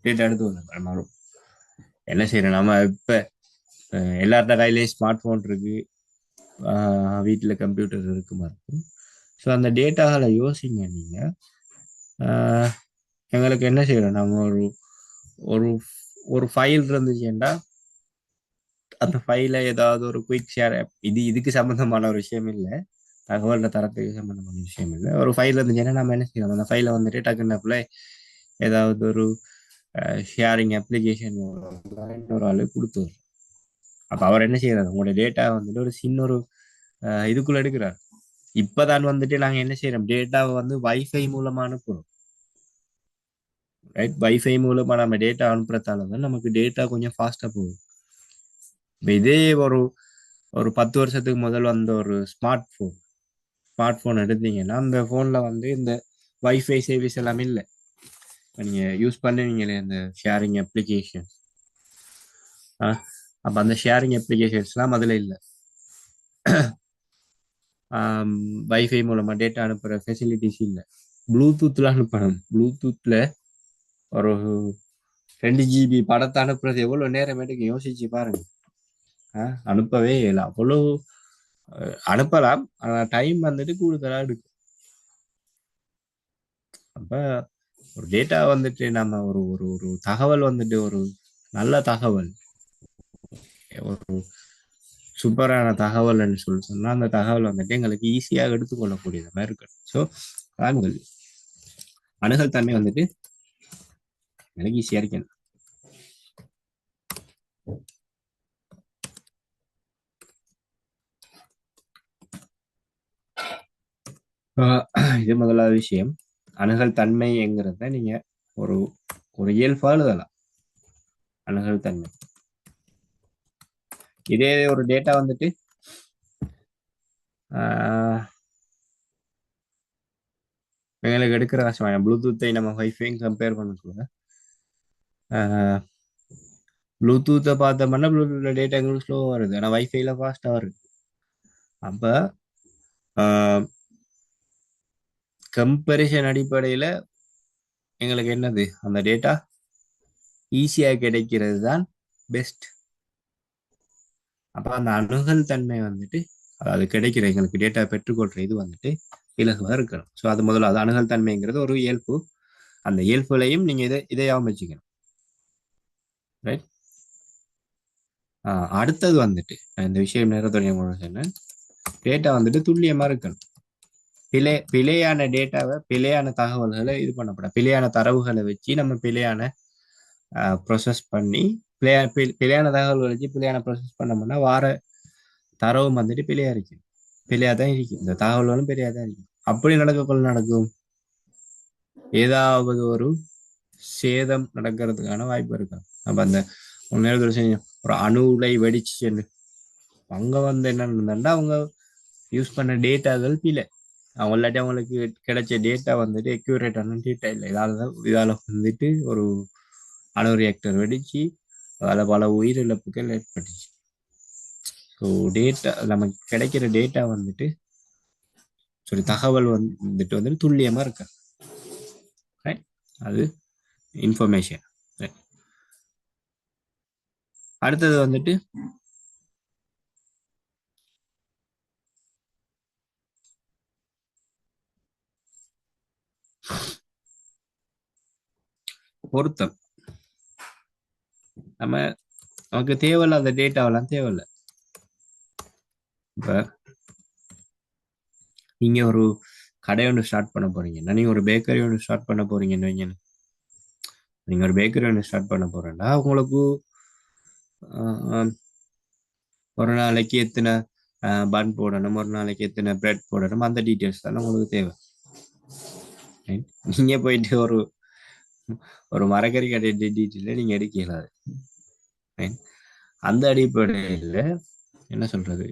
டேட்டா எடுத்து மாறும். என்ன செய்யறோம் நம்ம இப்ப எல்லார்ட்ட கையிலேயே ஸ்மார்ட் போன் இருக்கு, வீட்டில் கம்ப்யூட்டர் இருக்கு மாதிரி. ஸோ அந்த டேட்டாகளை யோசிங்க நீங்க. எங்களுக்கு என்ன செய்யறோம் நம்ம ஒரு ஒரு ஒரு ஃபைல் இருந்துச்சுன்னா அந்த ஃபைல ஏதாவது ஒரு குயிக் ஷேர் இதுக்கு சம்பந்தமான ஒரு விஷயம் இல்லை, தகவல் தரத்துக்கு சம்பந்தமான விஷயம் இல்லை. ஒரு ஃபைல் இருந்துச்சுன்னா நம்ம என்ன செய்யணும், அந்த ஃபைலை வந்துட்டு டக்குன்னு ஏதாவது ஒரு ஷேரிங் அப்ளிகேஷன் ஒரு ஆளு கொடுத்து அப்ப அவர் என்ன செய்யறாரு, உங்களோட டேட்டா வந்துட்டு ஒரு சின்ன ஒரு இதுக்குள்ள எடுக்கிறார். இப்பதான் வந்துட்டு நாங்க என்ன செய்யறோம், டேட்டாவை வந்து வைஃபை மூலமா அனுப்புறோம். ரைட். வைஃபை மூலமா நம்ம டேட்டா அனுப்புறதால தான் நமக்கு டேட்டா கொஞ்சம் ஃபாஸ்டா போகும். இதே ஒரு ஒரு 10 வருஷத்துக்கு முதல் வந்த ஒரு ஸ்மார்ட் போன் எடுத்தீங்கன்னா அந்த போன்ல வந்து இந்த வைஃபை சர்வீஸ் எல்லாம் இல்லை. நீங்க யூஸ் பண்ணுவீங்களே இந்த ஷேரிங் அப்ளிகேஷன், அப்ப அந்த ஷேரிங் அப்ளிகேஷன்ஸ்லாம் அதுல இல்லை. வைஃபை மூலமா டேட்டா அனுப்புற ஃபெசிலிட்டிஸ் இல்லை. ப்ளூடூத்ல அனுப்பணும். ப்ளூடூத்ல ஒரு 2 GB படத்தை அனுப்புறது எவ்வளவு நேரம் எடுக்கும் யோசிச்சு பாருங்க. அனுப்பவே இல்லை. அவ்வளவு அனுப்பலாம், ஆனா டைம் வந்துட்டு கூடுதலா எடுக்கும். அப்ப ஒரு டேட்டா வந்துட்டு நம்ம ஒரு ஒரு ஒரு தகவல் வந்துட்டு ஒரு நல்ல தகவல், ஒரு சூப்பரான தகவல்னு சொன்னா அந்த தகவல் வந்துட்டு எங்களுக்கு ஈஸியாக எடுத்துக்கொள்ளக்கூடியது மாதிரி இருக்கு. ஸோ அணுகல் தன்மை வந்துட்டு எனக்கு ஈஸியா இருக்கணும். இது முதலாவது விஷயம். அணுகல் தன்மைங்கிறத நீங்க ஒரு ஒரு இயல்பா எழுதலாம். அணுகல் தன்மை. இதே ஒரு டேட்டா வந்துட்டு எங்களுக்கு எடுக்கிற கஷ்டம். ப்ளூடூத்தை நம்ம வைஃபையும் கம்பேர் பண்ண ப்ளூடூத்தை பார்த்தோம்னா ப்ளூடூத்ல டேட்டா எங்களுக்கு ஸ்லோவாக வருது, ஆனால் வைஃபைல ஃபாஸ்ட்டாக வருது. அப்போ கம்பேரிசன் அடிப்படையில் எங்களுக்கு என்னது, அந்த டேட்டா ஈஸியாக கிடைக்கிறது தான் பெஸ்ட். அப்போ அந்த அணுகல் தன்மை வந்துட்டு அது கிடைக்கிற எங்களுக்கு டேட்டா பெற்றுக்கொள்ற இது வந்துட்டு இலகுவாக இருக்கணும். ஸோ அது முதல்ல அது அணுகல் தன்மைங்கிறது ஒரு இயல்பு. அந்த இயல்புலையும் நீங்க இதையாவும் வச்சுக்கணும். ரைட். அடுத்தது வந்துட்டு இந்த விஷயம் நேரத்துடைய சொன்னேன், டேட்டா வந்துட்டு துல்லியமா இருக்கணும். பிழையான டேட்டாவை, பிழையான தகவல்களை இது பண்ணப்பட, பிழையான தரவுகளை வச்சு நம்ம பிழையான ப்ரொசஸ் பண்ணி பிழையான தகவல்களை வச்சு பிழையான ப்ரொசஸ் பண்ணோம்னா வார தரவு வந்துட்டு பிழையா இருக்கு, பிழையா தான் இருக்கு. இந்த தகவல்களும் பிழையா தான் இருக்கு. அப்படி நடக்கக்குள்ள நடக்கும், ஏதாவது ஒரு சேதம் நடக்கிறதுக்கான வாய்ப்பு இருக்கு. அப்ப அந்த நேரத்தில் ஒரு அணு உலை வெடிச்சு அங்க வந்து என்ன நடந்தா அவங்க யூஸ் பண்ண டேட்டாகள் பிழை. அவங்க இல்லாட்டி அவங்களுக்கு கிடைச்ச டேட்டா வந்துட்டு அக்யூரேட்டான டேட்டா இல்லை. இதால வந்துட்டு ஒரு அணு ரியாக்டர் வெடிச்சு அதில் பல உயிரிழப்புகள் ஏற்பட்டுச்சு. ஸோ டேட்டா நமக்கு கிடைக்கிற டேட்டா வந்துட்டு தகவல் வந்துட்டு துல்லியமா இருக்க, அது இன்ஃபர்மேஷன். அடுத்தது வந்துட்டு பொருத்தம். நம்ம நமக்கு தேவையில்ல அந்த டேட்டாவெல்லாம் தேவையில்ல. இப்ப நீங்க ஒரு கடை ஒன்று ஸ்டார்ட் பண்ண போறீங்கன்னா, நீங்க ஒரு பேக்கரி ஒன்று ஸ்டார்ட் பண்ண போறீங்கன்னு வைங்க. நீங்க ஒரு பேக்கரி ஒன்று ஸ்டார்ட் பண்ண போறேன்னா உங்களுக்கு ஆஹ், ஒரு நாளைக்கு எத்தனை பன் போடணும், ஒரு நாளைக்கு எத்தனை பிரெட் போடணும், அந்த டீட்டெயில்ஸ் தானே உங்களுக்கு தேவை. Right? நீங்க போயிட்டு ஒரு ஒரு மரக்கறி கடை டீட்டெயில நீங்க எடுக்க இயலாது. Right? அந்த அடிப்படையில் என்ன சொல்றது,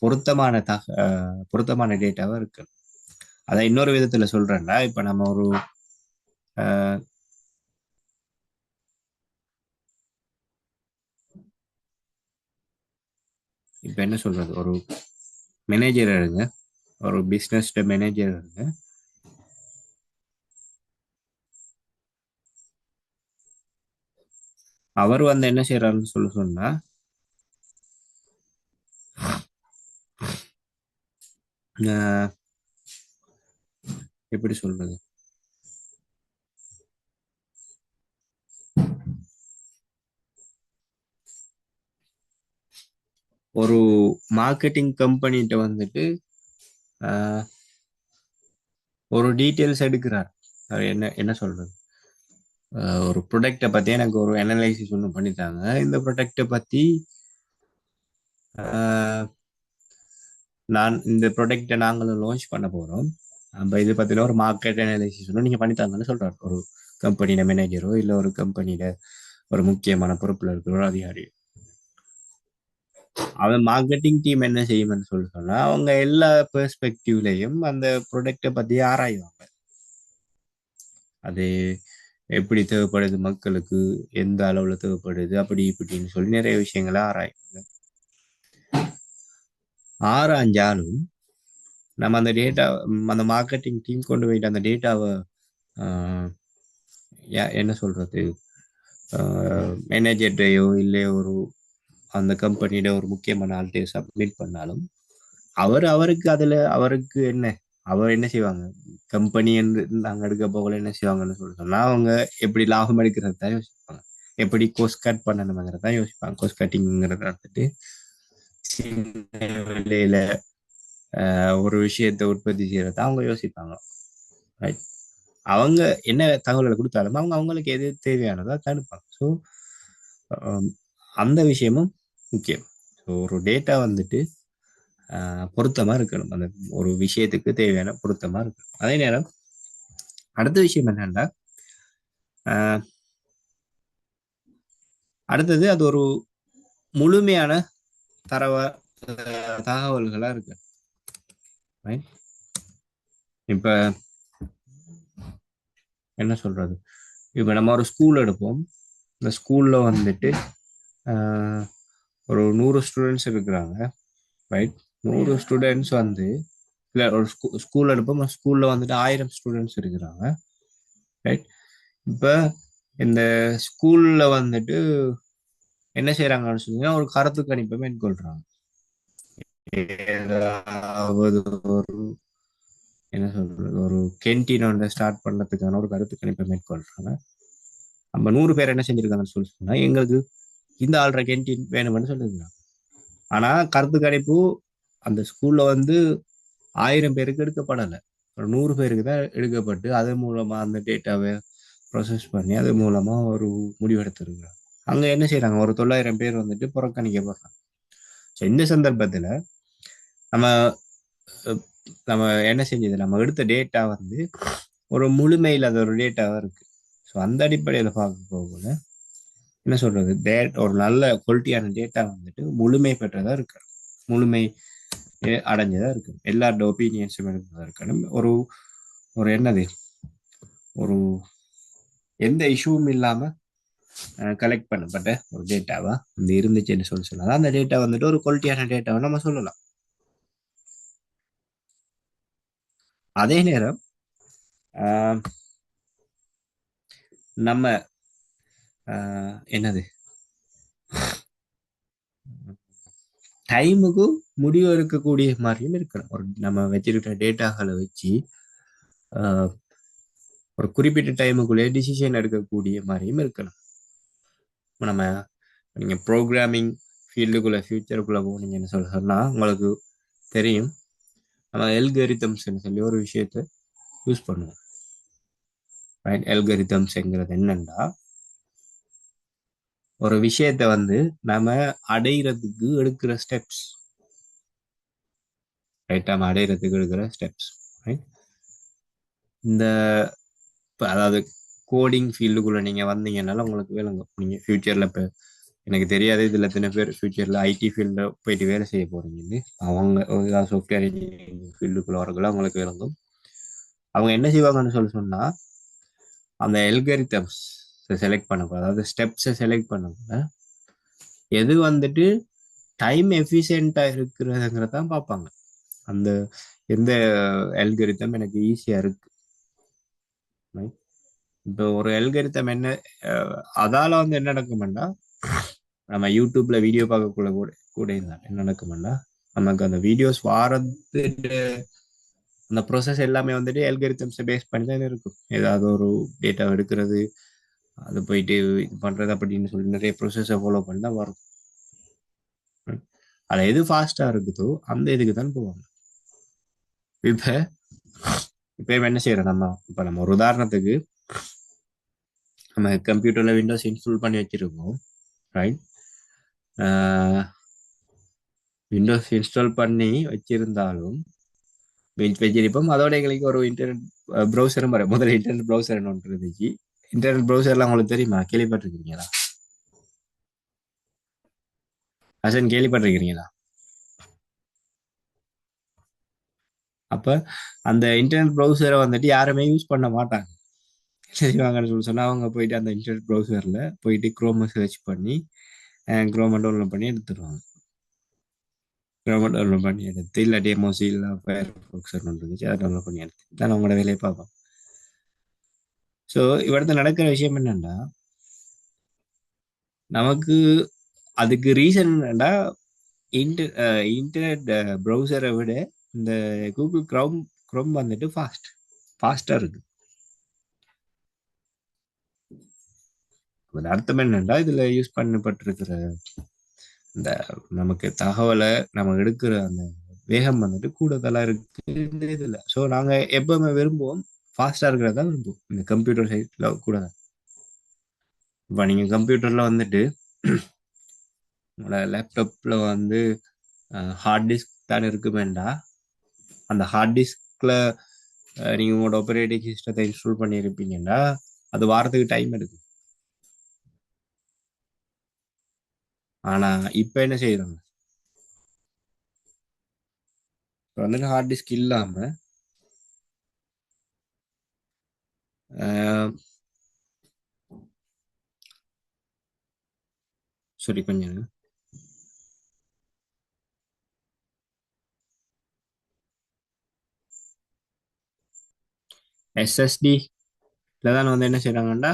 பொருத்தமான பொருத்தமான டேட்டாவா இருக்கு. அதை இன்னொரு விதத்துல சொல்றேன்னா, இப்ப நம்ம ஒரு அஹ், இப்ப என்ன சொல்றது, ஒரு மேனேஜர் இருங்க, ஒரு பிசினஸ் மேனேஜர் இருங்க. அவர் வந்து என்ன செய்யறாருன்னு சொன்னா, அஹ், எப்படி சொல்றது, ஒரு மார்க்கெட்டிங் கம்பெனிட்ட வந்துட்டு அஹ், ஒரு டீட்டெயில்ஸ் எடுக்கிறார். அவர் என்ன என்ன சொல்றது, ஒரு ப்ராடக்டை பத்தி எனக்கு ஒரு அனலைசிஸ் ஒன்று பண்ணித்தாங்க, இந்த ப்ராடக்டை பத்தி அஹ், நான் இந்த ப்ராடக்டை நாங்களும் லான்ச் பண்ண போறோம், அப்ப இது பத்தின ஒரு மார்க்கெட் அனலைசிஸ் ஒன்று நீங்க பண்ணித்தாங்கன்னு சொல்றாரு ஒரு கம்பெனியோட மேனேஜரோ இல்ல ஒரு கம்பெனியோட ஒரு முக்கியமான பொறுப்புல இருக்கிற ஒரு அதிகாரி. அவன் மார்க்கெட்டிங் டீம் என்ன செய்யும்னு சொல்லி சொன்னா, அவங்க எல்லா பெர்ஸ்பெக்டிவ்லையும் அந்த ப்ராடக்டை பத்தி ஆராய்வாங்க. அது எப்படி தேவைப்படுது மக்களுக்கு, எந்த அளவுல தேவைப்படுது, அப்படி இப்படின்னு சொல்லி நிறைய விஷயங்களை ஆராய்வாங்க. ஆராய்ஞ்சாலும் நம்ம அந்த டேட்டா, அந்த மார்க்கெட்டிங் டீம் கொண்டு போயிட்டு அந்த டேட்டாவை என்ன சொல்றது, மேனேஜர்டையோ இல்லை ஒரு அந்த கம்பெனியோட ஒரு முக்கியமான ஆள்கிட்ட சப்மிட் பண்ணாலும், அவருக்கு அதுல அவருக்கு என்ன, அவர் என்ன செய்வாங்க, கம்பெனி என்று நாங்க எடுக்க போகல என்ன செய்வாங்கன்னு சொல்லி சொன்னா, அவங்க எப்படி லாபம் எடுக்கிறது தான் யோசிப்பாங்க, எப்படி கோஸ்ட் கட் பண்ணணுங்கிறத தான் யோசிப்பாங்க. கோஸ்ட் கட்டிங்கிறத வந்துட்டு சின்ன விலையில ஒரு விஷயத்தை உற்பத்தி செய்யறத அவங்க யோசிப்பாங்க. ரைட்? அவங்க என்ன தகவல்களை கொடுத்தாலும் அவங்க அவங்களுக்கு எது தேவையானதோ தடுப்பாங்க. ஸோ அந்த விஷயமும் முக்கியம். ஸோ ஒரு டேட்டா வந்துட்டு பொருத்தமா இருக்கணும், அந்த ஒரு விஷயத்துக்கு தேவையான பொருத்தமா இருக்கணும். அதே நேரம் அடுத்த விஷயம் என்னன்னா, ஆஹ் அடுத்தது அது ஒரு முழுமையான தரவ தகவல்களா இருக்கு. Right? இப்ப என்ன சொல்றது, இப்ப நம்ம ஒரு ஸ்கூல் எடுப்போம். இந்த ஸ்கூல்ல வந்துட்டு ஆஹ் ஒரு 100 ஸ்டூடெண்ட்ஸ் இருக்கிறாங்க. ரைட்? 100 ஸ்டூடெண்ட்ஸ் வந்து இல்ல, ஒரு ஸ்கூல் எடுப்போம், ஸ்கூல்ல வந்துட்டு 1000 ஸ்டூடெண்ட்ஸ் இருக்கிறாங்க. ரைட்? இப்ப இந்த ஸ்கூல்ல வந்துட்டு என்ன செய்யறாங்கன்னு சொன்னீங்கன்னா, ஒரு கருத்து கணிப்பை மேற்கொள்றாங்க. ஏதாவது ஒரு என்ன சொல்றது, ஒரு கேன்டீன் ஒன்றை ஸ்டார்ட் பண்ணதுக்கான ஒரு கருத்து கணிப்பை மேற்கொள்றாங்க. நம்ம 100 பேர் என்ன செஞ்சிருக்காங்கன்னு சொல்லி சொன்னா, எங்களுக்கு இந்த ஆள்ற கேன்டீன் வேணும்னு சொல்லியிருக்காங்க. ஆனா கருத்து கணிப்பு அந்த ஸ்கூல்ல வந்து 1000 பேருக்கு எடுக்கப்படலை, ஒரு 100 பேருக்கு தான் எடுக்கப்பட்டு அது மூலமா அந்த டேட்டாவை ப்ரொசஸ் பண்ணி அது மூலமா ஒரு முடிவெடுத்திருக்கிறாங்க. அங்க என்ன செய்யறாங்க, ஒரு 900 பேர் வந்துட்டு புறக்கணிக்கப்படுறாங்க. ஸோ இந்த சந்தர்ப்பத்துல நம்ம அஹ், நம்ம என்ன செஞ்சது, நம்ம எடுத்த டேட்டா வந்து ஒரு முழுமையில் அது ஒரு டேட்டாவா இருக்கு. ஸோ அந்த அடிப்படையில் பார்க்க போகல என்ன சொல்றது, ஒரு நல்ல குவாலிட்டியான டேட்டா வந்துட்டு முழுமை பெற்றதா இருக்கு, முழுமை அடைஞ்சதா இருக்கு, எல்லாரோட ஒப்பீனியன்ஸும் எடுத்ததா இருக்கணும். ஒரு ஒரு என்னது, ஒரு எந்த இஷ்யூவும் இல்லாம கலெக்ட் பண்ணப்பட்ட ஒரு டேட்டாவா இந்த இருந்துச்சுன்னு சொல்லலாம். அந்த டேட்டா வந்துட்டு ஒரு குவாலிட்டியான டேட்டாவை நம்ம சொல்லலாம். அதே நேரம் ஆஹ் நம்ம என்னது, டைமுக்கு முடிவு எடுக்கக்கூடிய மாதிரியும் இருக்கணும். ஒரு நம்ம வச்சிருக்கிற டேட்டாக்களை வச்சு ஆஹ் ஒரு குறிப்பிட்ட டைமுக்குள்ளே டிசிஷன் எடுக்கக்கூடிய மாதிரியும் இருக்கணும். இப்ப நம்ம நீங்க ப்ரோக்ராமிங் ஃபீல்டுக்குள்ள ஃபியூச்சருக்குள்ள போனீங்கன்னு சொன்னா உங்களுக்கு தெரியும். நம்ம எல்கரிதம்ஸ்ன்னு சொல்லி ஒரு விஷயத்த யூஸ் பண்ணுவோம். ரைட்? எல்கரிதம்ஸ்ங்கிறது என்னன்னா ஒரு விஷயத்த வந்து நம்ம அடையிறதுக்கு எடுக்கிற ஸ்டெப்ஸ். ரைட்? நம்ம அடையிறதுக்கு எடுக்கிற ஸ்டெப்ஸ். ரைட்? இந்த அதாவது கோடிங் ஃபீல்டுக்குள்ள நீங்க வந்தீங்கன்னால உங்களுக்கு விளங்கும். நீங்க ஃபியூச்சர்ல இப்போ எனக்கு தெரியாது இதுல எத்தனை பேர் ஃபியூச்சர்ல ஐடி ஃபீல்ட போயிட்டு வேலை செய்ய போறீங்கன்னு. அவங்க ஏதாவது சாஃப்ட்வேர் இன்ஜினியரிங் ஃபீல்டுக்குள்ள வரக்குள்ள அவங்களுக்கு விளங்கும். அவங்க என்ன செய்வாங்கன்னு சொன்னா அந்த எல்கரிதம்ஸ் செலக்ட் பண்ண, அதாவது ஸ்டெப்ஸை செலக்ட் பண்ண எது வந்துட்டு டைம் எஃபிஷியண்டா இருக்கிறதுங்கிறதான் பார்ப்பாங்க. அந்த எந்த அல்காரிதம் எனக்கு ஈஸியா இருக்கு. right? இப்போ ஒரு அல்காரிதம் என்ன அதால வந்து என்ன நடக்கும்னா நம்ம யூடியூப்ல வீடியோ பார்க்கக்குள்ள கூட கூட இருந்தால் என்ன நடக்கும்னா நமக்கு அந்த வீடியோஸ் வாரது அந்த ப்ரோசஸ் எல்லாமே வந்துட்டு அல்காரிதம்ஸை பேஸ் பண்ணி தான் இருக்கும். ஏதாவது ஒரு டேட்டா எடுக்கிறது, அது போயிட்டு இது பண்றது அப்படின்னு சொல்லி நிறைய ப்ரோசஸை ஃபாலோ பண்ணி தான் வரும். அதுல எது ஃபாஸ்டா இருக்குதோ அந்த இதுக்கு தான் போவாங்க. இப்ப இப்ப என்ன செய்யறோம் நம்ம, இப்ப நம்ம ஒரு உதாரணத்துக்கு நம்ம கம்ப்யூட்டர்ல விண்டோஸ் இன்ஸ்டால் பண்ணி வச்சிருக்கோம். ரைட்? விண்டோஸ் இன்ஸ்டால் பண்ணி வச்சிருந்தாலும் வச்சிருப்போம். அதோட எங்களுக்கு ஒரு இன்டர்நெட் ப்ரௌசரும் வரும். முதல்ல இன்டர்நெட் ப்ரௌசர் ஒன்று இருந்துச்சு. இன்டர்நெட் ப்ரௌசர்லாம் உங்களுக்கு தெரியுமா? கேள்விப்பட்டிருக்கீங்களா? அசன் கேள்விப்பட்டிருக்கிறீங்களா? அப்ப அந்த இன்டர்நெட் ப்ரௌசரை வந்துட்டு யாருமே யூஸ் பண்ண மாட்டாங்க. செய்வாங்கன்னு சொல்லி சொன்னா அவங்க போயிட்டு அந்த இன்டர்நெட் ப்ரௌசர்ல போயிட்டு குரோமை சர்ச் பண்ணி குரோமை டவுன்லோட் பண்ணி எடுத்துருவாங்க. குரோமை டவுன்லோட் பண்ணி எடுத்து இல்லாட்டி மொசில்லா ஃபயர்ஃபாக்ஸ் இருந்துச்சு அதை டவுன்லோட் பண்ணி எடுத்து தான் அவங்களோட வேலையை பார்ப்போம். ஸோ இவரது நடக்கிற விஷயம் என்னன்னா நமக்கு அதுக்கு ரீசன் என்னன்னா இன்டர்நெட் ப்ரௌசரை விட இந்த கூகுள் க்ரோம் வந்துட்டு ஃபாஸ்டா இருக்கு. அர்த்தம் என்னன்னா இதுல யூஸ் பண்ணப்பட்டிருக்கிற இந்த நமக்கு தகவலை நம்ம எடுக்கிற அந்த வேகம் வந்துட்டு கூடுதலா இருக்கு இந்த இதுல. ஸோ நாங்க எப்பவுமே விரும்புவோம் ஃபாஸ்டா இருக்கிறதா விரும்புவோம் இந்த கம்ப்யூட்டர் சைட்ல கூட தான். இப்போ நீங்க கம்ப்யூட்டர்ல வந்துட்டு உங்களோட லேப்டாப்ல வந்து ஹார்ட் டிஸ்க் தான் இருக்குமேண்டா அந்த ஹார்ட் டிஸ்க்ல நீங்க உங்களோட ஆப்பரேட்டிங் சிஸ்டத்தை இன்ஸ்டால் பண்ணியிருப்பீங்கன்னா அது வாரத்துக்கு டைம் எடுக்கும். ஆனா இப்ப என்ன செய்யறாங்க, இப்போ வந்துட்டு ஹார்ட் டிஸ்க் இல்லாம சரி கொஞ்சம் எஸ்எஸ்டி தான் வந்து என்ன செய்யறாங்கன்னா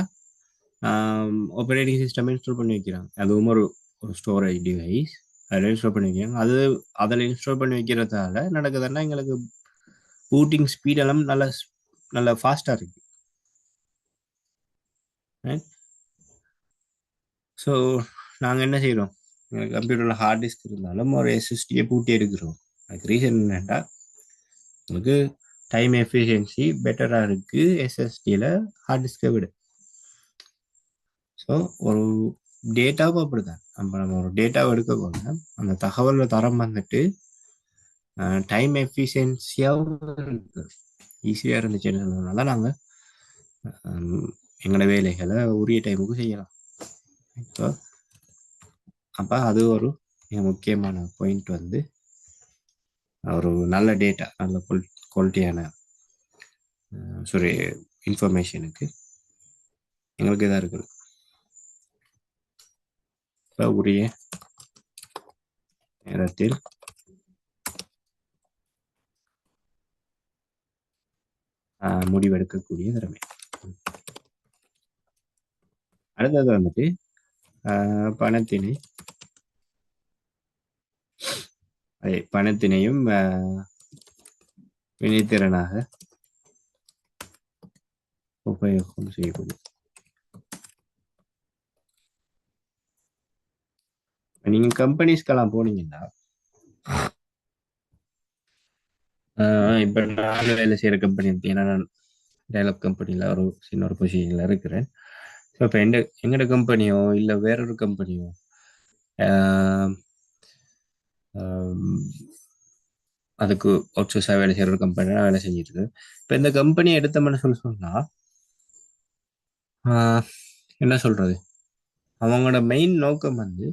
ஆப்பரேட்டிங் சிஸ்டம் இன்ஸ்டால் பண்ணி வைக்கிறாங்க. அதுவும் ஒரு ஒரு ஸ்டோரேஜ் டிவைஸ் அதில் இன்ஸ்டால் பண்ணி வைக்கிறாங்க. அது அதில் இன்ஸ்டால் பண்ணி வைக்கிறதால நடக்குதுன்னா எங்களுக்கு பூட்டிங் ஸ்பீட் எல்லாம் நல்ல ஃபாஸ்ட்டாக இருக்கு. ஸோ நாங்கள் என்ன செய்கிறோம், எங்கள் கம்ப்யூட்டரில் ஹார்ட் டிஸ்க் இருந்தாலும் ஒரு எஸ்எஸ்டியை பூட்டி எடுக்கிறோம். அதுக்கு ரீசன் என்னென்னா உங்களுக்கு டைம் எஃபிஷியன்சி பெட்டராக இருக்குது எஸ்எஸ்டியில் ஹார்ட் டிஸ்கை விட. ஸோ ஒரு டேட்டாவும் அப்படிதான். நம்ம ஒரு டேட்டாவை எடுக்கக்கொள்ள அந்த தகவலோட தரம் வந்துட்டு டைம் எஃபிஷியன்சியாகவும் இருக்கு, ஈஸியாக இருந்துச்சுன்றதுனால நாங்கள் எங்களோட வேலைகளை உரிய டைமுக்கு செய்யலாம். இப்போ அப்போ அது ஒரு மிக முக்கியமான பாயிண்ட் வந்து ஒரு நல்ல டேட்டா நல்ல குவாலிட்டியான சாரி இன்ஃபர்மேஷனுக்கு எங்களுக்கு இதாக இருக்குது. இப்போ உரிய நேரத்தில் முடிவெடுக்கக்கூடிய திறமை. அடுத்தது வந்துட்டு பணத்தினை பணத்தினையும் வினைத்திறனாக உபயோகம் செய்யக்கூடிய. நீங்க கம்பெனிஸ்க்கெல்லாம் போனீங்கன்னா இப்ப நான் வேலை செய்யற கம்பெனி ஏன்னா நான் டெவலப் கம்பெனில ஒரு சின்ன ஒரு பொசிஷன்ல இருக்கிறேன். ஸோ இப்போ எங்கட கம்பெனியோ இல்லை வேறொரு கம்பெனியோ அதுக்கு அவுட்சோர்ஸாக வேலை செய்கிற ஒரு கம்பெனி வேலை செஞ்சுட்டு இருக்கு. இப்போ இந்த கம்பெனியை எடுத்தோம்னு சொன்னா என்ன சொல்றது, அவங்களோட மெயின் நோக்கம் வந்து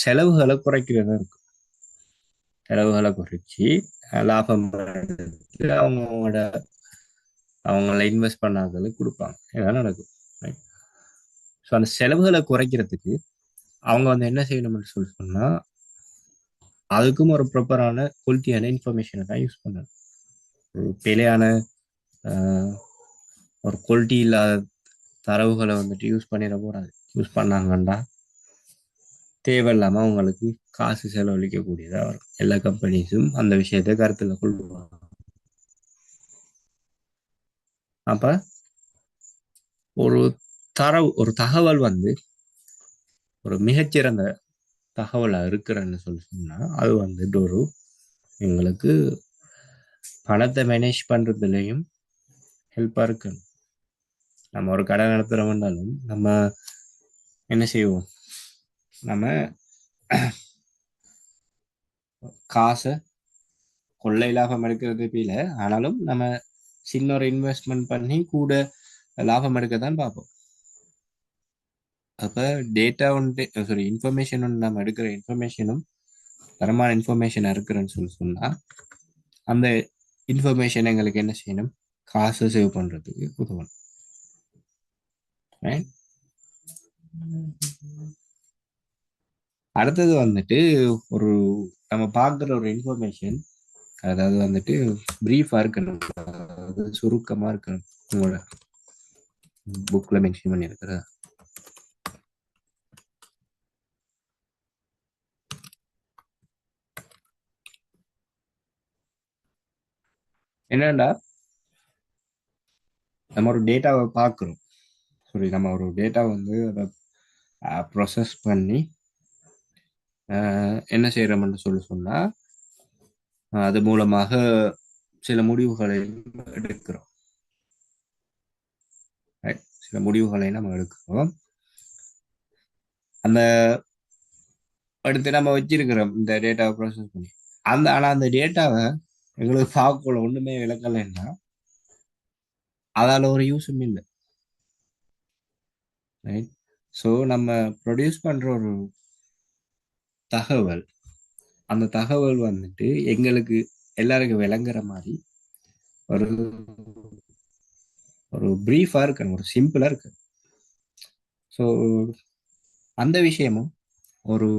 செலவுகளை குறைக்கிறதா இருக்கு. செலவுகளை குறைச்சி லாபம் எடுத்து அவங்கள இன்வெஸ்ட் பண்ணாதவங்களுக்கு கொடுப்பாங்க. இதான் நடக்கும். ஸோ அந்த செலவுகளை குறைக்கிறதுக்கு அவங்க வந்து என்ன செய்யணும்னு சொன்னா அதுக்கும் ஒரு ப்ராப்பரான குவாலிட்டியான இன்ஃபர்மேஷனை தான் யூஸ் பண்ணணும். பிழையான ஒரு குவாலிட்டி இல்லாத தரவுகளை வந்துட்டு யூஸ் பண்ணிட கூடாது. யூஸ் பண்ணாங்கன்னா தேவையில்லாம அவங்களுக்கு காசு செலவழிக்கக்கூடியதாக வரும். எல்லா கம்பெனிஸும் அந்த விஷயத்தை கருத்தில் கொள்வாங்க. அப்ப ஒரு ஒரு தகவல் வந்து ஒரு மிகச்சிறந்த தகவலா இருக்கிறன்னு சொன்னா அது வந்துட்டு ஒரு எங்களுக்கு பணத்தை மேனேஜ் பண்றதுலயும் ஹெல்ப்பா இருக்கு. நம்ம ஒரு கடை நடத்துறோம்னாலும் நம்ம என்ன செய்வோம், நம்ம காசை கொள்ளை லாபம் எடுக்கிறது இல்லை, ஆனாலும் நம்ம சின்ன ஒரு இன்வெஸ்ட்மெண்ட் பண்ணி கூட லாபம் எடுக்க தான் பார்ப்போம். அப்ப டேட்டா ஒன்று சாரி இன்ஃபர்மேஷன் ஒன்று நம்ம எடுக்கிற இன்ஃபர்மேஷனும் தரமான இன்ஃபர்மேஷன் இருக்கிறேன்னு சொன்னா அந்த இன்ஃபர்மேஷன் எங்களுக்கு என்ன செய்யணும், காசு சேவ் பண்றதுக்கு உதவணும். அடுத்தது வந்துட்டு ஒரு நம்ம பார்க்குற ஒரு இன்ஃபர்மேஷன் அதாவது வந்துட்டு பிரீஃபா இருக்கணும், அதாவது சுருக்கமா இருக்கணும். உங்களோட புக்ல மென்ஷன் பண்ணியிருக்கிற என்னடா, நம்ம ஒரு டேட்டாவை பார்க்குறோம். சாரி, நம்ம ஒரு டேட்டா வந்து அதை ப்ரொசஸ் பண்ணி என்ன செய்யறோம்னு சொன்னா அது மூலமாக சில முடிவுகளை எடுக்கிறோம். சில முடிவுகளை நம்ம எடுக்கிறோம். அந்த அடுத்து நம்ம வச்சிருக்கிறோம் இந்த டேட்டாவை ப்ராசஸ் பண்ணி ஆனா அந்த டேட்டாவை எங்களுக்கு பார்க்கல ஒண்ணுமே விளக்கலைன்னா அதால ஒரு யூஸும் இல்லை. ரைட். ஸோ நம்ம ப்ரொடியூஸ் பண்ற ஒரு தகவல், அந்த தகவல் வந்துட்டு எங்களுக்கு எல்லாருக்கும் விளங்குற மாதிரி ஒரு ஒரு பிரீஃபா இருக்கணும், ஒரு சிம்பிளா இருக்கு. ஸோ அந்த விஷயமும் ஒரு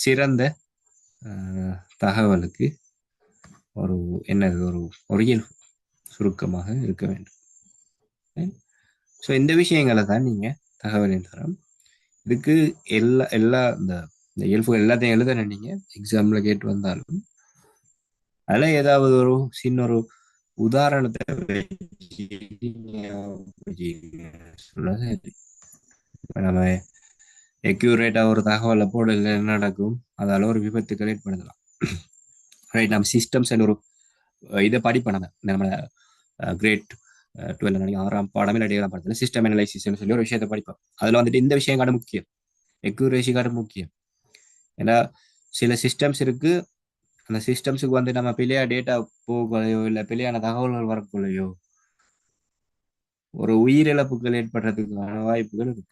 சிறந்த தகவலுக்கு ஒரு என்னது ஒரு சுருக்கமாக இருக்க வேண்டும். ஸோ இந்த விஷயங்களை தான் நீங்க தகவலின் தரம் இதுக்கு எல்லா இந்த இயல்பு எல்லாத்தையும் எழுத நீங்க எக்ஸாம்ல கேட்டு வந்தாலும் அதில் ஏதாவது ஒரு சின்ன ஒரு உதாரணத்தை நம்ம எக்யூரேட்டா ஒரு தகவலை போடல என்ன நடக்கும், அதால ஒரு விபத்துக்கள் ஏற்படுத்தலாம். ரைட். நம்ம சிஸ்டம்ஸ் ஒரு இதை படிப்போம். நம்ம கிரேட் 12 6ஆம் பாடம் இல்லை 7ஆம் பாடத்துல சிஸ்டம் அனலைசிஸ் சொல்லி ஒரு விஷயத்தை படிப்போம். அதுல வந்துட்டு இந்த விஷயம் காட்ட முக்கியம், எக்யூரேசி காட்ட முக்கியம். ஏன்னா சில சிஸ்டம்ஸ் இருக்கு, அந்த சிஸ்டம்ஸுக்கு வந்து நம்ம பிள்ளையா டேட்டா போகலையோ இல்லை பிள்ளையான தகவல்கள் வரக்குள்ளையோ ஒரு உயிரிழப்புகள் ஏற்படுறதுக்கான வாய்ப்புகள் இருக்கு.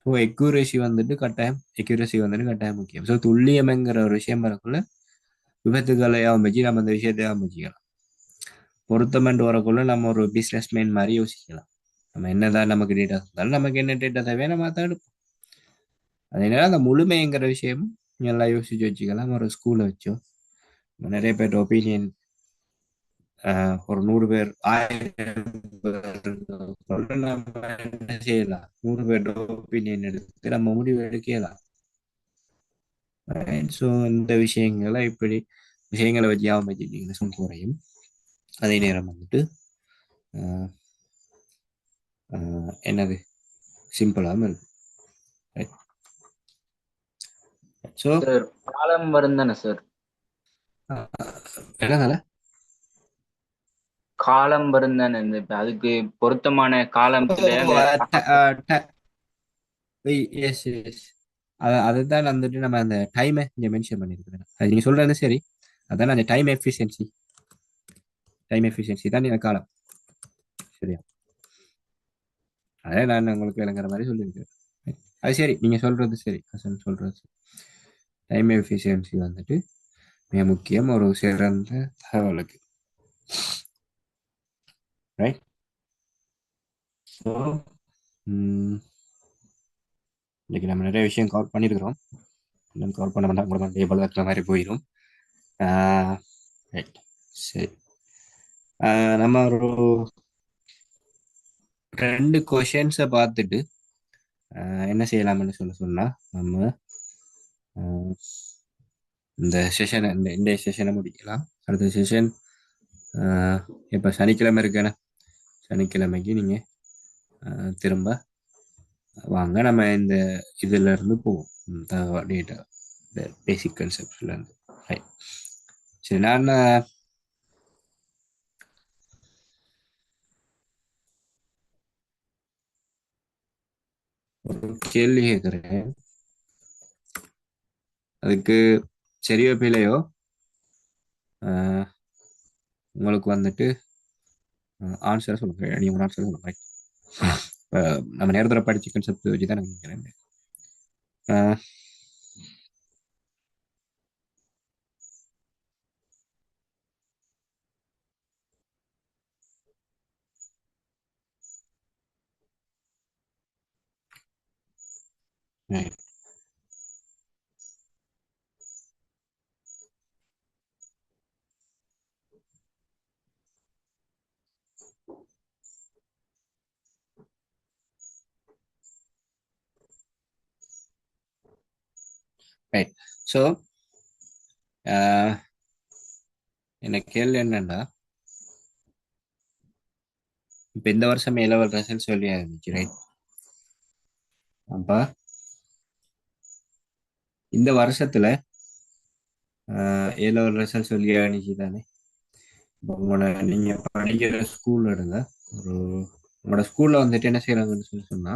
ஸோ எக்யூரேசி வந்துட்டு கட்டாயம் முக்கியம். ஸோ துல்லியம்ங்கிற ஒரு விஷயம் வரக்குள்ள விபத்துக்களை அமைச்சு நம்ம அந்த விஷயத்தை அமைச்சிக்கலாம். பொருத்தமென்று வரக்குள்ள நம்ம ஒரு பிஸ்னஸ் மேன் மாதிரி யோசிக்கலாம். நம்ம என்னதான் நமக்கு டேட்டா இருந்தாலும் நமக்கு என்ன டேட்டா தேவையோ நம்ம தான் எடுப்போம். அதனால அந்த முழுமைங்கிற விஷயமும் எல்லாம் யோசிச்சு வச்சுக்கலாம். ஒரு ஸ்கூலை வச்சோ நிறைய பேர் ஒப்பீனியன் ஒரு 100 பேர் 1000 பேர் நம்ம என்ன செய்யலாம், 100 பேர் ஒப்பீனியன் எடுத்து நம்ம முடிவு எடுக்கலாம். ஸோ இந்த விஷயங்களை இப்படி விஷயங்களை வச்சு ஞாபகம் வச்சுக்கிட்டீங்கன்னா குறையும். அதே நேரம் வந்துட்டு என்னது சிம்பிளாகவும் இருக்கு. ஸோ சார் காலம் வரும் தானே சார்? என்னதால காலம் வரும் தானே, இப்ப அதுக்கு பொருத்தமான காலத்துல அந்த எஸ் எஸ் அதுதான் வந்துட்டு நம்ம அந்த டைமை இங்கே மென்ஷன் பண்ணியிருக்கிறேன். அது நீங்கள் சொல்றது சரி. அதான் அந்த டைம் எஃபிஷியன்சி தான் எனக்கு காலம். சரியா? அதே நான் உங்களுக்கு விளங்குற மாதிரி சொல்லியிருக்கேன். அது சரி, நீங்க சொல்றது சரி. ஹசன் சொல்றது சரி. டைம் எஃபிஷியன்சி வந்துட்டு மிக முக்கியம் ஒரு சிறந்த தகவலுக்கு. ரைட். ஸோ இன்னைக்கு நம்ம நிறைய விஷயம் கவர் பண்ணியிருக்கிறோம். இன்னும் கவர் பண்ண வேண்டாம், கூட டேபிள் வைக்கிற மாதிரி போயிடும். ரைட். சரி. நம்ம ஒரு 2 கொஷின்ஸை பார்த்துட்டு என்ன செய்யலாம்னு சொன்னா நம்ம இந்த செஷனை இந்த செஷனை முடிக்கலாம். அடுத்த செஷன் இப்போ சனிக்கிழமை இருக்கேன, சனிக்கிழமைக்கு நீங்கள் திரும்ப வாங்க, நம்ம இந்த இதுல இருந்து போவோம், டேட்டா பேசிக் கன்செப்ட்ல இருந்து. ரைட். சரி, நான் ஒரு கேள்வி கேட்குறேன். அதுக்கு சரியோ பிழையோ உங்களுக்கு வந்துட்டு ஆன்சரை சொல்லுங்க. நீங்க ஒரு ஆன்சர் சொல்லுங்க. ரைட். நம்ம நேரத்தில் படிச்ச கன்செப்ட் வச்சு தான் நான் நினைக்கிறேன். ரைட். ரைட். ஸோ என்ன கேள்வி என்னன்னா, இப்போ இந்த வருஷம் A-level ரிசல்ட்ஸ் சொல்லி ஆரம்பிச்சு. ரைட். அப்ப இந்த வருஷத்துல A-level ரிசல்ட்ஸ் சொல்லி ஆரம்பிச்சு தானே. உங்களோட நீங்க படிக்கிற ஸ்கூல் எடுங்க. ஒரு உங்களோட ஸ்கூல்ல வந்துட்டு என்ன செய்யறாங்கன்னு சொன்னா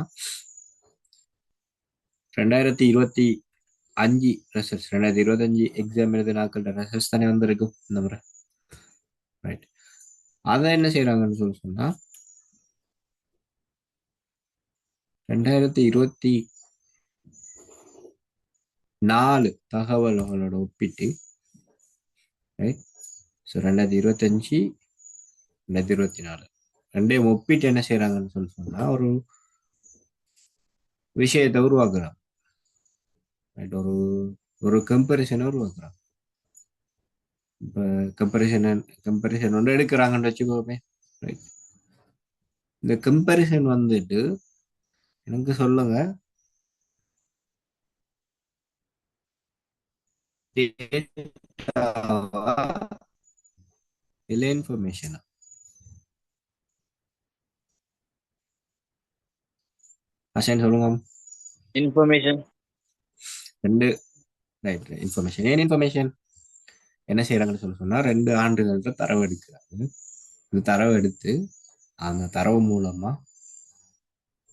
2025 ரிசல்ட்ஸ், 2025 எக்ஸாம் எழுதின நாட்கள் ரிசல்ட்ஸ் தானே வந்திருக்கும் இந்த முறை. ரைட். அதை என்ன செய்யறாங்கன்னு சொன்னா 2024 தகவல்களோட ஒப்பிட்டு, ரைட். ஸோ 2025 2024 ரெண்டையும் ஒப்பிட்டு என்ன செய்யறாங்கன்னு சொன்னா ஒரு விஷயத்தை உருவாக்குறாங்க. ரைட். ஒரு ஒரு கம்பேரிசனை உருவாக்குறாங்க. இப்போ கம்பேரிசன் ஒன்று எடுக்கிறாங்கன்னு வச்சுக்கோமே. ரைட். இந்த கம்பேரிசன் வந்துட்டு எனக்கு சொல்லுங்க, இல்ல இன்ஃபர்மேஷனா? அசைன் சொல்லுங்க. இன்ஃபர்மேஷன். ரெண்டு. ரைட். இன்ஃபர்மேஷன். ஏன் இன்ஃபர்மேஷன் என்ன செய்யறாங்கன்னு சொன்னா 2 ஆண்டுகள்ல தரவு எடுக்கிறாங்க. இந்த தரவு எடுத்து அந்த தரவு மூலமா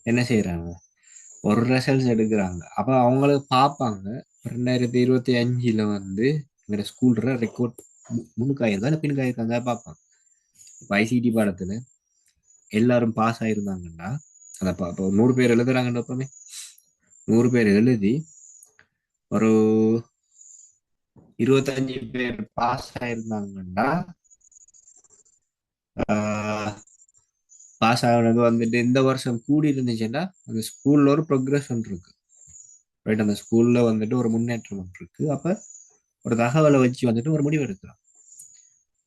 என்ன செய்யறாங்க, ஒரு ரிசல்ட்ஸ் எடுக்கிறாங்க. அப்ப அவங்களுக்கு பார்ப்பாங்க 2025 வந்து எங்க ஸ்கூல்ற ரெக்கார்ட் முன்னுக்காயிருக்கா இல்லை பின்னுக்காயிருக்காங்க பார்ப்பாங்க. இப்போ ஐசிடி பாடத்துல எல்லாரும் பாஸ் ஆயிருந்தாங்கன்னா அதை இப்போ 100 பேர் எழுதுறாங்கன்னு எப்பவுமே 100 பேர் எழுதி ஒரு 25 பேர் பாஸ் ஆயிருந்தாங்கன்னா பாஸ் ஆகுறது வந்துட்டு இந்த வருஷம் கூடி இருந்துச்சுன்னா அந்த ஸ்கூல்ல ஒரு ப்ரோக்ரஷன் இருக்கு. ரைட். அந்த ஸ்கூல்ல வந்துட்டு ஒரு முன்னேற்றம் இருக்கு. அப்ப ஒரு தகவலை வச்சு வந்துட்டு ஒரு முடிவு எடுக்கலாம்.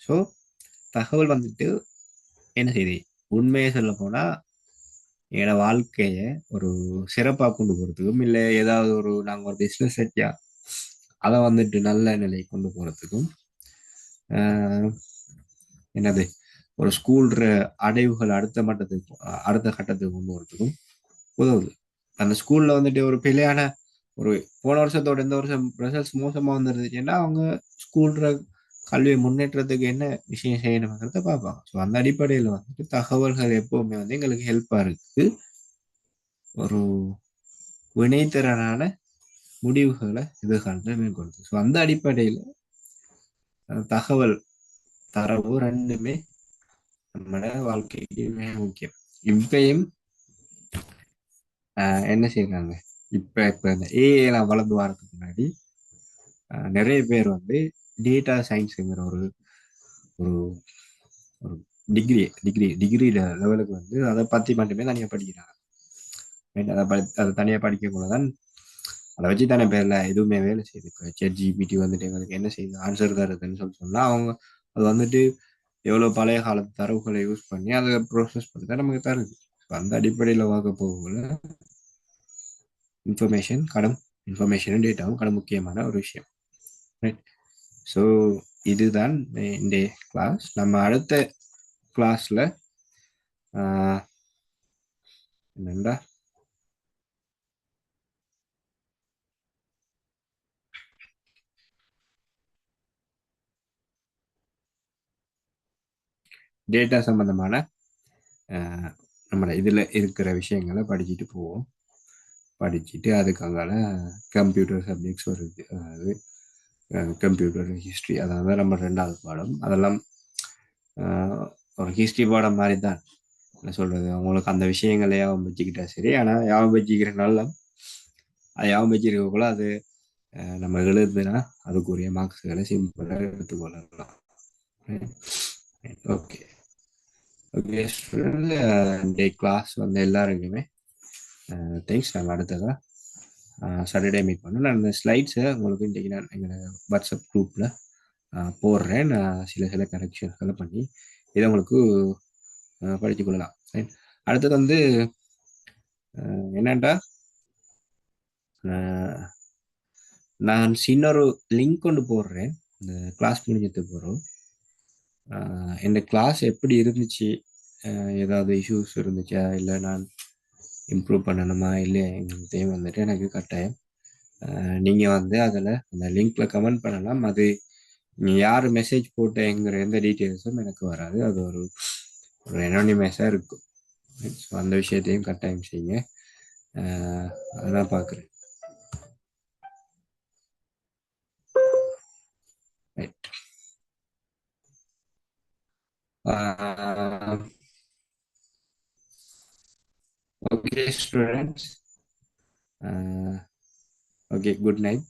ஸோ தகவல் வந்துட்டு என்ன செய்யுது, உண்மையை சொல்ல போனா என்னோட வாழ்க்கைய ஒரு சிறப்பாக கொண்டு போறதுக்கும், இல்லை ஏதாவது ஒரு நாங்கள் ஒரு பிஸ்னஸ் செட்டியா அதை வந்துட்டு நல்ல நிலை கொண்டு போறதுக்கும் என்னது ஒரு ஸ்கூல் அடைவுகள் அடுத்த மட்டத்துக்கு அடுத்த கட்டத்துக்கு கொண்டு வரதுக்கும் உதவுது. அந்த ஸ்கூல்ல வந்துட்டு ஒரு பிழையான ஒரு போன வருஷத்தோட இந்த வருஷம் ரிசல்ட்ஸ் மோசமா வந்துருந்துச்சுன்னா அவங்க ஸ்கூல்ற கல்வி முன்னேற்றத்துக்கு என்ன விஷயம் செய்யணுங்கிறத பார்ப்பாங்க. ஸோ அந்த அடிப்படையில் வந்துட்டு தகவல்கள் எப்பவுமே வந்து எங்களுக்கு ஹெல்ப்பா இருக்கு. ஒரு வினைத்திறனான முடிவுகளை எதிர்காலத்தில் மேற்கொள்ளுது. ஸோ அந்த அடிப்படையில் தகவல் தரவு ரெண்டுமே நம்மளோட வாழ்க்கைக்கு மிக முக்கியம். இப்பயும் என்ன செய்யறாங்க, இப்ப இந்த ஏஐ எல்லாம் வளர்ந்து வரதுக்கு முன்னாடி நிறைய பேர் வந்து டேட்டா சயின்ஸுங்கிற ஒரு ஒரு ஒரு டிகிரி லெவலுக்கு வந்து அதை பத்தி மட்டுமே தனியாக படிக்கிறாங்க. அதை தனியாக படிக்கக்குள்ளதான் அதை வச்சு தானே பேர்ல எதுவுமே வேலை செய்யுது. இப்போ ChatGPT வந்துட்டு எங்களுக்கு என்ன செய்யுது, ஆன்சர் தருதுன்னு சொன்னா அவங்க அது வந்துட்டு எவ்வளவு பழைய காலத்து தரவுகளை யூஸ் பண்ணி அதை ப்ரோசஸ் பண்ணி தான் நமக்கு தருது. அந்த அடிப்படையில் பார்க்க போகல இன்ஃபர்மேஷன் கடன், இன்ஃபர்மேஷனும் டேட்டாவும் கடன் முக்கியமான ஒரு விஷயம். ரைட். ஸோ இதுதான் இந்த கிளாஸ். நம்ம அடுத்த கிளாஸ்ல என்னண்டா டேட்டா சம்பந்தமான நம்ம இதுல இருக்கிற விஷயங்களை படிச்சுட்டு போவோம். படிச்சுட்டு அதுக்கான கம்ப்யூட்டர் சப்ஜெக்ட்ஸ் வருது, அதாவது கம்ப்யூட்டர் ஹிஸ்ட்ரி, அதாவது நம்ம ரெண்டாவது பாடம். அதெல்லாம் ஒரு ஹிஸ்ட்ரி பாடம் மாதிரி தான். என்ன சொல்றது, அவங்களுக்கு அந்த விஷயங்களை யாபம் வச்சுக்கிட்டா சரி. ஆனா யாபம் வச்சுக்கிறனால அது யாபம் வச்சிருக்கக்குள்ள அது நம்ம எழுதுனா அதுக்குரிய மார்க்ஸ்களை சிம்பிளாக எடுத்துக்கொள்ளலாம். ஓகே ஓகே ஸ்டூடெண்ட், கிளாஸ் வந்து எல்லாருக்குமே தேங்க்ஸ். நாங்கள் அடுத்ததாக சாட்டர்டே மீட் பண்ணோம். நான் இந்த ஸ்லைட்ஸை உங்களுக்கு இன்றைக்கி நான் எங்களோட வாட்ஸ்அப் குரூப்பில் போடுறேன். நான் சில கரெக்ஷன்ஸ்களை பண்ணி இதை உங்களுக்கு படித்து கொள்ளலாம். அடுத்தது வந்து என்னண்டா, நான் சின்னொரு லிங்க் கொண்டு போடுறேன் இந்த கிளாஸ் முடிஞ்சதுக்கு போகிறோம். இந்த கிளாஸ் எப்படி இருந்துச்சு, ஏதாவது இஷ்யூஸ் இருந்துச்சா, இல்லை நான் இம்ப்ரூவ் பண்ணணுமா இல்லையா, எங்களுதையும் வந்துட்டு எனக்கு கட்டாயம் நீங்கள் வந்து அதில் அந்த லிங்க்ல கமெண்ட் பண்ணலாம். அது நீங்கள் யார் மெசேஜ் போட்டேங்கிற எந்த டீட்டெயில்ஸும் எனக்கு வராது. அது ஒரு அனானிமஸாக இருக்கும். ஸோ அந்த விஷயத்தையும் கட்டாயம் செய்யுங்க. அதான் பார்க்குறேன். Right. Okay students, okay, good night.